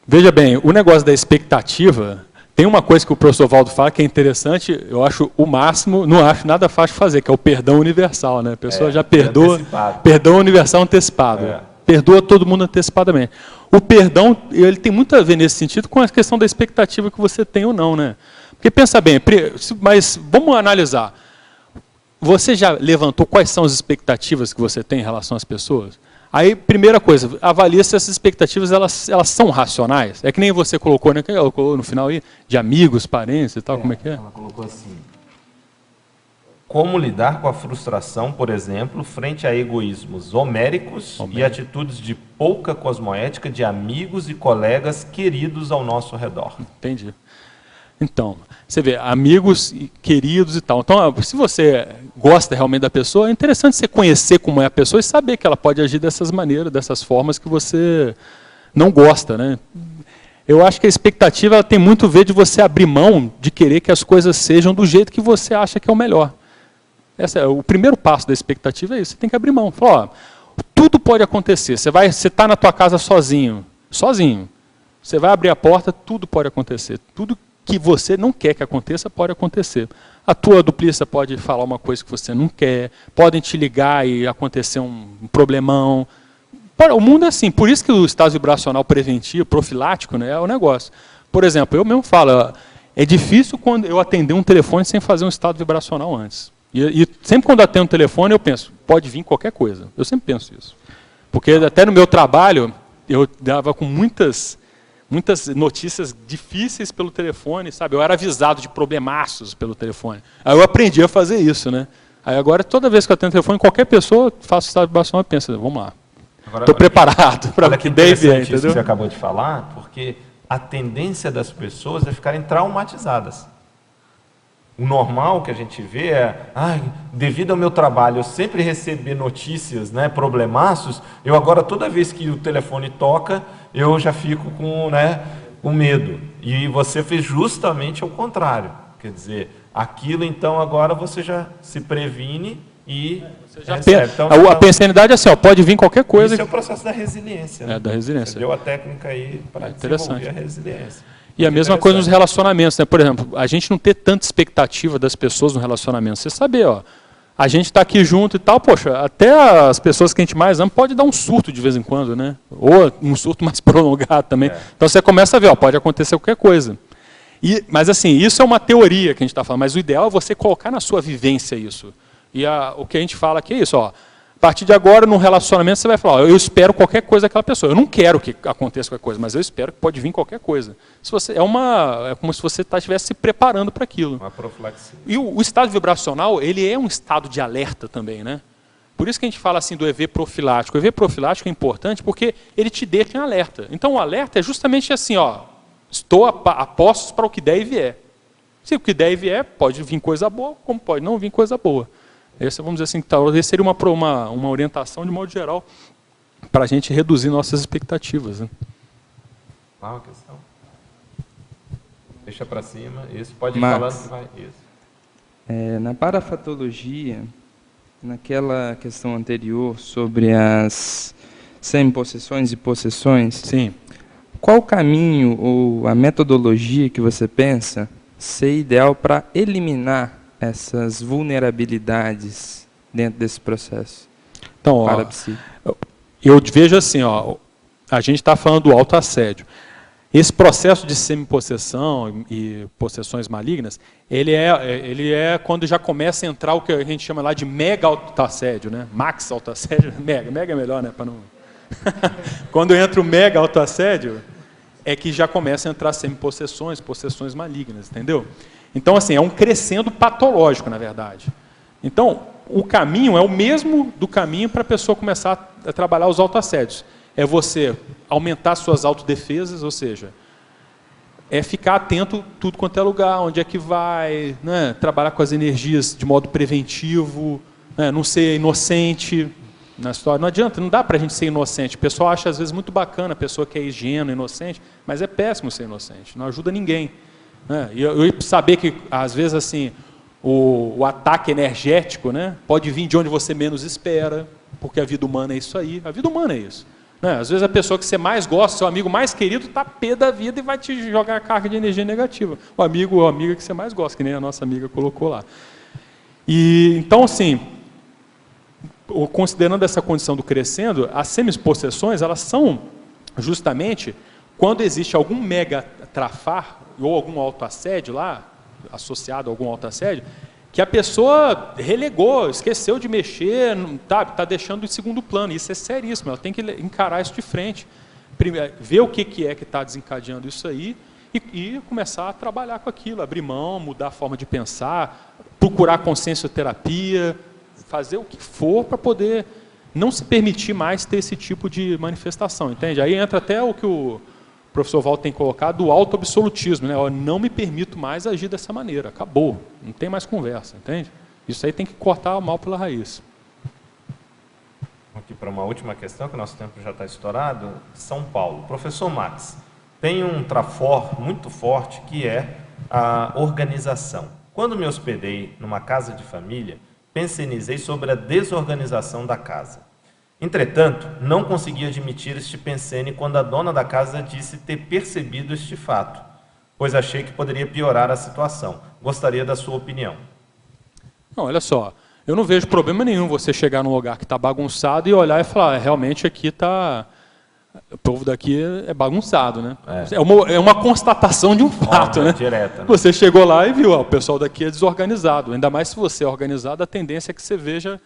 Veja bem, o negócio da expectativa... Tem uma coisa que o professor Valdo fala que é interessante, eu acho o máximo, não acho nada fácil de fazer, que é o perdão universal, né? A pessoa já perdoa, perdão universal antecipado, perdoa todo mundo antecipadamente. O perdão, ele tem muito a ver nesse sentido com a questão da expectativa que você tem ou não, né? Porque pensa bem, mas vamos analisar. Você já levantou quais são as expectativas que você tem em relação às pessoas? Aí, primeira coisa, avalia se essas expectativas elas são racionais. É que nem você colocou, né? Que ela colocou no final aí, de amigos, parentes e tal, como é que é? Ela colocou assim. Como lidar com a frustração, por exemplo, frente a egoísmos homéricos e atitudes de pouca cosmoética de amigos e colegas queridos ao nosso redor. Entendi. Então, você vê, amigos queridos e tal. Então, se você gosta realmente da pessoa, é interessante você conhecer como é a pessoa e saber que ela pode agir dessas maneiras, dessas formas que você não gosta, né? Eu acho que a expectativa ela tem muito a ver de você abrir mão de querer que as coisas sejam do jeito que você acha que é o melhor. O primeiro passo da expectativa é isso, você tem que abrir mão. Fala, ó, tudo pode acontecer, você está na tua casa sozinho, você vai abrir a porta, tudo pode acontecer, tudo que você não quer que aconteça, pode acontecer. A tua duplista pode falar uma coisa que você não quer, podem te ligar e acontecer um problemão. O mundo é assim, por isso que o estado vibracional preventivo, profilático, né, é o negócio. Por exemplo, eu mesmo falo, é difícil quando eu atender um telefone sem fazer um estado vibracional antes. E sempre quando eu atendo um telefone, eu penso, pode vir qualquer coisa. Eu sempre penso isso. Porque até no meu trabalho, eu dava com muitas notícias difíceis pelo telefone, sabe? Eu era avisado de problemaços pelo telefone. Aí eu aprendi a fazer isso, né? Aí agora, toda vez que eu atendo o telefone, qualquer pessoa, faço estado de vibração e pensa, vamos lá. Estou preparado para o que bem vier, entendeu? Isso que você acabou de falar, porque a tendência das pessoas é ficarem traumatizadas. O normal que a gente vê é, devido ao meu trabalho, eu sempre receber notícias, né, problemaços, eu agora, toda vez que o telefone toca, eu já fico com medo. E você fez justamente ao contrário. Quer dizer, aquilo então agora você já se previne e recebe. Então, a pensanidade é assim, pode vir qualquer coisa. Isso é o processo da resiliência. Né? Da resiliência. Você deu a técnica aí para desenvolver a resiliência. E a mesma coisa nos relacionamentos, né? Por exemplo, a gente não ter tanta expectativa das pessoas no relacionamento. Você saber, ó, a gente está aqui junto e tal, poxa, até as pessoas que a gente mais ama pode dar um surto de vez em quando, né? Ou um surto mais prolongado também. Então você começa a ver, ó, pode acontecer qualquer coisa. Mas assim, isso é uma teoria que a gente está falando, mas o ideal é você colocar na sua vivência isso. E o que a gente fala aqui é isso, ó. A partir de agora, no relacionamento, você vai falar, ó, eu espero qualquer coisa daquela pessoa. Eu não quero que aconteça qualquer coisa, mas eu espero que pode vir qualquer coisa. É como se você estivesse se preparando para aquilo. Uma profilaxia. E o estado vibracional, ele é um estado de alerta também, né? por isso que a gente fala assim do EV profilático. O EV profilático é importante porque ele te deixa em alerta. Então o alerta é justamente assim, ó, estou a postos para o que der e vier. Se o que der e vier, pode vir coisa boa, como pode não vir coisa boa. Essa, vamos dizer assim, talvez seria uma orientação de modo geral para a gente reduzir nossas expectativas. Né? Qual a questão? Deixa para cima, isso, pode ir falando que vai. Isso. Na parafatologia, naquela questão anterior sobre as semi-possessões e possessões, sim. Qual o caminho ou a metodologia que você pensa ser ideal para eliminar essas vulnerabilidades dentro desse processo? Então, ó, eu vejo assim, ó, a gente está falando do autoassédio. Esse processo de semi-possessão e possessões malignas, ele é quando já começa a entrar o que a gente chama lá de mega autoassédio, né? Max autoassédio, mega é melhor, né? Para não... Quando entra o mega autoassédio, é que já começa a entrar semi-possessões, possessões malignas, entendeu? Então, assim, é um crescendo patológico, na verdade. Então, o caminho é o mesmo do caminho para a pessoa começar a trabalhar os autoassédios. É você aumentar suas autodefesas, ou seja, é ficar atento tudo quanto é lugar, onde é que vai, né? Trabalhar com as energias de modo preventivo, né? Não ser inocente na história. Não adianta, não dá para a gente ser inocente. O pessoal acha às vezes muito bacana a pessoa que é ingênua, inocente, mas é péssimo ser inocente, não ajuda ninguém. Né? E eu saber que, às vezes, assim, o ataque energético, né? Pode vir de onde você menos espera, porque a vida humana é isso aí, a vida humana é isso. Às vezes a pessoa que você mais gosta, seu amigo mais querido, está pé da vida e vai te jogar carga de energia negativa. O amigo ou a amiga que você mais gosta, que nem a nossa amiga colocou lá. E, então, assim, considerando essa condição do crescendo, as semi-possessões, elas são justamente quando existe algum mega trafar ou algum autoassédio lá, associado a algum autoassédio, que a pessoa relegou, esqueceu de mexer, está deixando em segundo plano. Isso é seríssimo, ela tem que encarar isso de frente. Primeiro, ver o que é que está desencadeando isso aí e começar a trabalhar com aquilo, abrir mão, mudar a forma de pensar, procurar consciencioterapia, fazer o que for para poder não se permitir mais ter esse tipo de manifestação, entende? Aí entra até o que o professor Walter tem colocado, o autoabsolutismo, né? Eu não me permito mais agir dessa maneira, acabou, não tem mais conversa, entende? Isso aí tem que cortar o mal pela raiz. Aqui para uma última questão, que o nosso tempo já está estourado. São Paulo. Professor Max, tem um trafor muito forte que é a organização. Quando me hospedei numa casa de família, pensenizei sobre a desorganização da casa. Entretanto, não consegui admitir este pensene quando a dona da casa disse ter percebido este fato, pois achei que poderia piorar a situação. Gostaria da sua opinião. Não, olha só, eu não vejo problema nenhum você chegar num lugar que está bagunçado e olhar e falar, realmente aqui está... O povo daqui é bagunçado, né? É uma constatação de um fato, né? Direta, né? Você chegou lá e viu, o pessoal daqui é desorganizado. Ainda mais se você é organizado, a tendência é que você veja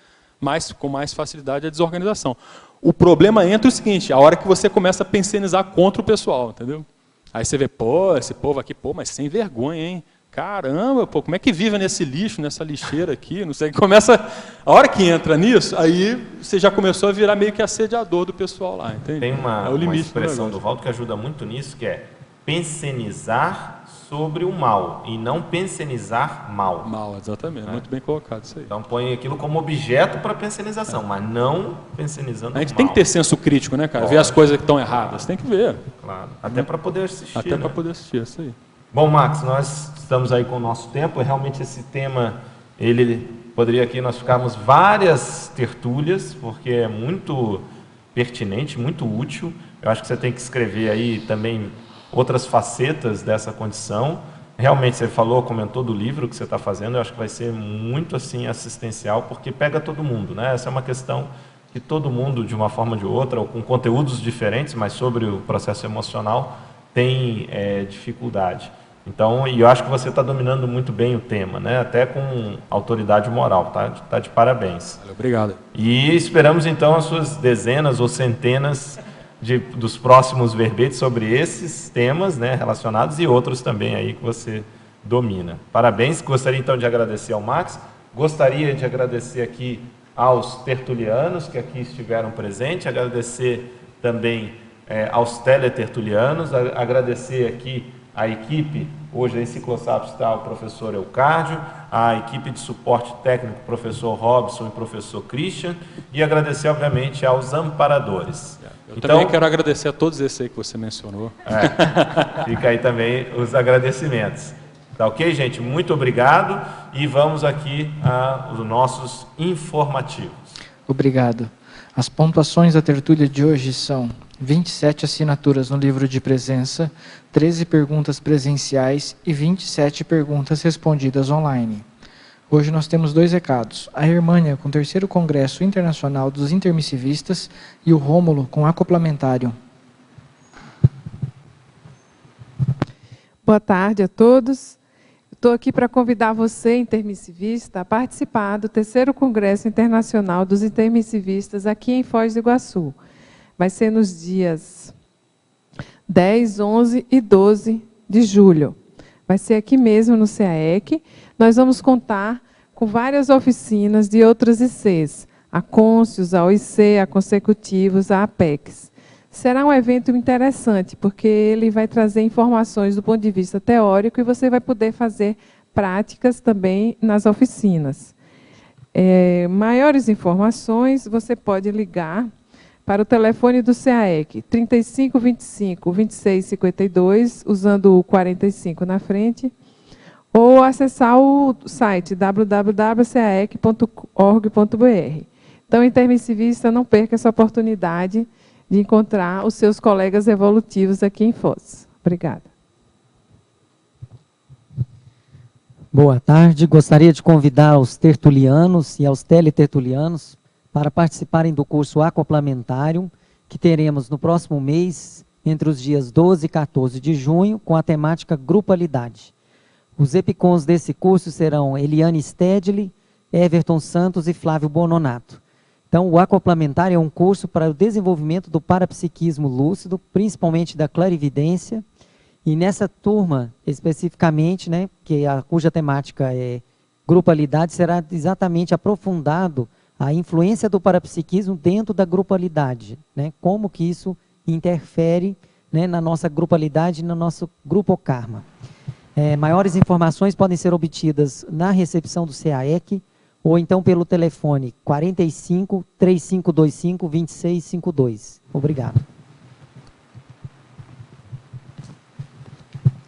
com mais facilidade a desorganização. O problema entra o seguinte, a hora que você começa a pensenizar contra o pessoal, entendeu? Aí você vê, pô, esse povo aqui, pô, mas sem vergonha, hein? Caramba, pô, como é que vive nesse lixo, nessa lixeira aqui? Não sei, começa... A hora que entra nisso, aí você já começou a virar meio que assediador do pessoal lá, entende? Tem uma expressão do Walter que ajuda muito nisso, que é pensenizar sobre o mal, e não pensenizar mal. Mal, exatamente, muito bem colocado isso aí. Então põe aquilo como objeto para pensenização, mas não pensenizando mal. A gente tem que ter senso crítico, né, cara? Ver as coisas que estão erradas, tem que ver. Claro, até para poder assistir. Até para poder assistir, isso aí. Bom, Max, nós estamos aí com o nosso tempo, e realmente esse tema, ele poderia aqui nós ficarmos várias tertúlias, porque é muito pertinente, muito útil. Eu acho que você tem que escrever aí também outras facetas dessa condição. Realmente, você comentou do livro que você está fazendo, eu acho que vai ser muito assim assistencial, porque pega todo mundo, né? Essa é uma questão que todo mundo, de uma forma ou de outra, ou com conteúdos diferentes, mas sobre o processo emocional, tem dificuldade. Então, e eu acho que você está dominando muito bem o tema, né? Até com autoridade moral, tá de parabéns. Obrigado. E esperamos então as suas dezenas ou centenas dos próximos verbetes sobre esses temas, né, relacionados, e outros também aí que você domina. Parabéns. Gostaria então de agradecer ao Max. Gostaria de agradecer aqui aos tertulianos que aqui estiveram presentes, agradecer também aos teletertulianos, agradecer aqui a equipe, hoje a Enciclosapiens está o professor Eucárdio, a equipe de suporte técnico, professor Robson e professor Christian, e agradecer, obviamente, aos amparadores. Eu também quero agradecer a todos esses aí que você mencionou. Fica aí também os agradecimentos. Tá ok, gente? Muito obrigado e vamos aqui aos nossos informativos. Obrigado. As pontuações da tertúlia de hoje são 27 assinaturas no livro de presença, 13 perguntas presenciais e 27 perguntas respondidas online. Hoje nós temos 2 recados. A Hermânia com o 3º Congresso Internacional dos Intermissivistas e o Rômulo com Acoplamentário. Boa tarde a todos. Estou aqui para convidar você, intermissivista, a participar do 3º Congresso Internacional dos Intermissivistas aqui em Foz do Iguaçu. Vai ser nos dias 10, 11 e 12 de julho. Vai ser aqui mesmo no CAEC. Nós vamos contar com várias oficinas de outras ICs, a Côncios, a OIC, a Consecutivos, a APEX. Será um evento interessante, porque ele vai trazer informações do ponto de vista teórico e você vai poder fazer práticas também nas oficinas. Maiores informações, você pode ligar para o telefone do CAEC, 3525-2652, usando o 45 na frente, ou acessar o site www.caec.org.br. Então, intermissivista, não perca essa oportunidade de encontrar os seus colegas evolutivos aqui em Foz. Obrigada. Boa tarde. Gostaria de convidar aos tertulianos e aos teletertulianos para participarem do curso Acoplamentário, que teremos no próximo mês, entre os dias 12 e 14 de junho, com a temática Grupalidade. Os epicons desse curso serão Eliane Stedley, Everton Santos e Flávio Bononato. Então, o Acoplamentário é um curso para o desenvolvimento do parapsiquismo lúcido, principalmente da clarividência. E nessa turma, especificamente, né, cuja temática é grupalidade, será exatamente aprofundado a influência do parapsiquismo dentro da grupalidade, né, como que isso interfere, né, na nossa grupalidade e no nosso grupo karma. Maiores informações podem ser obtidas na recepção do CAEC, ou então pelo telefone 45-3525-2652. Obrigado.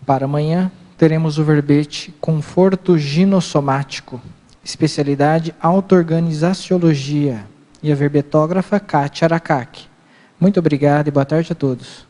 Para amanhã, teremos o verbete Conforto Ginossomático, especialidade Auto-Organizaciologia, e a verbetógrafa Kátia Aracaki. Muito obrigado e boa tarde a todos.